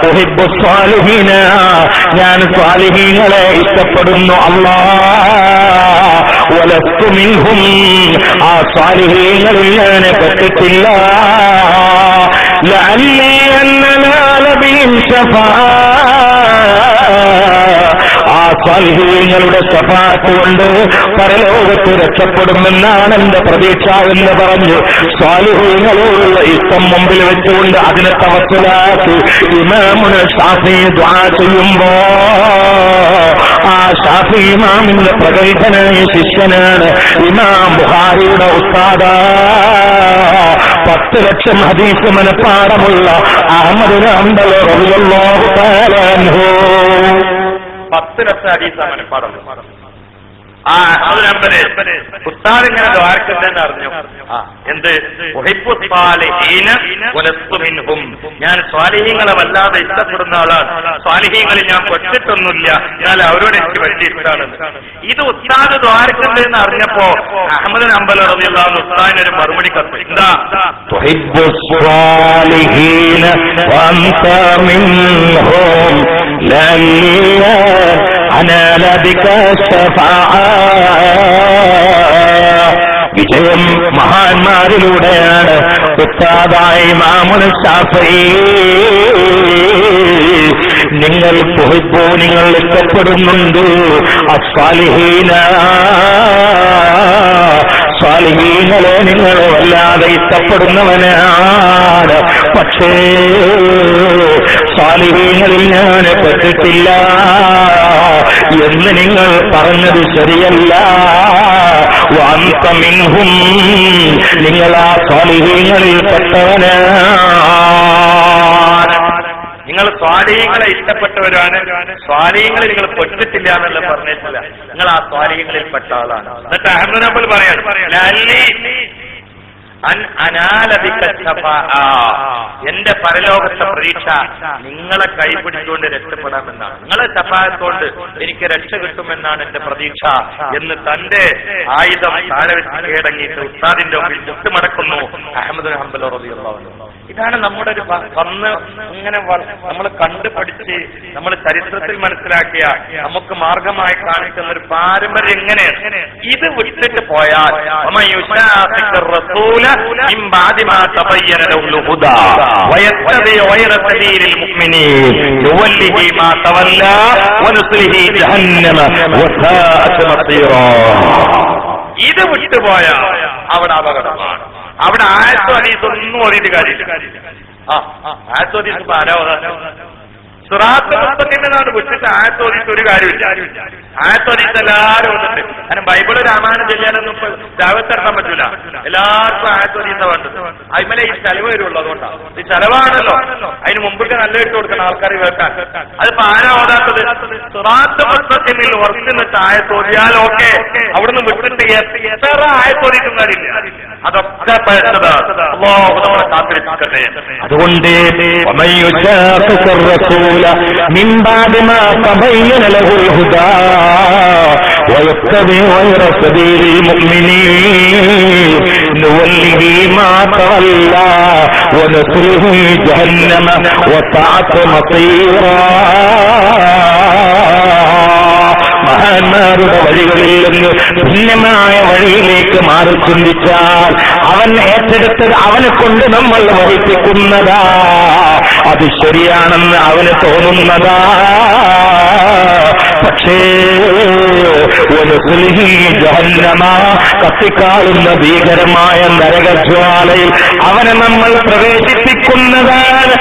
ഉഹിബ്ബു സ്വാലിഹീന, ഞാൻ സ്വാലിഹീങ്ങളെ ഇഷ്ടപ്പെടുന്നു അല്ലാഹ്. വലസ്തു മിൻഹും, ആ സ്വാലിഹീങ്ങളിൽ ഞാൻ പെട്ടിട്ടില്ല. ലഅല്ലി അനാല ബിഹിം ശഫാഅ, ആ സ്വാലിഹീങ്ങളുടെ ശഫാഅത്ത് കൊണ്ട് പരലോകത്ത് രക്ഷപ്പെടുമെന്നാണ് എന്റെ പ്രതീക്ഷ എന്ന് പറഞ്ഞു സ്വാലിഹീങ്ങളോടുള്ള ഇഷ്ടം മുമ്പിൽ വെച്ചുകൊണ്ട് അതിനെ തവസ്സുലാക്കി ഇമാമുൽ ഷാഫി ദുആ ചെയ്യുമ്പോ ആ ഷാഫി ഇമാമിന്റെ പ്രഗത്ഭനായ ശിഷ്യനാണ് ഇമാം ബുഖാരിയുടെ ഉസ്താദ്, 10 ലക്ഷം ഹദീസ് മനഃപ്പാഠമുള്ള അഹ്മദ് ബിൻ ഹംബൽ റളിയല്ലാഹു തആല അൻഹു. 10 ലക്ഷം ഹദീസ് മനഃപ്പാഠം. ആ അഹ്മദ് ബിൻ ഹംബൽ ഉസ്താദ് ഇങ്ങനെ ദ്വാരക്കണ്ടെന്ന് അറിഞ്ഞു. എന്ത്? ഉഹിബ്ബു സ്വാലിഹീന വലസ്തു മിൻഹും, ഞാൻ സ്വാലിഹീങ്ങളെ വല്ലാതെ ഇഷ്ടപ്പെടുന്ന ആളാണ്, സ്വാലിഹീങ്ങളിൽ ഞാൻ പെട്ടിട്ടൊന്നുമില്ല, എന്നാൽ അവരോട് എനിക്ക് വലിയ ഇഷ്ടമാണ്. ഇത് ഉസ്താദ് ദ്വാരക്കണ്ടെന്ന് അറിഞ്ഞപ്പോ അഹ്മദ് ബിൻ ഹംബൽ റളിയല്ലാഹു അൻഹു ഉസ്താദിന് ഒരു മറുപടി കത്ത്. എന്താ? തുഹിബ്ബു സ്വാലിഹീന വഅൻത മിൻഹും ലഅല്ലി അനാല ബിക ശഫാഅ. വിജയം മഹാന്മാരിലൂടെയാണ്. ഉസ്താദായ ഇമാമുൽ ഷാഫഈ, നിങ്ങൾ തുഹിബ്ബു, നിങ്ങൾ ഇഷ്ടപ്പെടുന്നുണ്ട് അസ്സാലിഹീന, സ്വാലിഹീങ്ങളെ നിങ്ങൾ വല്ലാതെ ഇഷ്ടപ്പെടുന്നവനാണ്. പക്ഷേ സ്വാലിഹീങ്ങളിൽ ഞാൻ പെട്ടിട്ടില്ല എന്ന് നിങ്ങൾ പറഞ്ഞത് ശരിയല്ല. വഅൻത മിൻഹും, നിങ്ങൾ ആ സ്വാലിഹീങ്ങളിൽ പെട്ടവനാണ്. നിങ്ങൾ സ്വാലിഹീങ്ങളെ ഇഷ്ടപ്പെട്ടവരാണ്, സ്വാലിഹീങ്ങളിൽ നിങ്ങൾ പെട്ടിട്ടില്ല എന്നല്ല പറഞ്ഞിട്ടില്ല, നിങ്ങൾ ആ സ്വാലിഹീങ്ങളിൽ പെട്ട ആളാണ്. എന്നിട്ട് അഹ്മദ് ബിൻ ഹംബൽ പറയാണ്, എന്റെ പരലോകത്തെ പ്രതീക്ഷ നിങ്ങളെ കൈപിടിച്ചുകൊണ്ട് രക്ഷപ്പെടാമെന്നാണ്, നിങ്ങളെ ശഫാഅത്തോണ്ട് എനിക്ക് രക്ഷ കിട്ടുമെന്നാണ് എന്റെ പ്രതീക്ഷ എന്ന് തന്റെ ആയുധം താഴെ വെച്ച് കീഴടങ്ങിയിട്ട് ഉസ്താദിന്റെ മുമ്പിൽ മുട്ടുമടക്കുന്നു അഹ്മദ് ബിൻ ഹംബൽ റളിയല്ലാഹു അൻഹു. ഇതാണ് നമ്മുടെ ഒരു വന്ന് ഇങ്ങനെ നമ്മൾ കണ്ടുപഠിച്ച് നമ്മൾ ചരിത്രത്തിൽ മനസ്സിലാക്കിയ നമുക്ക് മാർഗമായി കാണിക്കുന്ന ഒരു പാരമ്പര്യം എങ്ങനെയാണ്. ഇത് വിട്ടിട്ട് പോയാൽ ഇത് വിട്ടുപോയാൽ അവിടെ അപകടമാണ്. അവിടെ ആയത്തോ ഹദീസൊന്നും ഓതിയിട്ട് കാര്യമില്ല. ആയത്തോ ഹദീസ് സിറാത്ത് മുസ്തഖീമിനാണ് വിട്ടിട്ട് ആയത്തോ ഹദീസ് ഒരു കാര്യമില്ല. ആയത്തോ ഹദീസ് എല്ലാവരും ഓതിട്ട്, കാരണം ബൈബിള് രാമായണം ചെയ്യാനൊന്നും ദാവത്തെടുക്കാൻ പറ്റൂല, എല്ലാവർക്കും ആയത്തോ ഹദീസാ വേണ്ടത്. അതിമേലെ ഈ ചെലവ് വരുള്ളൂ. അതുകൊണ്ടാണ് ഈ ചെലവാണല്ലോ, അതിന് മുമ്പൊക്കെ നല്ല ഇട്ട് കൊടുക്കണം ആൾക്കാർ കേൾക്കാൻ. അതിപ്പോ ആരാ ഓടാത്തത്? സിറാത്ത് മുസ്തഖീമിൽ ഉറച്ചിട്ട് ആയത്തോതിയാൽ ഓക്കെ, അവിടുന്ന് വിട്ടിട്ട് എത്ര ആയത്തോതിക്കും കാര്യമില്ല. അതൊക്കെ കാത്തിരിക്കട്ടെ. അതുകൊണ്ട് من بعد ما تبين له الهدى ويتبع غير سبيل المؤمنين نوله ما تولى ونصره جهنم وساءت مصيرا. മഹാന്മാരുടെ വഴികളിൽ നിന്ന് ഭിന്നമായ വഴിയിലേക്ക് മാറി ചിന്തിച്ചാൽ അവൻ ഏറ്റെടുത്തത് അവനെ കൊണ്ട് നമ്മൾ വഹിപ്പിക്കുന്നതാ, അത് ശരിയാണെന്ന് അവന് തോന്നുന്നതാ. പക്ഷേ ജഹന്നമ, കത്തിക്കാളുന്ന ഭീകരമായ നരകജ്വാലയിൽ അവനെ നമ്മൾ പ്രവേശിപ്പിക്കുന്നതാണ്.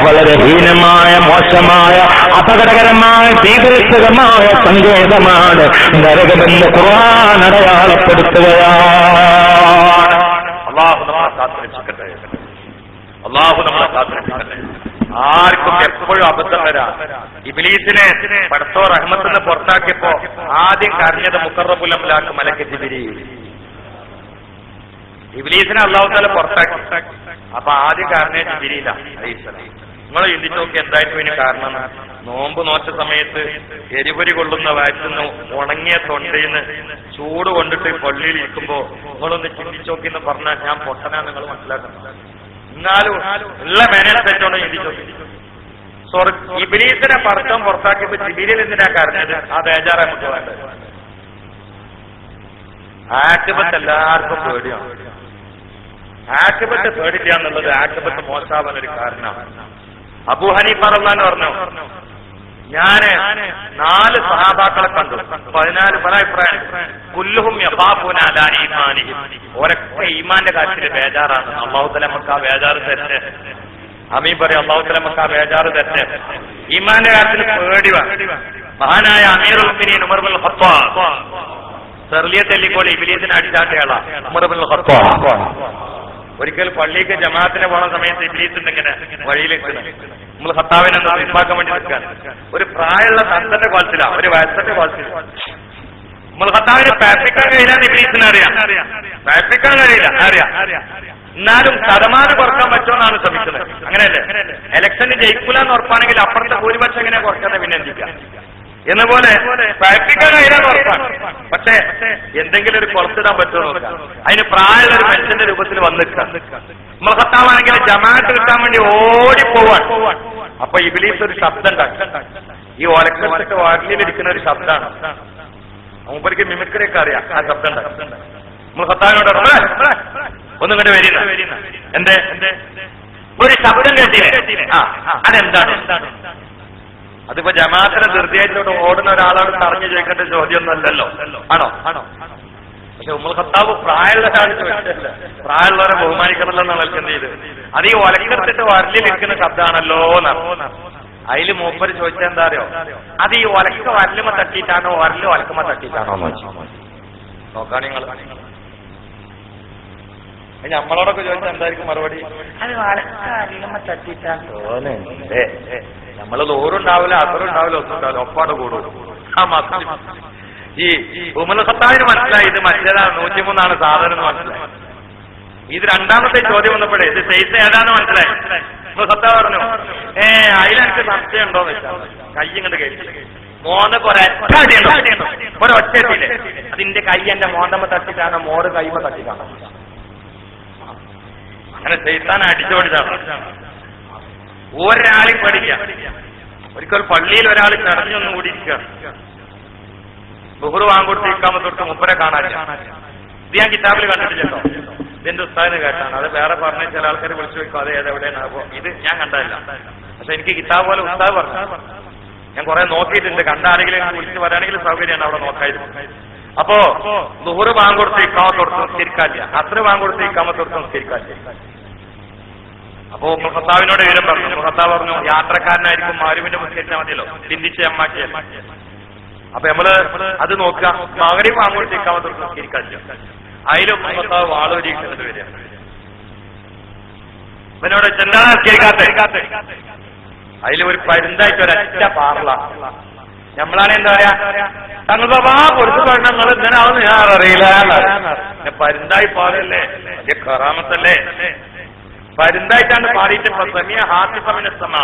വളരെ ഹീനമായ, മോശമായ, അപകടകരമായ, ഭീകരമായ സങ്കേതമാണ് നരകമെന്ന് ഖുർആൻ അടയാളപ്പെടുത്തുകയാണ്. അല്ലാഹു നമ്മളെ കാത്തുരക്ഷിക്കട്ടെ. അല്ലാഹു നമ്മളെ കാത്തുരക്ഷിക്കട്ടെ. ആർക്കും എപ്പോഴും അബദ്ധം വരാം. ഇബ്ലീസിനെ പടച്ചോ റഹ്മത്തിന്ന് പുറത്താക്കിയപ്പോ ആദ്യം കരഞ്ഞത് മുഖറബുൽ അംലാക്ക് മലക്ക് ജിബ്രീൽ. ഇബ്ലീസിനെ അല്ലാഹു തആല പുറത്താക്കി. അപ്പൊ ആദ്യം കരഞ്ഞത് ജിബ്രീലാ അലൈഹിസ്സലാം. നിങ്ങൾ ചിന്തിച്ചു നോക്കി എന്തായിരുന്നു ഇതിന് കാരണം? നോമ്പ് നോറ്റ സമയത്ത് എരിപൊരി കൊള്ളുന്ന വയറ്റുന്നു ഉണങ്ങിയ തൊണ്ടയിന്ന് ചൂട് കൊണ്ടിട്ട് പള്ളിയിൽ ഇരിക്കുമ്പോ നിങ്ങളൊന്ന് ചിന്തിച്ചു നോക്കി എന്ന് പറഞ്ഞാൽ ഞാൻ പൊട്ടനാ നിങ്ങൾ മനസ്സിലാക്കുന്നത്. എന്നാലും ഉള്ള മേനൽ തെറ്റോണ്ട് ചിന്തിച്ചു. ഇബ്ലീസിനെ പടക്കം പുറത്താക്കിയപ്പോ ജിബ്രീൽ എന്തിനാ കരഞ്ഞത്? ആ ബേജാറ് നമുക്ക് വേണ്ടത്. ആക്കിബത്ത് എല്ലാവർക്കും പേടിയാണ്. ആക്കിബത്ത് പേടില്ല എന്നുള്ളത് ആക്കിബത്ത് മോശാവാൻ ഒരു കാരണമാണ്. അബൂ ഹനീഫ റളിയല്ലാഹു അൻഹു പറഞ്ഞു, ഞാന് 4 സഹാബാക്കളെ കണ്ടു, 14 പല അഭിപ്രായം. കുല്ലുഹും യഖാഫൂന അലാ ഈമാനിഹിം, ഓരൊക്കെ ഈമാന്റെ കാര്യത്തിൽ ബേജാറാണ്. അല്ലാഹു തആല നമുക്ക് ആ ബേജാറ് തരട്ടെ. അമീൻ പറയും. അല്ലാഹു തആല നമുക്ക് ആ ബേജാറ് തരട്ടെ. ഈമാന്റെ കാര്യത്തിൽ പേടി വേണം. മഹാനായ അമീറുൽ മുഅ്മിനീൻ ഉമർ ഇബ്നുൽ ഖത്താബ് സെർലിയ തെല്ലിക്കോളി ഇബ്ലീസിനെ അടിച്ചാട്ടയാളാ ഉമർ ഇബ്നുൽ ഖത്താബ്. ഒരിക്കൽ പള്ളിക്ക് ജമാഅത്തിന് പോണ സമയത്ത് ഇബ്ലീസ് ഇങ്ങനെ വഴിയിലേക്ക് നമ്മൾ ഖത്താബിനെ നിർമ്മാക്കാൻ വേണ്ടി നിൽക്കാൻ ഒരു പ്രായമുള്ള തന്റെ കോലത്തിലാ, ഒരു വയസ്സിന്റെ കോലത്തില. നമ്മൾ ഖത്താബിനെ പ്രാക്ടിക്കാൻ കഴിയില്ലാന്ന് ഇബ്ലീസിനെ അറിയാം. പ്രാക്ടിക്കാൻ കഴിയില്ല അറിയാം. എന്നാലും ശതമാനം കുറക്കാൻ പറ്റുമെന്നാണ് ശ്രമിക്കുന്നത്. അങ്ങനെയല്ലേ? ഇലക്ഷന് ജയിക്കൂലെന്ന് ഉറപ്പാണെങ്കിൽ അപ്പുറത്തെ ഭൂരിപക്ഷം എങ്ങനെ കുറക്കാതെ പിന്നെ എന്തിക്കാം എന്നപോലെ പ്രാക്ടിക്കാൻ കഴിയാതെ ഉറപ്പാണ്. പക്ഷേ എന്തെങ്കിലും ഒരു പുറത്തിടാൻ പറ്റുമോ നോക്കാം. അതിന് പ്രായമുള്ള ഒരു മനുഷ്യന്റെ രൂപത്തിൽ വന്നിക്കാം. നമ്മൾ ഖത്താബാണെങ്കിൽ ജമാഅത്ത് കിട്ടാൻ വേണ്ടി ഓടിപ്പോവാൻ. അപ്പൊ ഇബ്ലീസ് ഒരു ശബ്ദം ഉണ്ടാക്കി. ഈ ഒലക്കത്തൊക്കെ വാട്ടിലിരിക്കുന്ന ഒരു ശബ്ദമാണ്. മൂപ്പർക്ക് മിമിക്രിയൊക്കെ അറിയാം. ആ ശബ്ദം ഉണ്ടാക്കി. നമ്മൾ ഖത്താബിനോട് ഒന്നും കണ്ട് വരില്ല. എന്തേ ഒരു ശബ്ദം കേട്ടില്ലേ? അതെന്താണ്? അതിപ്പോ ജമാഅത്തിനെ തീർച്ചയായിട്ടും ഓടുന്ന ഒരാളോട് പറഞ്ഞു ചോദിക്കേണ്ട ചോദ്യമൊന്നുമല്ലല്ലോ. ആണോ? പക്ഷെ ഉമ്മർ ഖത്താബ് പ്രായമുള്ള ഒരാൾ ചോദിച്ചില്ല. പ്രായമുള്ളവരെ ബഹുമാനിക്കണല്ലോ എന്നാണ് എന്ത് ചെയ്ത്. അത് ഈ ഒലക്കെടുത്തിട്ട് വരലിരിക്കുന്ന ശബ്ദമാണല്ലോ എന്നാണ്. അതിൽ മൂപ്പര് ചോദിച്ചാൽ എന്താ അറിയോ? അത് ഈ ഒലക്ക വരലുമ തട്ടിയിട്ടാണോ വരല് ഒലക്കമ തട്ടിയിട്ടാണോ നോക്കാണ് നിങ്ങൾ. നമ്മളോടൊക്കെ ചോദിച്ചാൽ എന്തായിരിക്കും മറുപടി? അത് ഒലക്ക വരലുമ തട്ടിയിട്ടാണ് തോന്നുന്നുണ്ട്. നമ്മള് ദൂരുണ്ടാവില്ല, അസറുണ്ടാവില്ല, ഒന്നും ഉണ്ടാവില്ല, ഒപ്പാട് കൂടും. ആ മാത്രം ഈ ഉമർ ഖത്താബിന് മനസ്സിലായി ഇത് മറ്റേതാണ്, 103 സാധനം എന്ന് മനസ്സിലായി. ഇത് രണ്ടാമത്തെ ചോദ്യം വന്നപ്പോഴേ ഇത് സൈസ് ഏതാന്ന് മനസ്സിലായി. ഉമർ ഖത്താബ് പറഞ്ഞു, അതിലെനിക്ക് സംശയം ഉണ്ടോന്ന് വെച്ചാൽ കൈ ഇങ്ങോട്ട് കഴിച്ചു മോന്നൊക്കെ ഒരൊറ്റയില്ലേ, അതിന്റെ കൈ എന്റെ മോന്തമ്മ തട്ടിട്ടാണോ മോറ് കൈമ തട്ടിട്ടാണോ? അങ്ങനെ സൈത്താൻ അടിച്ചോടിച്ചാണ്. ഒരാളെയും പഠിക്കാം. ഒരിക്കൽ പള്ളിയിൽ ഒരാൾ ചടഞ്ഞൊന്നും കൂടിയിരിക്കുകയാണ്. ബുഹുർ വാങ്ങിക്കൊടുത്ത് ഇക്കാമത്തൊട്ട് മുപ്പരെ കാണാനില്ല. ഇത് ഞാൻ കിതാബിൽ കണ്ടിട്ടില്ലല്ലോ. ഇതെന്റെ ഉസ്താദിന് കേട്ടാണ്. അത് വേറെ പറഞ്ഞ ചില ആൾക്കാർ വിളിച്ചു വെക്കും അത് ഏതെവിടെയാണോ. ഇത് ഞാൻ കണ്ടതല്ല. പക്ഷെ എനിക്ക് കിതാബ് പോലെ ഉസ്താദ് പറഞ്ഞു. ഞാൻ കുറെ നോക്കിയിട്ടുണ്ട്. കണ്ട ആരെങ്കിലും വിളിച്ച് വരാണെങ്കിൽ സൗകര്യമാണ് അവിടെ നോക്കായിരുന്നു. അപ്പോ ബുഹുർ വാങ്ങിക്കൊടുത്ത് ഇക്കാമത്തൊടുത്ത് നിസ്കരിക്കാനില്ല, അസ്ർ വാങ്ങിക്കൊടുത്ത് ഇക്കാമത്തൊടുത്ത് നിസ്കരിക്കാനില്ല. അപ്പോ ഖത്താബിനോട് വിവരം പറഞ്ഞു. ഖത്താബ് പറഞ്ഞു, യാത്രക്കാരനായിരിക്കും മാരുവിന്റെ മുസ്കരിച്ചാൽ മതിയല്ലോ, ചിന്തിച്ച് അമ്മാക്കിയല്ല. അപ്പൊ നമ്മള് അത് നോക്കുക. മകനെയും വാങ്ങോട്ടേക്കാമ നിസ്കരിക്കാനില്ല. അതിലും ഖത്താബ് വാളൊരിക്കുന്നത് വരിക. ഇവനോട് ചെന്താണ് നിസ്കരിക്കാത്ത. അതിലൊരു പരുന്തായിട്ട് ഒരൊറ്റ പാർല. നമ്മളാണ് എന്താ പറയാ, തങ്ങളുടെ പൊറുത്ത് പറഞ്ഞങ്ങൾ ഇങ്ങനെ ആവുന്ന ഞാൻ അറിയില്ല. പരുന്തായി പാടല്ലേ, വലിയ കറാമത്തല്ലേ. പരുന്തായിട്ടാണ് പാടിയിട്ട് സമയ ഹാസിഫമിനസ്തമ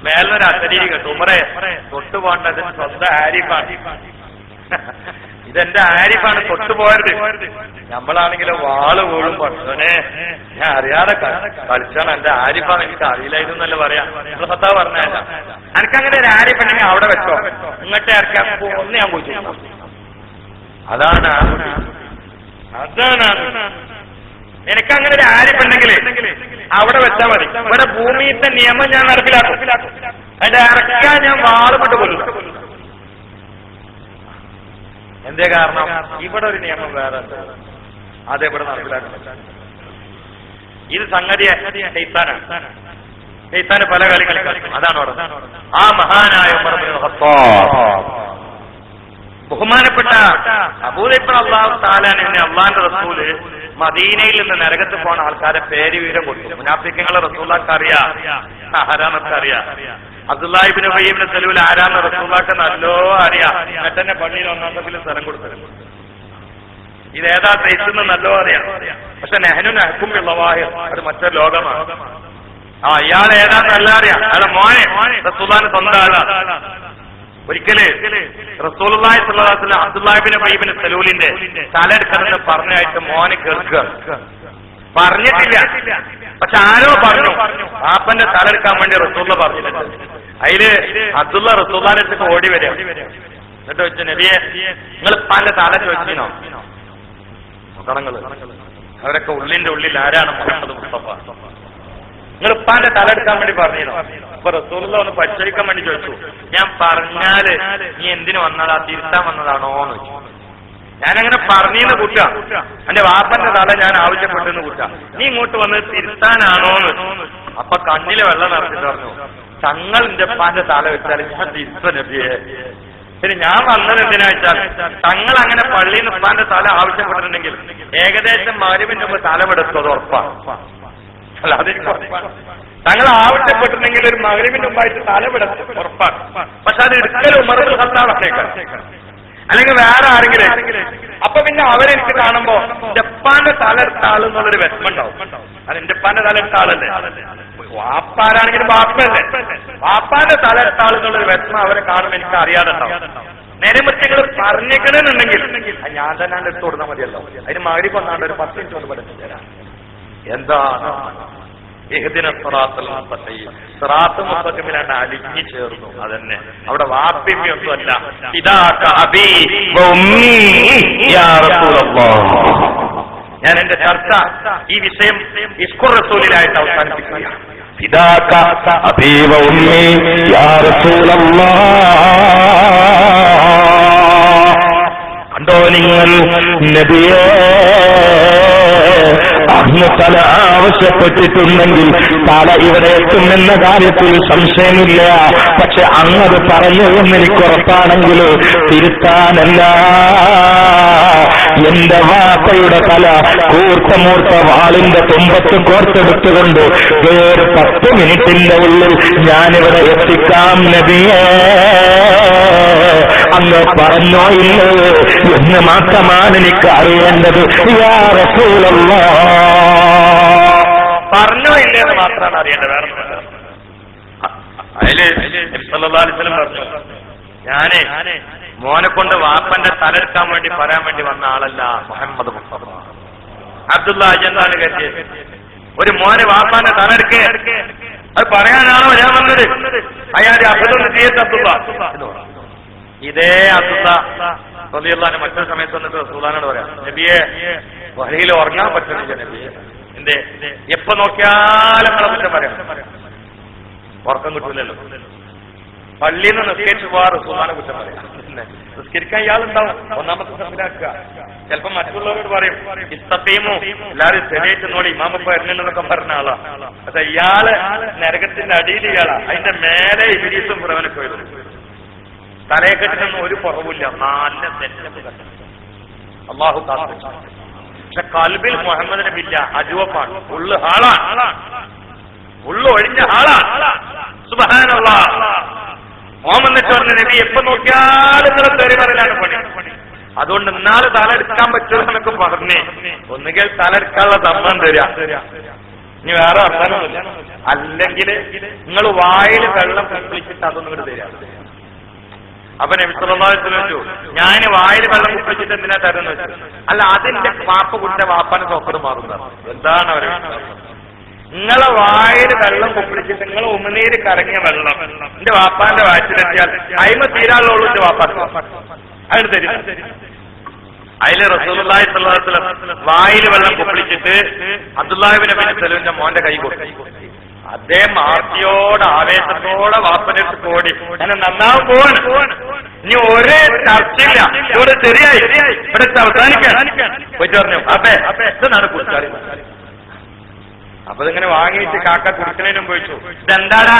മേലൊരു അശരീരി കേട്ടു. ഉമറെ തൊട്ടു പോകേണ്ടതിന് സ്വന്തം ആരിഫാണ്. ഇതെന്റെ ആരിഫാണ് തൊട്ടുപോയത്. നമ്മളാണെങ്കിലോ വാള് വീഴും പഠിച്ചോനെ ഞാൻ അറിയാതെ കളിച്ചാണ് എന്റെ ആരിഫാണ് എനിക്ക് അറിയില്ലായിരുന്നല്ല പറയാ. നമ്മളെ ഭർത്താവ് പറഞ്ഞല്ല എനിക്കങ്ങനെ ഒരു ആരിഫുണ്ടെങ്കിൽ അവിടെ വെച്ചോ ഇങ്ങോട്ട് ഇറക്കാൻ ഒന്ന് ഞാൻ പോയി. അതാണ് എനിക്കങ്ങനെ ഒരു ആരിഫുണ്ടെങ്കിൽ അവിടെ വെച്ചാൽ മതി. ഇവിടെ ഭൂമിയിലത്തെ നിയമം ഞാൻ നടപ്പിലാക്കും. അതിന്റെ ഇറക്കാൻ ഞാൻ വാളുമിട്ട് കൊല്ലും. എന്തേ കാരണം ഇവിടെ ഒരു നിയമം വേറെ അതെവിടെ നടപ്പിലാക്കണം. ഇത് സംഗതി ശൈത്താന് പല കളികളും കളിക്കും. അതാണ് അവിടെ ആ മഹാനായ ഉമർ ഇബ്നുൽ ഖത്താബ് ബഹുമാനപ്പെട്ട അബൂ ഖുബൈബ റളിയല്ലാഹു തആല അൻഹു അല്ലാഹുവിന്റെ റസൂല് മദീനയിൽ നിന്ന് നരകത്ത് പോണ ആൾക്കാരെ പേര് വിവരം കൊടുത്തു. മുനാഫിഖുകളെ റസൂലുള്ളാഹിക്ക് അറിയാം, ആരാന്നൊക്കെ അറിയാം. അബ്ദുല്ലാഹി ഇബ്നു ഉബയ്യ് ഇബ്നു സലൂൽ ആരാന്ന് റസൂലുള്ളാഹിക്ക് നല്ലോ അറിയാം. എന്നിട്ടെന്നെ പള്ളിയിൽ ഒന്നാം തപ്പിലും സ്ഥലം കൊടുത്തത്. ഇതേതാ തയ്ച്ചെന്ന് നല്ലോ അറിയാം. പക്ഷെ നെഹ്നു നഹ്കും ബിളവാഹിർ അത് മറ്റൊരു ലോകമാണ്. ഇയാൾ ഏതാന്ന് നല്ല അറിയാം. അയാളെ മോനെ റസൂലുള്ളാഹിന്റെ സ്വന്തം ആളാണ്. ഒരിക്കല് റസൂലുള്ളാഹി സ്വല്ലല്ലാഹു അലൈഹി വസല്ലം അബ്ദുല്ലാഹി ഇബ്നു ഉബയ്യ് ഇബ്നു സലൂലിന്റെ തലയെടുക്കണമെന്ന് പറഞ്ഞായിട്ട് മോനെ കേൾക്കുക. പറഞ്ഞിട്ടില്ല, പക്ഷെ ആരോ പറഞ്ഞു പാപ്പന്റെ തലയെടുക്കാൻ വേണ്ടി റസൂലുള്ള പറഞ്ഞിട്ടുണ്ട്. അതില് അബ്ദുള്ള റസൂലുള്ളാഹിന്റെ അടുത്ത് ഓടി വരിക. എന്നിട്ട് വെച്ചു നബിയെ നിങ്ങൾ ഇപ്പാന്റെ തല ചോദിച്ചിനോ? അവരൊക്കെ ഉള്ളിന്റെ ഉള്ളിൽ ആരാണ് മുഹമ്മദ് മുസ്തഫ. നിങ്ങൾ ഇപ്പാന്റെ തലെടുക്കാൻ വേണ്ടി പറഞ്ഞിരുന്നു. അപ്പൊ റസൂലുള്ള ഒന്ന് പരിശോധിക്കാൻ വേണ്ടി ചോദിച്ചു. ഞാൻ പറഞ്ഞാല് നീ എന്തിനു വന്നതാ, തിരുത്താൻ വന്നതാണോ എന്ന് ചോദിച്ചു. ഞാനങ്ങനെ പറഞ്ഞെന്ന് കൂട്ടാ. എന്റെ വാപ്പന്റെ തല ഞാൻ ആവശ്യപ്പെട്ടെന്ന് കൂട്ടാ. നീ ഇങ്ങോട്ട് വന്ന് തിരുത്താനാണോന്ന്. അപ്പൊ കണ്ണിലെ വെള്ളം നിറച്ചിട്ട് പറഞ്ഞു തങ്ങൾ എന്റെ ഉപ്പാന്റെ തല വെച്ചാൽ ഞാൻ തിരുത്ത നബിയെ. ശരി, ഞാൻ വന്നത് എന്തിനാ വെച്ചാൽ തങ്ങൾ അങ്ങനെ പള്ളിയിൽ നിന്ന് ഉപ്പാന്റെ തല ആവശ്യപ്പെട്ടിട്ടുണ്ടെങ്കിൽ ഏകദേശം മഗ്‌രിബിന്റെ മുമ്പ് തലമെടുത്തത് ഉറപ്പാണ്. അല്ല അതെനിക്ക് ഉറപ്പാണ്. തങ്ങൾ ആവശ്യപ്പെട്ടിട്ടുണ്ടെങ്കിൽ ഒരു മഗ്‌രിബിന്റെ മുമ്പായിട്ട് തലമെടുത്ത് ഉറപ്പാണ്. പക്ഷെ അത് എടുക്കലും ഉമർ ഇബ്നുൽ ഖത്താബ് അല്ലെങ്കിൽ വേറെ ആരെങ്കിലും. അപ്പൊ പിന്നെ അവരെനിക്ക് കാണുമ്പോ എന്റെ ഉപ്പാന്റെ തലെടുത്ത ആളെന്നുള്ളൊരു വിഷമുണ്ടാവും. അത് എന്റെ ഉപ്പാന്റെ തലെടുത്ത ആളല്ലേ. വാപ്പാരാണെങ്കിലും വാപ്പല്ലേ. വാപ്പാന്റെ തലെടുത്ത ആളെന്നുള്ളൊരു വിഷമം അവരെ കാണുമ്പോൾ എനിക്ക് അറിയാതെ ഉണ്ടാവും. നേരെമറിച്ച് പറഞ്ഞേക്കണമെന്നുണ്ടെങ്കിൽ ഞാൻ തന്നെ എടുത്തു കൊടുത്താൽ മതിയല്ലോ. അതിന് മഗ്‌രിബ് വന്നാണ്ട് ഒരു 10 മിനിറ്റ് കൊണ്ട് പഠിച്ചു തരാം. എന്താണ് സിറാത്ത് മുസ്തഖീമിലാണ് അലിഞ്ഞു ചേർന്നു. അതന്നെ അവിടെ വാപ്പിയൊന്നുമല്ല. ഞാൻ എന്റെ ചർച്ച ഈ വിഷയം ഇസ്ഖുർ റസൂലിലായിട്ട് അവസാനിപ്പിക്കുകയാണ്. കണ്ടോ നിങ്ങൾ നബിയേ അന്ന് തല ആവശ്യപ്പെട്ടിട്ടുണ്ടെങ്കിൽ തല ഇവിടെ എത്തുമെന്ന കാര്യത്തിൽ സംശയമില്ല. പക്ഷെ അങ്ങത് പറഞ്ഞു എന്ന് എനിക്ക് ഉറപ്പാണെങ്കിൽ തിരുത്താനല്ല. എന്റെ വാപ്പയുടെ തല കൂർത്തമൂർത്ത വാളിന്റെ തുമ്പത്ത് കോർത്തെടുത്തുകൊണ്ട് വേറെ 10 മിനിറ്റിന്റെ ഉള്ളിൽ ഞാനിവിടെ എത്തിക്കാം നബിയേ. അങ്ങ് പറഞ്ഞോ ഇല്ലേ എന്ന് മാത്രമാണ് എനിക്ക് അറിയേണ്ടത്. യാ റസൂലല്ലാഹ്, പറഞ്ഞോ ഇല്ലെന്ന് മാത്രമാണ് അറിയേണ്ടത്. വേറെ അതില് നബി സല്ലല്ലാഹു അലൈഹി വസല്ലം പറഞ്ഞു, ഞാനേ മോനെ കൊണ്ട് വാപ്പന്റെ തലെടുക്കാൻ വേണ്ടി പറയാൻ വേണ്ടി വന്ന ആളല്ല മുഹമ്മദ് മുസ്തഫ. അബ്ദുല്ലാഹി എന്താണ് കരുതിയത്? ഒരു മോനെ വാപ്പാന്റെ തലെടുക്കേ അത് പറയാനാണോ ഞാൻ വന്നത്? അയാൾ അബ്ദുള്ള ചെയ്ത് അബ്ദുള്ള ഇതേ അബ്ദുള്ള റളിയല്ലാഹു മറ്റൊരു സമയത്ത് വന്നിട്ട് റസൂലുള്ളാഹിനോട് പറയാം, നബിയെ വഹയിൽ ഉറങ്ങാൻ പറ്റുന്നില്ല നബിയെ. എന്തേ? എപ്പോ നോക്കിയാലും നിങ്ങളെ കുറ്റം പറയാം, ഉറക്കം കിട്ടൂലല്ലോ. പള്ളിയിൽ നിന്ന് നിസ്കരിച്ചു പോവാ റസൂലുള്ളാഹിനെ കുറ്റം പറയാം. നിസ്കരിക്കാൻ ഇയാളുണ്ടാവും, ഒന്നാമത്തെ സംവിധാക്കുക. ചിലപ്പോ മറ്റുള്ളവരോട് പറയും ഇസ്തഖീമു, എല്ലാവരും ശരിയായിട്ട് നോടി ഇമാമപ്പ വരണമെന്നൊക്കെ പറഞ്ഞ ആളാ. പക്ഷെ ഇയാള് നരകത്തിന്റെ അടിയിൽ ഇയാളാ, അതിന്റെ മേലെ ഇബ്ലീസും ഫിറഔനൊക്കെ വരുന്നു. തലയെക്കെട്ടിനൊന്നും ഒരു കുറവില്ല, നല്ല സെറ്റപ്പ് കണ്ടു അള്ളാഹു കാത്തു. പക്ഷെ കൽബിൽ മുഹമ്മദ് നബിയില്ല, അജുവപ്പാണ്, ഉള്ളു ആളാണ്, ഉള്ളു ഒഴിഞ്ഞ ആളാണ്. സുബ്ഹാനല്ലാഹ്. മുഹമ്മദ് പറഞ്ഞ നബി എപ്പോ നോക്കിയാലും തെറി പറയലാണ് പണി. അതുകൊണ്ട് ഇന്നാള് തലെടുക്കാൻ പറ്റുമെന്നൊക്കെ പറഞ്ഞേ, ഒന്നുകിൽ തലെടുക്കാനുള്ള സമ്മതം തരാ, ഇനി വേറെ അർത്ഥമൊന്നുമില്ല. അല്ലെങ്കിൽ നിങ്ങൾ വായിൽ വെള്ളം കുളിച്ചിട്ട് അതൊന്നും കൂടെ തരാ. അപ്പൊ നബി സല്ലല്ലാഹു അലൈഹി വസല്ലം ചോദിച്ചു, ഞാൻ വായിൽ വെള്ളം കുടിച്ചിട്ട് എന്തിനാ തരുന്നു വെച്ചു. അല്ല, അതിന്റെ വാപ്പ കുടിച്ച വാപ്പാന് സോക്കറ് മാറുന്നത്. എന്താണ് അവരെ നിങ്ങളെ വായിൽ വെള്ളം കുപ്പിടിച്ചിട്ട് നിങ്ങൾ ഉമിനീര് കറങ്ങിയ വെള്ളം എന്റെ വാപ്പാന്റെ വായത്തിലെത്തിയാൽ അയിമ തീരാളുള്ളൂ എന്റെ വാപ്പാക്ക് അതിന് തരും. അതില് റസൂലുള്ളാഹി സ്വല്ലല്ലാഹു അലൈഹി വസല്ലം വായിൽ വെള്ളം കുപ്പിടിച്ചിട്ട് അബ്ദുല്ലാഹി ഇബ്നു സലൂലിന്റെ മോന്റെ കൈ കൊടുത്തു. അദ്ദേഹം ആർത്തിയോടെ ആവേശത്തോടെ വാപ്പന്റെ അടുത്ത് ഓടി, ഞാൻ നന്നാവും പോവാണ്, ഇനി ഒരേ ചർച്ചയില്ല, ഇവിടെ ശരിയായി, ഇവിടെ അവസാനിക്കാൻ പോയിട്ട് പറഞ്ഞു, അപ്പേ ഇതെന്നാണ് കുടിച്ചാല്. അപ്പൊ ഇതിങ്ങനെ വാങ്ങിയിട്ട് കാക്ക കുടിക്കുന്നതിനും പോയിച്ചു, ഇതെന്താടാ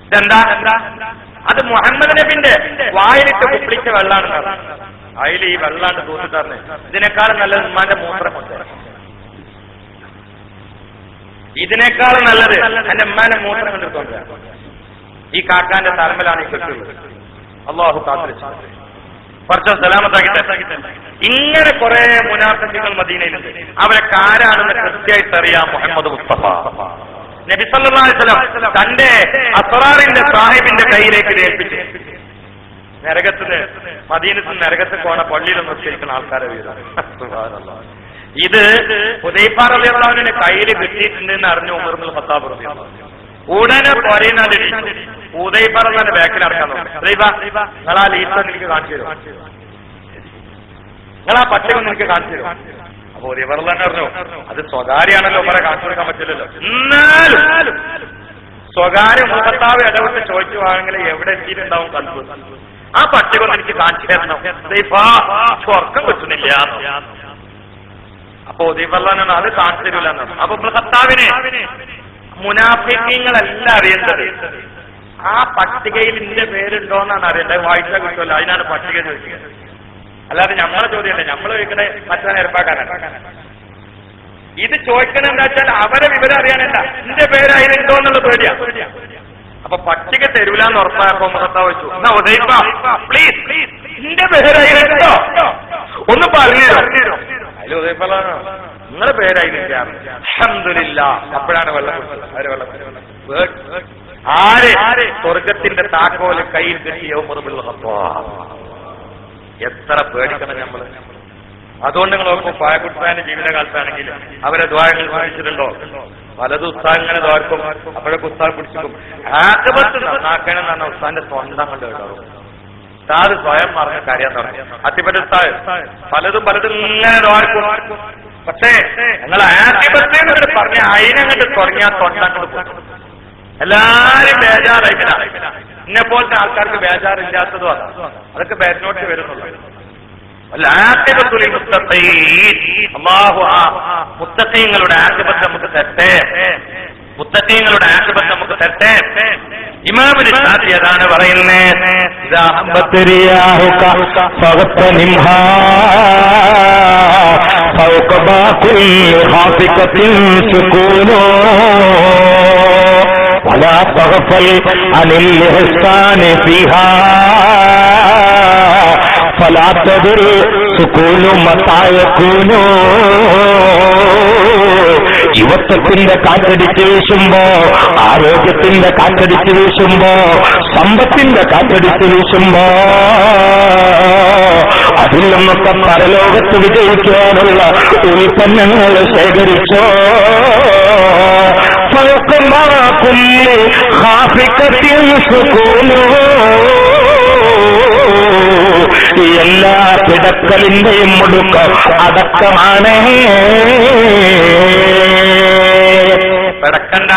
ഇതെന്താ? അത് മുഹമ്മദ് നബിന്റെ വായിലിട്ട് കുപ്പിളിച്ച വെള്ളാണ്. അതിൽ ഈ വെള്ളാണ്ട് തൂത്തിട്ടാണ്. ഇതിനേക്കാളും നല്ലത് ഉമ്മാന്റെ മൂത്രമുണ്ട്, ഇതിനേക്കാളും നല്ലത് എന്റെ ഉമ്മാന്റെ മൂത്രം കണ്ടിട്ടുണ്ട്. ഈ കാക്കാന്റെ തലമലാണ് ഈ കെട്ടുള്ളത്. അള്ളാഹു കാത്തിരിച്ചു കുറച്ച് സലാമത്താക്കി. ഇങ്ങനെ കുറെ മുനാഫിഖുകൾ മദീനയിലുണ്ട്. അവരൊക്കെ ആരാണെന്ന് കൃത്യമായിട്ട് അറിയാം. മുഹമ്മദ് മുസ്തഫ നബി സല്ലല്ലാഹു അലൈഹി വസല്ലം തന്റെ അസ്റാറിന്റെ സാഹിബിന്റെ കയ്യിലേക്ക് ഏൽപ്പിച്ചു. നരകത്തിന് മദീനത്തിൽ നരകത്തിൽ പോണ പള്ളിയിലൊന്നും നിസ്കരിക്കുന്ന ആൾക്കാരെ വീടാണ്. ഇത് ഹുദൈഫ റളിയല്ലാഹു അൻഹുവിന്റെ കയ്യിൽ കിട്ടിയിട്ടുണ്ടെന്ന് അറിഞ്ഞു ഉമർ ഇബ്നുൽ ഖത്താബ് റളിയല്ലാഹു അൻഹു ഉടനെ പറയുന്നത് ഹുദൈഫ റളിയല്ലാഹുവിന്റെ ബാക്കിൽ നടക്കാൻ നോക്കും. ഹുദൈഫ, നിങ്ങൾ ആ ലീസ എനിക്ക് കാണിച്ചു തരും, നിങ്ങൾ ആ പട്ടിക എനിക്ക് കാണിച്ചു തരും. അപ്പൊ ഹുദൈഫ റളിയല്ലാഹു അൻഹു പറഞ്ഞു, അത് സ്വകാര്യാണല്ലോ, ഉമറെ കാണിച്ചു കൊടുക്കാൻ പറ്റില്ലല്ലോ. എന്നാലും സ്വകാര്യ മുഖത്താവ് ഇടപെട്ട് ചോദിച്ചു വാങ്ങൽ എവിടെ എത്തിയിട്ടുണ്ടാവും കണ്ടു. ആ പട്ടിക എനിക്ക് കാണിച്ചു തരണം. ഹുദൈഫ സ്വർക്കം കിട്ടുന്നില്ല. അപ്പൊ ഹുദൈഫ അത് കാണിച്ചു തരില്ല എന്നാണ്. അപ്പൊ ഖത്താബിനെ മുനാഫിഖീങ്ങളല്ല അറിയേണ്ടത്, ആ പട്ടികയിൽ ഇന്റെ പേരുണ്ടോന്നാണ് അറിയേണ്ടത്. വായിച്ചാൽ കിട്ടുമല്ലോ, അതിനാണ് പട്ടിക ചോദിക്കുന്നത്. അല്ലാതെ നമ്മളെ ചോദ്യമല്ല, നമ്മൾ ചോദിക്കണേ മറ്റേ ഏർപ്പാക്കാനാണ്. ഇത് ചോദിക്കണ എന്താ വെച്ചാൽ അവരെ വിവരം അറിയാനല്ല, ഇന്റെ പേര് അതിലുണ്ടോ എന്നുള്ള പേടിയാ. അപ്പൊ പട്ടിക തരൂലെന്ന് ഉറപ്പായപ്പോ ഖത്താബ് വെച്ചു, എന്നാ ഹുദൈഫ പ്ലീസ് ഇന്റെ പേര് അതിലുണ്ടോ ഒന്ന് പറഞ്ഞു. അതിൽ ഹുദൈഫ നിങ്ങളെ പേരായില്ല. അൽഹംദുലില്ലാഹ്. അപ്പോഴാണ് വെള്ളം കൊടുത്തത്. ആര് സ്വർഗത്തിന്റെ താക്കോല് കയ്യിൽ കിട്ടിയ ഉമർ ഇബ്നുൽ ഖത്താബ്. എത്ര പേടിക്കണം നമ്മള്. അതുകൊണ്ട് നിങ്ങൾ നോക്കും, പായക്കുട്ടാന്റെ ജീവിതകാലത്താണെങ്കിൽ അവരെ ദ്വാരങ്ങൾ കാണിച്ചിട്ടുണ്ടോ? പലതും ഉസ്താദിങ്ങനെ ദ്വാരക്കും, അപ്പോഴൊക്കെ ഉസ്താദ് പിടിച്ചിട്ടും ആക്കബത്ത് നന്നാക്കണം എന്നാണ് ഉസ്താദിന്റെ സ്വന്തം കൊണ്ട് കേട്ടോ. ഉസ്താദ് സ്വയം മറന്ന് കരയാൻ തുടങ്ങി. അത്തിപ്പറ്റ ഉസ്താദ് പലതും ഇങ്ങനെ ദ്വാരക്കും. പക്ഷേ ഞങ്ങൾ ആത്തിപത്ത് എന്നിട്ട് പറഞ്ഞ അതിനങ്ങോട്ട് തുടങ്ങിയാൽ തൊണ്ടങ്ങോട്ട് പോകും. എല്ലാരും ബേജാറായിട്ടില്ല. എന്നെ പോലത്തെ ആൾക്കാർക്ക് ബേജാറില്ലാത്തതും അതാണ്. അതൊക്കെ ബാറ്റിനോട്ട് വരുന്നുള്ളൂ. അല്ലാഹു ആ മുത്തഖീങ്ങളുടെ ആഖിബത്ത് നമുക്ക് തരട്ടെ, മുത്തഖീങ്ങളുടെ ആഖിബത്ത് നമുക്ക് തരട്ടെ. ഇമാമിന് ഷാഫി അതാണ് പറയുന്നത്, ولا تغفل عن الإحسان فيها فلا تدر سكون متى يكون. യുവത്വത്തിന്റെ കാറ്റടിച്ച് വീശുമ്പോ, ആരോഗ്യത്തിന്റെ കാറ്റടിച്ച് വീശുമ്പോ, സമ്പത്തിന്റെ കാറ്റടിച്ച് വീശുമ്പോ അതിൽ നിന്നൊക്കെ പരലോകത്ത് വിജയിക്കാനുള്ള ഉൽപ്പന്നങ്ങൾ ശേഖരിച്ചോ. എല്ലാ പിടക്കലിന്റെയും മുടുക്ക അടക്കമാണ്. പിടക്കണ്ട,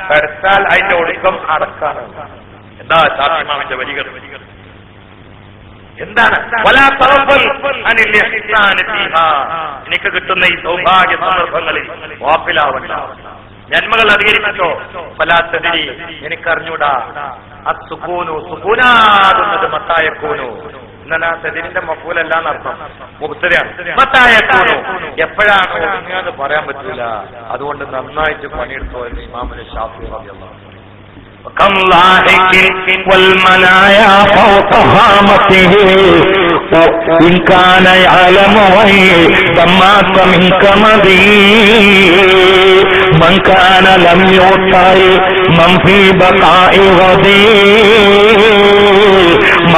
പിടച്ചാൽ അതിന്റെ ഒടുക്കം അടക്കാണ്. എന്താ ഷാഫിമാമിന്റെ വരികൾ? എന്താണ്? എനിക്ക് കിട്ടുന്ന ഈ സൗഭാഗ്യ സന്ദർഭങ്ങളിൽ വാപ്പിലാവണ്ട, നന്മകൾ അധികരിച്ചോ. ഫലാത്തതിരി എനിക്കറിഞ്ഞൂടാ. അസുക്കൂനു സുക്കൂനാകുന്നത് മത്തായക്കൂനു എന്നാ തെതിരിന്റെ മഫൂലല്ലാന്ന് അർത്ഥം. മുബ്തദയാണ്. മത്തായക്കൂനു എപ്പോഴാണ് ഒതുങ്ങാന്ന് പറയാൻ പറ്റൂല. അതുകൊണ്ട് നന്നായിട്ട് പണിയെടുത്തോ എന്ന് ഇമാമുൽ ഷാഫി റളിയല്ലാഹു അൻഹു. كم لاحق والمنايا فوق هامته إن كان يعلم ويدمات منك مضي من كان لم يطع من في بقاء غدي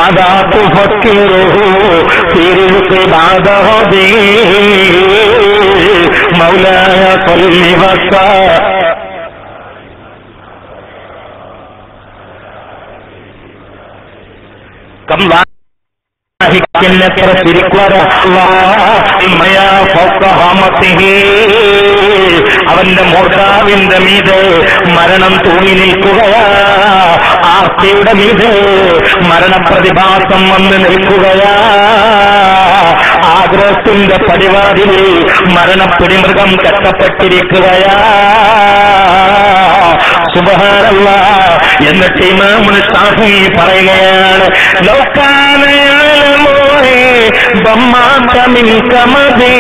മാതാ തുഫക്കിറുഹു ഫിരിഖ് ബാദഹദി മൗലായ സല്ലി എത്ര അവന്റെ മോർദാവിന്റെ മീത് മരണം തൂങ്ങി നിൽക്കുകയാ, ആർത്തിയുടെ മീത് മരണപ്രതിഭാസം വന്ന് നിൽക്കുകയാ, ആഗ്രഹത്തിന്റെ പടിവാതിലിൽ മരണപ്പിടിമൃഗം കെട്ടപ്പെട്ടിരിക്കുകയാ. സുബ്ഹാനല്ലാഹ്. എന്നിട്ട് ഇമാമുൽ ശാഫിഈ പറയുകയാണ്, ലൗകാന യഅലമുഹി ബമ്മാത മിൻ കമദി.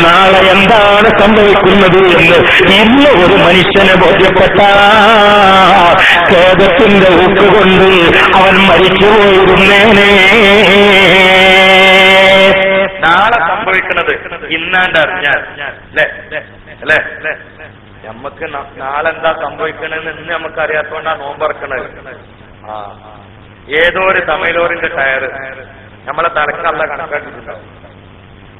നാളെ എന്താണ് സംഭവിക്കുന്നത് എന്ന് ഇന്ന് ഒരു മനുഷ്യനെ ബോധ്യപ്പെട്ട ഖേദത്തിന്റെ ഊക്കുകൊണ്ട് അവൻ മരിച്ചുപോയിരുന്നേനെ. നാളെ സംഭവിക്കുന്നത് ഇന്നാണ്ട് അറിഞ്ഞാൽ അല്ലേ നമ്മക്ക് നാളെ എന്താ സംഭവിക്കണെന്ന് ഇന്ന് നമുക്ക് അറിയാത്തോണ്ടാണ് നോമ്പറക്കണത്. ഏതോ ഒരു തമിഴോറിന്റെ ടയർ നമ്മളെ തലക്കല്ല കണക്കാക്കിയിട്ടുണ്ടാവും.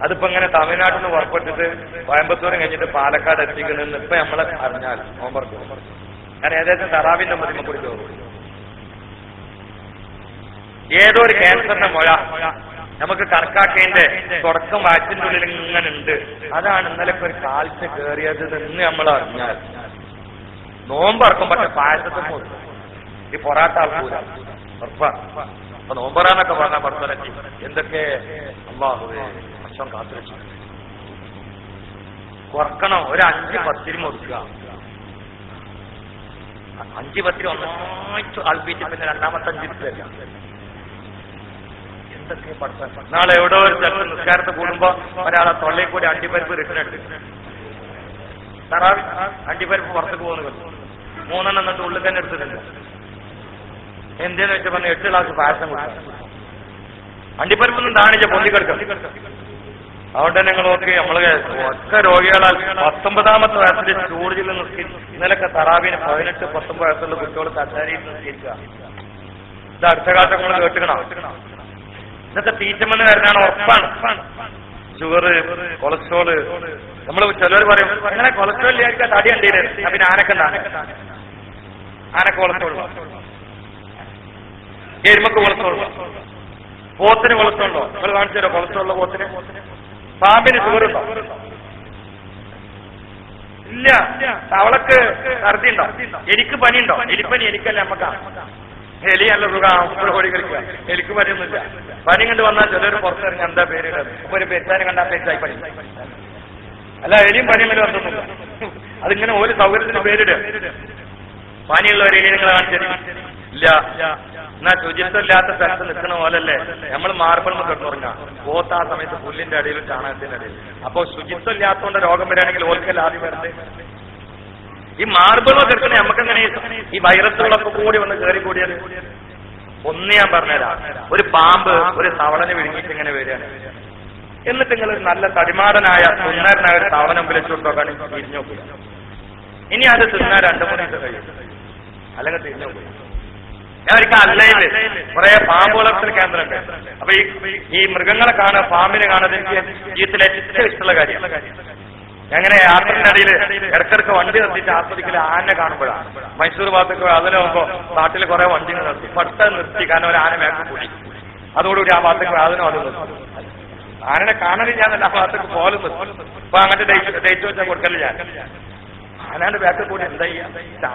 അതിപ്പോ ഇങ്ങനെ തമിഴ്നാട്ടിൽ നിന്ന് പുറപ്പെട്ടിട്ട് കോയമ്പത്തൂർ കഴിഞ്ഞിട്ട് പാലക്കാട് എത്തിക്കണമെന്ന് ഇപ്പൊ നമ്മളെ അറിഞ്ഞാൽ നോമ്പറക്കും. കാരണം ഏകദേശം തറാവിന്റെ മതിമ കൂടി ചോറും. ഏതോ ഒരു ക്യാൻസറിന്റെ മുഴ നമുക്ക് കണക്കാക്കേന്റെ തുടക്കം വാറ്റിന്റെ ഉള്ളിൽ ഇങ്ങനെ ഉണ്ട്. അതാണ് ഇന്നലെ ഒരു കാഴ്ച കയറിയത് എന്ന് നമ്മൾ അറിഞ്ഞാൽ നോമ്പറക്കും. പക്ഷെ പായസത്തെ പോലും ഈ പൊറാട്ട ആൾക്കൂല ഉറപ്പാ. അപ്പൊ നോമ്പറാന്നൊക്കെ പറഞ്ഞാൽ പറത്തി എന്തൊക്കെ അല്ലാഹുവേ ഭക്ഷണം കാത്തുരക്ഷ കുറക്കണം. ഒരു 5 പത്തിരി മുറിക്കുക. 5 പത്തിരി ഒന്നായിട്ട് ആൾപ്പിച്ച് പിന്നെ രണ്ടാമത്തെ 5 പത്തിരല്ല. എന്തൊക്കെ പഠിത്തം. നാളെ എവിടോ ഒരു സ്ഥലത്ത് നിസ്കാരത്തെ കൂടുമ്പോ ഒരാളെ തൊള്ളയിൽ കൂടി അണ്ടിപ്പരിപ്പ് റിട്ടനുണ്ട്. തറാവി അണ്ടിപ്പരിപ്പ് പുറത്തേക്ക് പോകുന്നത് 3 എന്നിട്ട് ഉള്ളിൽ തന്നെ എടുത്തിട്ടുണ്ട്. എന്തേന്ന് വെച്ചാൽ പറഞ്ഞ 8 ഗ്ലാസ് പായസം കൊടുക്കാം. അണ്ടിപ്പരിപ്പൊന്നും താണിച്ച പൊന്തിക്കെടുക്കാം. അതുകൊണ്ട് തന്നെ നിങ്ങൾ നോക്കി നമ്മള് ഒറ്റ രോഗികളാൽ 19ാമത്തെ വയസ്സിൽ ചൂടിൽ ഇന്നലൊക്കെ തറാവിന് 18-19 വയസ്സുള്ള കുട്ടികൾ കച്ചാരിയിൽ നിസ്കരിക്കുക. ഇത് അടുത്ത കാലത്ത് നമ്മൾ കേട്ടുക്കണം. ഇന്നത്തെ തീറ്റമെന്ന് കാര്യമാണ് ഉറപ്പാണ്. Sugar, cholesterol. നമ്മൾ ചിലർ പറയും അങ്ങനെ കൊളസ്ട്രോൾ ഇല്ലായിരിക്കും തടി കണ്ടീര്. പിന്നെ ആനക്ക് കൊളസ്ട്രോൾ, എരുമക്ക് കൊളസ്ട്രോൾ, പോത്തിന് കൊളസ്ട്രോൾ ഉണ്ടോ? നിങ്ങൾ കാണിച്ചു തരോ കൊളസ്ട്രോളുള്ള പോത്തിന്? പാമ്പിന് ഷുഗർ ഉണ്ടോ? ഇല്ല. തവളക്ക് ഛർദി ഉണ്ടോ? എനിക്ക് പനിയുണ്ടോ? എലിപ്പനി എനിക്കല്ല നമ്മക്കാ. എലി നല്ല സുഖം ഓടി കളിക്കുക. എലിക്ക് പനിയൊന്നുമില്ല. പനി കണ്ട് വന്നാൽ ചിലർ പുറത്തിറങ്ങി എന്താ പേരിടുന്നത്? അപ്പൊ ഒരു പെറ്റാനെ കണ്ടാൽ പേച്ചായി പനി. അല്ല എലിയും പനിയും വരെ വന്നിട്ടില്ല. അതിങ്ങനെ ഒരു സൗകര്യത്തിന് പേരിടുക. പനിയുള്ളവർ എലി നിങ്ങൾ കാണിച്ചില്ല. എന്നാ ശുചിത്വമില്ലാത്ത സ്ഥലത്ത് നിൽക്കുന്ന പോലല്ലേ നമ്മൾ മാർബിൾമ കിടന്നുറങ്ങാം. പോത്ത് ആ സമയത്ത് പുല്ലിന്റെ അടിയിലും ചാണകത്തിന്റെ അടിയിൽ. അപ്പൊ ശുചിത്വം ഇല്ലാത്തതുകൊണ്ട് രോഗം വരികയാണെങ്കിൽ ഓൽക്കല്ല ആദ്യം വരട്ടെ. ഈ മാർബിൾമ കിടക്കുന്ന നമുക്കെങ്ങനെ ഈ വൈറസുകളൊക്കെ കൂടി വന്ന് കയറി കൂടിയത്? ഒന്ന് ഞാൻ പറഞ്ഞുതരാം. ഒരു പാമ്പ് ഒരു തവളനെ വിഴുങ്ങിയിട്ട് ഇങ്ങനെ വരികയാണ്. എന്നിട്ട് നിങ്ങൾ നല്ല തടിമാടനായ സുന്ദരനായ ഒരു തവളനെ വിളിച്ചുകൊണ്ടോക്കാണ് തിരിഞ്ഞു നോക്കുക. ഇനി അത് തിന്നാൻ 2-3 ദിവസം കഴിയും. അല്ലെങ്കിൽ തിരിഞ്ഞു നോക്കുക. ഞാൻ ഒരിക്കൽ അല്ലയില് കുറെ പാമ്പ് വളർത്തൽ കേന്ദ്രമുണ്ട്. അപ്പൊ ഈ മൃഗങ്ങളെ കാണുക, പാമ്പിനെ കാണുന്നത് എനിക്ക് ജീവിതത്തിലെ ഏറ്റവും ഇഷ്ടമുള്ള കാര്യം. അങ്ങനെ യാത്രയിനിടയിൽ ഇടക്കിടക്ക് വണ്ടി നിർത്തിയിട്ട് ആസ്വദിക്കല് ആനെ കാണുമ്പോഴാണ്. മൈസൂർ ഭാഗത്തേക്ക് അതിന് പോകുമ്പോ നാട്ടിൽ കുറെ വണ്ടി നിർത്തി പെട്ടെന്ന് നിർത്തി. കാരണം ഒരു ആന മേക്ക് കൂടി. അതോടുകൂടി ആ ഭാഗത്തേക്ക് അതിനും അത് നിർത്തി. ആനനെ കാണല് ഞാൻ ആ ഭാഗത്തേക്ക് പോലും നിർത്തി. അപ്പൊ അങ്ങനത്തെ ഡേറ്റ് വെച്ചാൽ കൊടുക്കല് ഞാൻ. ആനാന്റെ ബാക്കിൽ കൂടി എന്താ ചെയ്യാ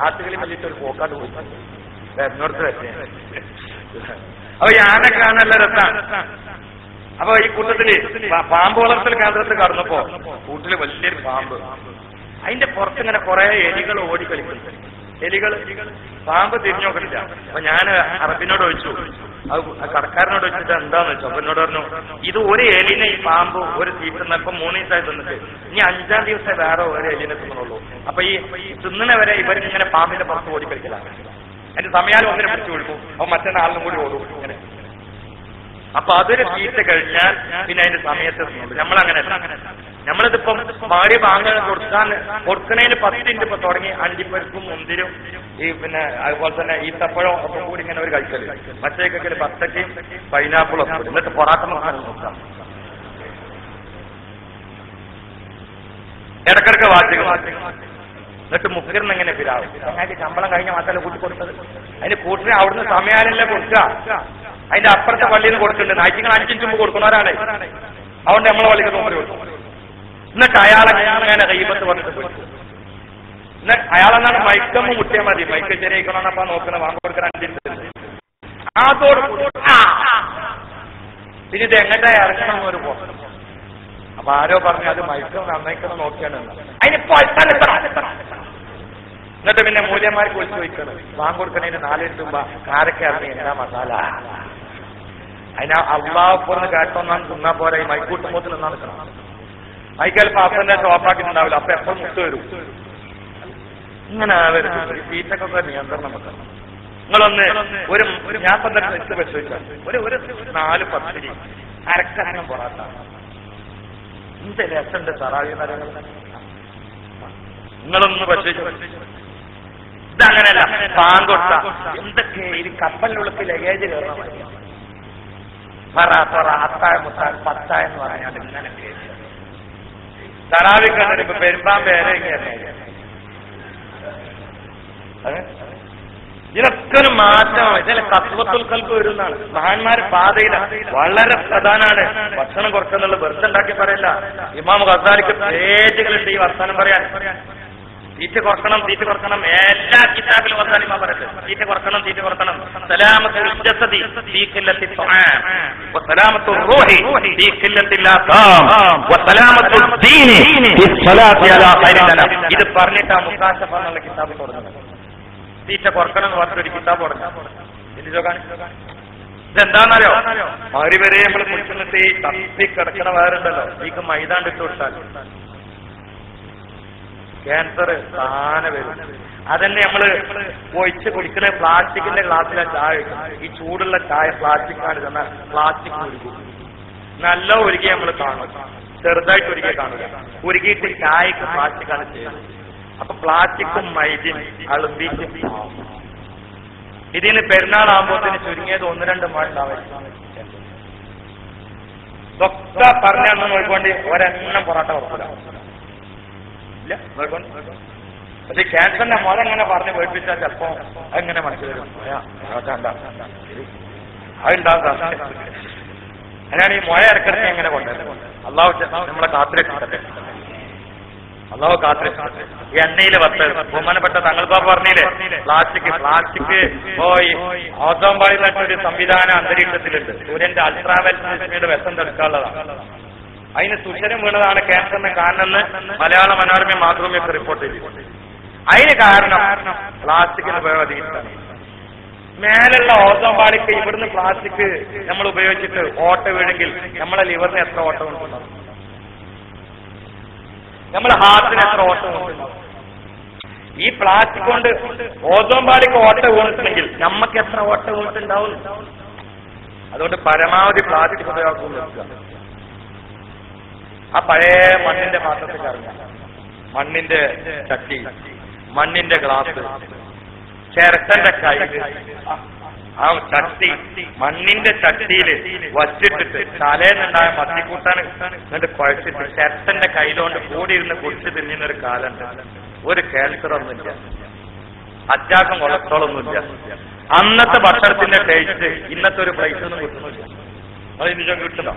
ആറ്റുകളിൽ വലിയിട്ട് ഒരു പോക്കാട്ട് പോയി എന്നോടത്ത് വെച്ചേ. അപ്പൊ ഈ ആന കാണാനുള്ള രസമാണ്. അപ്പൊ ഈ കൂട്ടത്തില് പാമ്പ് വളർത്തൽ കേന്ദ്രത്തിൽ കടന്നപ്പോ കൂട്ടില് വലിയൊരു പാമ്പ്. അതിന്റെ പുറത്തിങ്ങനെ കുറെ എലികൾ ഓടിക്കളിക്കുന്നു. പാമ്പ് തിരിഞ്ഞു നോക്കണില്ല. അപ്പൊ ഞാൻ അറബിനോട് ചോദിച്ചു, അത് കടക്കാരനോട് ചോദിച്ചിട്ട് എന്താന്ന് വെച്ചു. അപ്പൊ എന്നോട് പറഞ്ഞു, ഇത് ഒരു എലിനെ ഈ പാമ്പ് ഒരു തീറ്റുന്ന ഇപ്പൊ 3 ദിവസമായി തിന്നിട്ട് ഇനി 5ാം ദിവസം വേറെ ഒരു എലിനെ തിന്നുള്ളൂ. അപ്പൊ ഈ തിന്നവരെ ഇവരിങ്ങനെ പാമ്പിന്റെ പുറത്ത് ഓടിക്കളിക്കലാണ്. അതിന്റെ സമയാലും ഒന്നിനെ പിടിച്ചു കൊടുക്കും. അപ്പൊ മറ്റന്നാളിനും കൂടി ഓടും. ഇങ്ങനെ അപ്പൊ അതൊരു തീറ്റ കഴിഞ്ഞാൽ പിന്നെ അതിന്റെ സമയത്ത് നമ്മളങ്ങനെ നമ്മളിതിപ്പം ഭാര്യ വാങ്ങാൻ കൊടുക്കണേന് 10 മിനിറ്റ് ഇപ്പൊ തുടങ്ങി അണ്ടിപ്പരിപ്പും മുന്തിരും ഈ പിന്നെ അതുപോലെ തന്നെ ഈത്തപ്പഴം ഒക്കെ കൂടി ഇങ്ങനെ ഒരു കഴിക്കല്, മറ്റേക്കൊക്കെ ബത്തക്കയും പൈനാപ്പിളും ഒക്കെ എന്നിട്ട് പൊറാട്ട നോക്കാം. ഇടക്കിടക്ക് വാചകം എന്നിട്ട് മുഖിറിന് എങ്ങനെ പിരാവും. ഞങ്ങൾക്ക് ശമ്പളം കഴിഞ്ഞ മാത്രമല്ല കൂട്ടി കൊടുത്തത്. അതിന് കൂട്ടിന് അവിടുന്ന് സമയാനല്ലേ കൊടുക്കുക, അതിന്റെ അപ്പുറത്തെ പള്ളിയിൽ നിന്ന് കൊടുക്കുന്നുണ്ട്. നായ്യങ്ങൾ 5 മിനിറ്റ് മുമ്പ് കൊടുക്കുന്നവരാണ്. അതുകൊണ്ട് നമ്മളെ പള്ളിക്ക് നോക്കി കൊടുക്കും. എന്നിട്ട് അയാളെ കൈപത്ത് വന്നിട്ട് പോയി. എന്നിട്ട് അയാളെന്നാണ് മൈക്കമ്മ മുട്ടിയാൽ മതി, മൈക്ക് ശരിയായിക്കണമെന്നപ്പാ നോക്കണം, വാങ്ങി കൊടുക്കാൻ 5 മിനിറ്റ്. അതോട് പിന്നെ ഇത് എങ്ങനെ ഇറക്കണം എന്നൊരു പോകണം. അപ്പൊ ആരോ പറഞ്ഞു അത് മൈക്കം നന്നായിക്കണം നോക്കിയാണ്. അതിനിപ്പോ എന്നിട്ട് പിന്നെ മൂല്യന്മാർക്ക് വിളിച്ചു ചോദിക്കണം, വാങ്ങി കൊടുക്കണതിന് 4 മിനിറ്റ് മുമ്പ് ആരൊക്കെ അറിഞ്ഞ എന്താ മസാല. അതിന് അള്ളാഹുന്ന് കേട്ടൊന്നാണ് തിന്നാ പോരാ, ഈ മൈക്കൂട്ടുമ്പോൾ നിന്നാണ് നിൽക്കണം. മൈക്കൽപ്പം അപ്പന്റെ ഷോപ്പാക്കിട്ടുണ്ടാവില്ല, അപ്പൊ എപ്പോൾ മുട്ട് വരും. ഇങ്ങനെ തീറ്റക്കൊക്കെ നിയന്ത്രണം വെക്കണം. നിങ്ങളൊന്ന് ഒരു ഞാൻ പന്ത്രണ്ട് പരിശോധിച്ചാൽ ഒരു 4 പത്തിരി അരക്കരണം പൊറാട്ട എന്ത് രസമുണ്ട് തറാവി നരങ്ങൾ. നിങ്ങളൊന്ന് പരിശോധിച്ചു. ഇതങ്ങനെയല്ല, പാങ്കൊട്ട എന്തൊക്കെ ഈ കപ്പലിനുള്ളിൽ ലഗേജ് കയറണം. അത്തായ മുത്താൻ 10 എന്ന് പറയാണ്ട് ഇങ്ങനെ തറാവി കണ്ടിട്ട് ഇപ്പൊ പെരുമ്പാൻ പേരെ ഇതിനൊക്കെ ഒരു മാറ്റമാണ്. ഇതിലെ തത്വത്തുൽ കൽബ് വരുന്നതാണ്. മഹാന്മാര് പാതയില വളരെ പ്രധാനമാണ്. ഭക്ഷണം കുറക്കുന്നുള്ള വെറുതെ ഉണ്ടാക്കി പറയില്ല. ഇമാം ഗസാലിക്ക് പേജുകളുണ്ട് ഈ വർത്താനം പറയാൻ. തീറ്റ കുറക്കണം എല്ലാ കിതാബിലും വർത്താനം പറയട്ടെ. തീറ്റ കുറക്കണം. സലാമത്തുൽ ജസദി ഫീ ഖില്ലത്തി തുആം വസലാമത്തുർ റൂഹി ഫീ ഖില്ലത്തി ലാതാം വസലാമത്തുൽ ദീനി ഫീ സ്വലാത്തി അലാ ഖൈരിൽ അനാം. ഇത് പറഞ്ഞിട്ടാ മുഖാശഫ എന്നുള്ള കിതാബ് തുടങ്ങുന്നത്. തീറ്റ കുറക്കണം എന്ന് പറഞ്ഞൊരു കിതാബ് തുടങ്ങി. ഇതെന്താണെന്നറിയോ? മഗ്‌രിബ് വരെ നമ്മൾ കുടിച്ചിട്ട് ഈ തപ്പി കിടക്കണ വേറുണ്ടല്ലോ, ഈക്ക് മൈദാണ്ട് ഇട്ട് കൊടുത്താൽ ക്യാൻസർ താനെ വരും. അതന്നെ നമ്മള് ഒഴിച്ച് കുടിക്കുന്ന പ്ലാസ്റ്റിക്കിന്റെ ഗ്ലാസ്സിലെ ചായ ഒഴിക്കണം. ഈ ചൂടുള്ള ചായ പ്ലാസ്റ്റിക്കാണ് തന്നാൽ പ്ലാസ്റ്റിക് ഉരുകും. നല്ല ഉരുകി നമ്മൾ കാണും, ചെറുതായിട്ട് ഉരുകിയ കാണില്ല. ഉരുകിയിട്ട് ചായക്ക് പ്ലാസ്റ്റിക്കാണ് ചെയ്യുന്നത്. അപ്പൊ പ്ലാസ്റ്റിക്കും മൈദയും അളുമ്പിച്ച് ഇതിന് പെരുന്നാളാകുമ്പോഴത്തേന് ചുരുങ്ങിയത് 1-2 മഴ ഉണ്ടാവും. ഇതൊക്കെ പറഞ്ഞന്ന് നോക്കിക്കൊണ്ട് ഒരെണ്ണം പൊറാട്ട ഉറപ്പില്ല. പക്ഷെ ക്യാൻസറിന്റെ മുല എങ്ങനെ പറഞ്ഞ് പേടിപ്പിച്ചാൽ ചിലപ്പോ അതെങ്ങനെ മനസ്സിലാക്കും. അതുണ്ടാകും. അങ്ങനെയാണ് ഈ മുഴ ഇറക്കണേ എങ്ങനെ കൊണ്ടുവരുന്നത്. അള്ളാഹു നമ്മളെ കാത്തിരക്കട്ടെ. അള്ളാഹു കാത്തിരക്കട്ടെ. ഈ എണ്ണയില് ബഹുമാനപ്പെട്ട തങ്ങൾ ബാബ പറഞ്ഞില്ലേ, പ്ലാസ്റ്റിക് ഓസോൺ പാളിയിലൊരു സംവിധാനം അന്തരീക്ഷത്തിലുണ്ട്. സൂര്യന്റെ അൾട്രാവയലറ്റ് വിഷം തെടുക്കാനുള്ളതാണ്. അതിന് സുശരം വീണതാണ് ക്യാൻസറിന് കാരണമെന്ന് മലയാള മനോരമ മാതൃഭൂമിയൊക്കെ റിപ്പോർട്ട് ചെയ്തു. അതിന് കാരണം പ്ലാസ്റ്റിക്കിന് ഉപയോഗം. മേലുള്ള ഓസോൺ പാളിക്ക് ഇവിടുന്ന് പ്ലാസ്റ്റിക് നമ്മൾ ഉപയോഗിച്ചിട്ട് ഓട്ട വീണെങ്കിൽ നമ്മളെ ലിവറിന് എത്ര ഓട്ടം ഉണ്ടാവും, നമ്മളെ ഹാർട്ടിന് എത്ര ഓട്ടം ഉണ്ടാവും. ഈ പ്ലാസ്റ്റിക് കൊണ്ട് ഓസോൺ പാളിക്ക് ഓട്ട വീണിട്ടുണ്ടെങ്കിൽ നമുക്ക് എത്ര ഓട്ട വീണിട്ടുണ്ടാവും. അതുകൊണ്ട് പരമാവധി പ്ലാസ്റ്റിക് ഉപയോഗം നിർത്തുക. ആ പഴയ മണ്ണിന്റെ പാത്രത്തിൽ ഇറങ്ങാം, മണ്ണിന്റെ ചട്ടി, മണ്ണിന്റെ ഗ്ലാസ്, ചിരട്ടന്റെ കൈല്, ആ ചട്ടി മണ്ണിന്റെ ചട്ടിയിൽ വച്ചിട്ടിട്ട് തലേന്നുണ്ടായ മത്തിക്കൂട്ടാൻ എന്നിട്ട് കുഴച്ചിട്ട് ചിരട്ടന്റെ കയ്യിലോണ്ട് കൂടിയിരുന്ന് കുടിച്ച് തിന്നുന്നൊരു കാലുണ്ട്. ഒരു ക്യാൻസറൊന്നുമില്ല, അറ്റാക്കും കൊളസ്ട്രോളൊന്നുമില്ല. അന്നത്തെ ഭക്ഷണത്തിന്റെ ടേസ്റ്റ് ഇന്നത്തെ ഒരു പ്ലേറ്റൊന്നും കിട്ടുന്നില്ല. അത് ഇന്നിച്ചോ കിട്ടുന്നോ?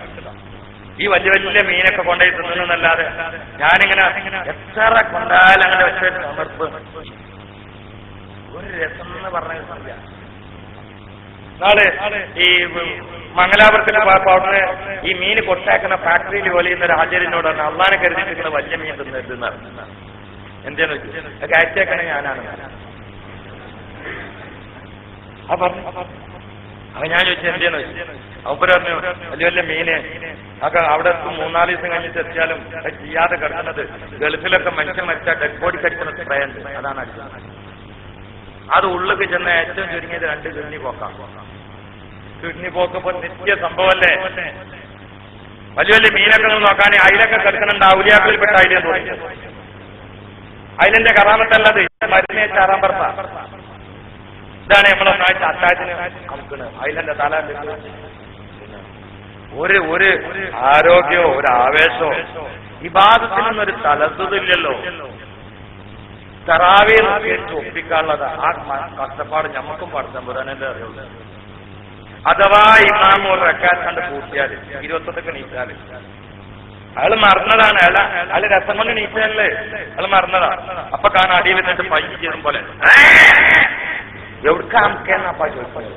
ഈ വലിയ വലിയ മീനൊക്കെ കൊണ്ടുപോയി തിന്നുന്നല്ലാതെ ഞാനിങ്ങനെ എത്ര കൊണ്ടാലും അങ്ങനെ വെച്ചിട്ട് സമർപ്പ് ഒരു രസം എന്ന് പറഞ്ഞ നാളെ ഈ മംഗലാപുരത്തിന് പോയപ്പോ അവിടുന്ന് ഈ മീൻ കൊട്ടാക്കുന്ന ഫാക്ടറിയിൽ ജോലി ചെയ്യുന്ന ഒരു ആചാര്യനോട് പറഞ്ഞു, അള്ളാനെ കരുതിയിട്ട് വലിയ മീൻ തിന്നരുതെന്നാണ്. എന്തേന്ന് വെച്ചു അയച്ചേക്കണേ ഞാനാണ്. അപ്പൊ ഞാൻ ചോദിച്ചു എന്തേന്ന് വെച്ചു. അവര് പറഞ്ഞു വലിയ വലിയ മീന് ഒക്കെ അവിടെ 3-4 ദിവസം കഴിഞ്ഞിട്ട് എത്തിയാലും ചെയ്യാതെ കിടക്കുന്നത് ഗൾഫിലൊക്കെ മനുഷ്യൻ മരിച്ചാൽ ഡെഡ് ബോഡി കടിക്കുന്ന സ്പ്രേ ഉണ്ട്, അതാണ് അടിച്ചത്. അത് ഉള്ളിൽ ചെന്ന ഏറ്റവും ചുരുങ്ങിയത് 2 കിഡ്നി പോക്കാം. കിഡ്നി പോക്കപ്പോ നിത്യ സംഭവല്ലേ. വലിയ വലിയ മീനൊക്കെ നോക്കാൻ അയിലൊക്കെ കിടക്കുന്നുണ്ട്. ഔലിയാക്കളിൽപ്പെട്ട അയിലെന്ന് തോന്നി. അയിലിന്റെ കറാമത്തല്ലത് മരുന്നേ ചാറാൻ പറ. ഇതാണ് നമ്മളൊന്നാഴ്ച അത്താഴത്തിന് നമുക്കുന്നത്. അയിലന്റെ തല ഒരു ആരോഗ്യമോ ഒരു ആവേശമോ ഇബാദത്തിനൊന്നൊരു തലസ്സുതില്ലല്ലോ. തറാവീഹ് നിസ്കരിച്ച് ഒപ്പിക്കാനുള്ളത് ആ കഷ്ടപ്പാട് ഞമ്മക്കും പഠിച്ചമ്പുരാനല്ലേ അറിയുള്ളൂ. അഥവാ ഇമാം ഒരു റക്അത്ത് കണ്ട് പൂർത്തിയാൽ 21 നീച്ചാല് അയാൾ മറന്നതാണ്. അയാള് രസം കൊണ്ട് നീച്ചല്ലേ, അയാൾ മറന്നതാ. അപ്പൊ കാണാൻ അടിയിൽ നിന്നിട്ട് പയ്യ ചെയ്തും പോലെ എവിടുക്കാ ചോദിച്ചത്.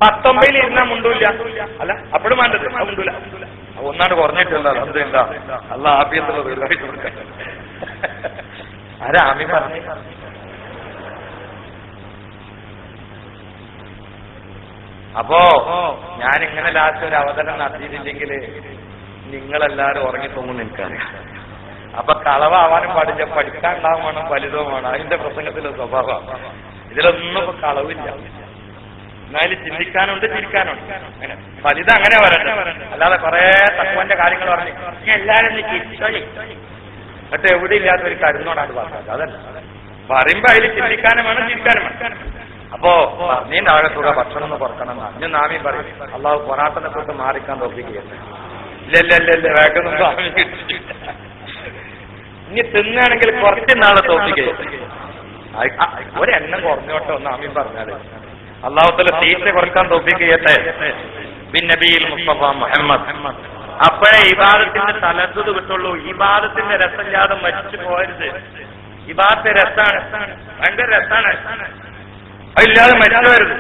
19 ഇരുന്നാ മുണ്ടൂല്ല. അല്ല അപ്പോഴും വേണ്ടത് മുണ്ടൂല. ഒന്നാണ്ട് കുറഞ്ഞിട്ടുള്ള എന്താ അല്ല ആഭ്യന്തര ദീർഘായിട്ട് കൊടുക്കാൻ ആരാ ആമി പറഞ്ഞു. അപ്പോ ഞാനിങ്ങനെ ലാസ്റ്റ് ഒരു അവതരണം നടത്തിയിട്ടില്ലെങ്കിൽ നിങ്ങളെല്ലാരും ഉറങ്ങിപ്പോകുമെന്ന് എനിക്കറിയാം. അപ്പൊ കളവാവാനും പാടില്ല, പഠിക്കാനുണ്ടാവും വേണം, വലുതോ വേണം. അതിന്റെ പ്രസംഗത്തിലെ സ്വഭാവം. ഇതിലൊന്നും ഇപ്പൊ കളവില്ല. എന്നാലും ചിന്തിക്കാനുണ്ട്, ചിരിക്കാനുണ്ട്. അങ്ങനെ ഫലിത അങ്ങനെ വരണ്ട. അല്ലാതെ കുറെ തത്വന്റെ കാര്യങ്ങൾ പറഞ്ഞു എല്ലാരും ചിരിച്ചോളി എന്നിട്ട് എവിടെ ഇല്ലാത്തൊരു കരുന്നോടാണ് പറഞ്ഞത്. അതല്ല പറയുമ്പോ അതിൽ ചിന്തിക്കാനും വേണം, ചിരിക്കാനും വേണം. അപ്പോ നീ നാളത്തുക ഭക്ഷണം ഒന്ന് കുറക്കണം. ഞാൻ നാമി പറയും അള്ളാഹു പൊറാട്ടനെ തൊട്ട് മാറിക്കാൻ തോപ്പിക്കുകയല്ല. ഇല്ല വേഗം ഇനി തിന്നാണെങ്കിൽ കുറച്ച് നാളെ തോപ്പിക്കുകയല്ല. ഒരെണ്ണം കുറഞ്ഞോട്ടെ ഒന്ന് ആമീൻ പറഞ്ഞാല് അള്ളാഹുത്തല തീറ്റ കുറക്കാൻ തോപ്പിക്കുകയട്ടെ. ബിന്നബിയിൽ മുസ്തഫ മുഹമ്മദ്. അപ്പോഴേ ഇബാദത്തിന്റെ തലസ്സുത് കിട്ടുള്ളൂ. ഇബാദത്തിന്റെ രസമില്ലാതെ മരിച്ചു പോകരുത്. ഇബാദത്തെ രസാണ്, ഭയങ്കര രസാണ്. അതില്ലാതെ മരിച്ചു പോകരുത്.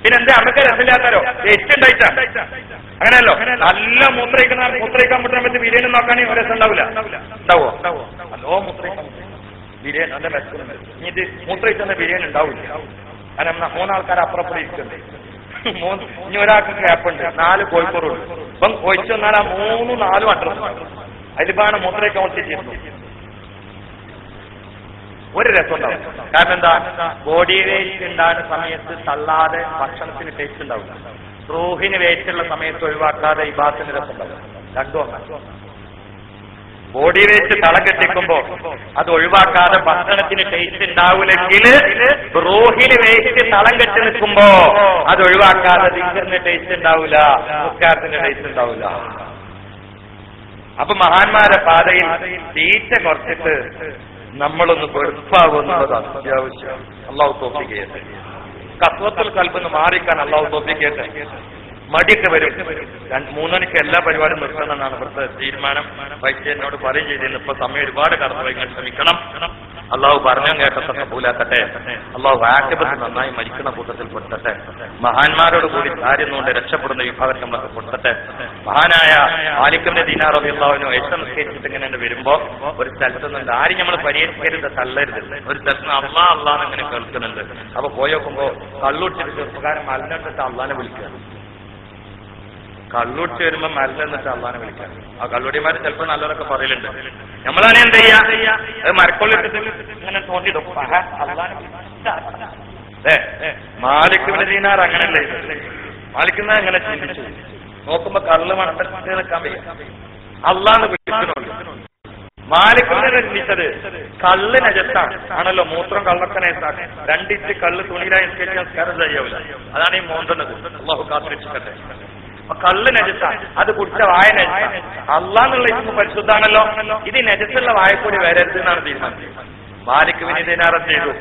പിന്നെന്താ നമുക്ക് രസമില്ലാത്തരോ എച്ചുണ്ടായിട്ടാ അങ്ങനെയല്ലോ. നല്ല മൂത്രയിക്കാൻ പറ്റുന്ന പറ്റി ബിരിയാണി നോക്കാണെങ്കിൽ രസം ഉണ്ടാവില്ല. ഉണ്ടാവോ? നല്ലോ മൂത്രയിക്കാൻ ബിരിയാണി നല്ല മെച്ചം. ഇനി ഇത് മൂത്രയിക്കുന്ന ബിരിയാണി ഉണ്ടാവില്ല. കാരണം 3 ആൾക്കാർ അപ്പുറപ്പുറം ഇരിക്കുന്നുണ്ട്. ഇനി ഒരാൾക്ക് ഗ്യാപ്പുണ്ട്. 4 കോഴിക്കോറുണ്ട്. ഇപ്പം ഒഴിച്ചു വന്നാൽ ആ 3, 4 അഡ്രസ് അതിലിപ്പാണ് മൂത്രയൊക്കെ ഒളിച്ചിരുന്നു. ഒരു രസം ഉണ്ടാവും. കാരണം എന്താ, ബോഡി വേസ്റ്റ് ഉണ്ടാകുന്ന സമയത്ത് തള്ളാതെ ഭക്ഷണത്തിന് ടേസ്റ്റ് ഉണ്ടാവില്ല. റൂഹിന് വേസ്റ്റുള്ള സമയത്ത് ഒഴിവാക്കാതെ ഇബാദത്തിന് രസം ഉണ്ടാവും. രണ്ടും ഒന്നാണ്. ബോഡി വേസ്റ്റ് തളം കെട്ടിക്കുമ്പോ അത് ഒഴിവാക്കാതെ ഭക്ഷണത്തിന് ടേസ്റ്റ് ഉണ്ടാവില്ലെങ്കിൽ റൂഹിന് വേസ്റ്റ് തളം കെട്ടി നിൽക്കുമ്പോ അത് ഒഴിവാക്കാതെ ദിക്റിന് ടേസ്റ്റ് ഉണ്ടാവില്ല, നിസ്കാരത്തിന് ടേസ്റ്റ് ഉണ്ടാവില്ല. അപ്പൊ മഹാന്മാരെ പാതയിൽ തീറ്റ കുറച്ചിട്ട് നമ്മളൊന്ന് വെറുപ്പാകുന്നത് അത്യാവശ്യം. അള്ളാഹു തൗഫീഖ് ചെയ്യട്ടെ. കസ്വത്തുൽ ഖൽബിന്ന് മാറിക്കാൻ അള്ളാഹു തൗഫീഖ് ചെയ്യട്ടെ. മടിയൊക്കെ വരും. 3 മണിക്ക് എല്ലാ പരിപാടിയും നിർത്തണമെന്നാണ് ഇവിടുത്തെ തീരുമാനം. വൈദ്യ എന്നോട് പറയും ചെയ്തിരുന്നു. ഇപ്പൊ സമയം ഒരുപാട് കടന്നു, നിങ്ങൾ ശ്രമിക്കണം. അള്ളാഹു പറഞ്ഞ കേട്ടത്തെ കബൂലാക്കട്ടെ. അള്ളാഹു ആക്കിബത്ത് നന്നായി മരിക്കുന്ന കൂട്ടത്തിൽ പെടുത്തട്ടെ. മഹാന്മാരോട് കൂടി കാര്യന്നുകൊണ്ട് രക്ഷപ്പെടുന്ന വിഭാഗം നമ്മളൊക്കെ പെടുത്തട്ടെ. മഹാനായ മാലിക്കിന്റെ ദീനാർ റളിയല്ലാഹു അൻഹു നിസ്കരിച്ചിട്ട് ഇങ്ങനെ വരുമ്പോ ഒരു സ്ഥലത്ത് നിന്ന് ആരും നമ്മൾ പരിഹരിക്കരുത്, തള്ളരുത്. ഒരു സ്ഥലത്ത് നിന്ന് അള്ളാഹ് ഇങ്ങനെ കേൾക്കുന്നുണ്ട്. അപ്പൊ പോയോക്കുമ്പോ കള്ളുടിച്ചിട്ട് ചെറുപ്പക്കാരൻ മലിനിട്ട് അള്ളാനെ വിളിക്കുക. കള്ളുടിച്ച് വരുമ്പോ മരുന്നിട്ട് അള്ളാനെ വിളിക്കാം. ആ കള്ളുടിമാർ ചിലപ്പോ നല്ലതൊക്കെ പറയലുണ്ട്. നമ്മളാണ് എന്ത് ചെയ്യാ, അത് മരക്കൊള്ളിട്ടിട്ട് ഇങ്ങനെ തോന്നിടും. മാലിക്കിന്റെ ദീനാർ അങ്ങനല്ലേ. മാലിക്കുന്ന അങ്ങനെ ചിന്തിച്ചു നോക്കുമ്പോ കള്ള് മണത്തിട്ട് നിൽക്കാൻ വയ്യ. അള്ളാന്ന് വിളിക്കുന്നുള്ളൂ. മാലിക്കിനെ ചിന്തിച്ചത് കള്ള് നജസ്സാണ് ആണല്ലോ. മൂത്രം കള്ളൊക്കെ നജസ്സാണ്. 2 ഇഞ്ച് കള്ള് തുണിയിലായി നിസ്കാരം ചെയ്യാവില്ല. അതാണ് ഈ മോന്തുന്നത്. അള്ളാഹു കാത്തിരക്ഷിക്കട്ടെ. കള്ള് നജസ്സാണ്. അത് കുടിച്ച വായ നജസ്സാണ്. അള്ളാന്നുള്ള ഇസ്മു പരിശുദ്ധാണല്ലോ. ഇത് നജസ്സുള്ള വായ കൂടി വരരുത് എന്നാണ് തീരുമാനം. മാലിക് ബിൻ ദീനാർ ചെയ്തു.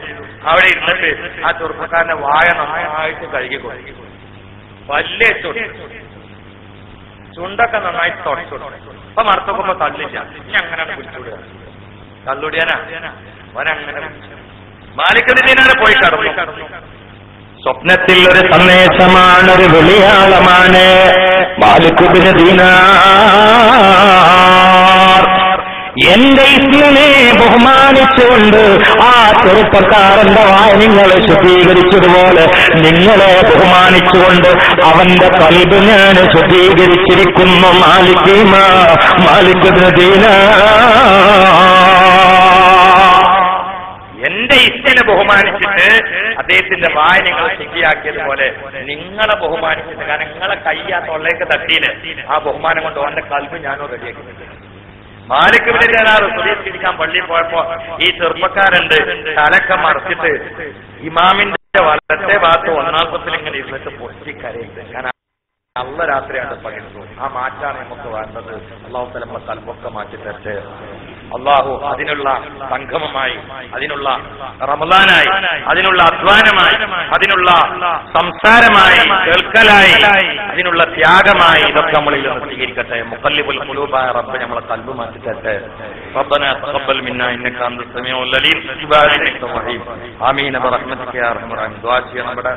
അവിടെ ഇരുന്നിട്ട് ആ ചെറുപ്പക്കാരന്റെ വായ നന്നായിട്ട് കഴുകിക്കൊണ്ടു. വലിയ ചുണ്ടൊക്കെ നന്നായിട്ട് തുടച്ചു. അപ്പൊ മറത്തോക്കുമ്പോ തള്ളില്ല. ഇനി അങ്ങനെയാണ് കുടിച്ചുവിടുക. കള്ളുടിയാനാ അവനങ്ങനെ മാലിക് ബിൻ ദീനാർ പോയി കടന്നു. സ്വപ്നത്തിൽ ഒരു സന്ദേശമാണ്, ഒരു വിളിയാളമാണ്. മാലിക് ബിൻ ദീനാർ എന്റെ ഇസ്മിനെ ബഹുമാനിച്ചുകൊണ്ട് ആ ചെറുപ്പക്കാരന്റെ വായ നിങ്ങളെ ശുദ്ധീകരിച്ചതുപോലെ നിങ്ങളെ ബഹുമാനിച്ചുകൊണ്ട് അവന്റെ കൽബ് ഞാൻ ശുദ്ധീകരിച്ചിരിക്കുന്നു. മാലിക് ബിൻ ദീനാർ എന്റെ ഇസ്മിനെ ബഹുമാനിച്ചിട്ട് അദ്ദേഹത്തിന്റെ വായ നിങ്ങൾ ശുദ്ധിയാക്കിയതുപോലെ നിങ്ങളെ ബഹുമാനിച്ചിട്ട്, കാരണം നിങ്ങളെ കയ്യാ തൊള്ളേക്ക് തട്ടീന് ആ ബഹുമാനം കൊണ്ട് ഓന്റെ കൽബ് ഞാനോ റെഡിയാക്കി. മാലിക് ഇബ്നു ദിനാർ സുബഹിസ്കരിക്കാൻ പള്ളിയിൽ പോയപ്പോ ഈ ചെറുപ്പക്കാരുണ്ട് തലക്കെ മറച്ചിട്ട് ഇമാമിന്റെ വലത്തെ ഭാഗത്ത് ഒന്നാം സഫിൽ ഇങ്ങനെ ഇരുന്നിട്ട് പൊട്ടിക്കരയുന്നത്. കാരണം അള്ള രാത്രിയാണ് പകരുന്നു. ആ മാറ്റാണ് നമുക്ക് വേണ്ടത്. അള്ളാഹു തആല നമ്മുടെ കൽബൊക്കെ മാറ്റി തരട്ടെ. അള്ളാഹു അതിനുള്ള സംഗമമായി, അതിനുള്ള റമദാനായി, അതിനുള്ള അധ്വാനമായി, അതിനുള്ള സംസാരമായി, കേൾക്കലായി, അതിനുള്ള ത്യാഗമായി ഇതൊക്കെ നമ്മളിൽ നിന്ന് സ്വീകരിക്കട്ടെ. മുഖല്ലിബുൽ ഖുലൂബായ റബ്ബ് നമ്മളെ കൽബ് മാറ്റി തരട്ടെ. റബ്ബനാ തഖബ്ബൽ മിന്നാ ഇന്നക അൻത സമീഉൽ അലീം വതുബ് അലൈനാ ഇന്നക റഹീം. ആമീൻ ബിറഹ്മതിക യാ അർഹമർ റഹീം. ദുആ ചെയ്യാം. നമ്മുടെ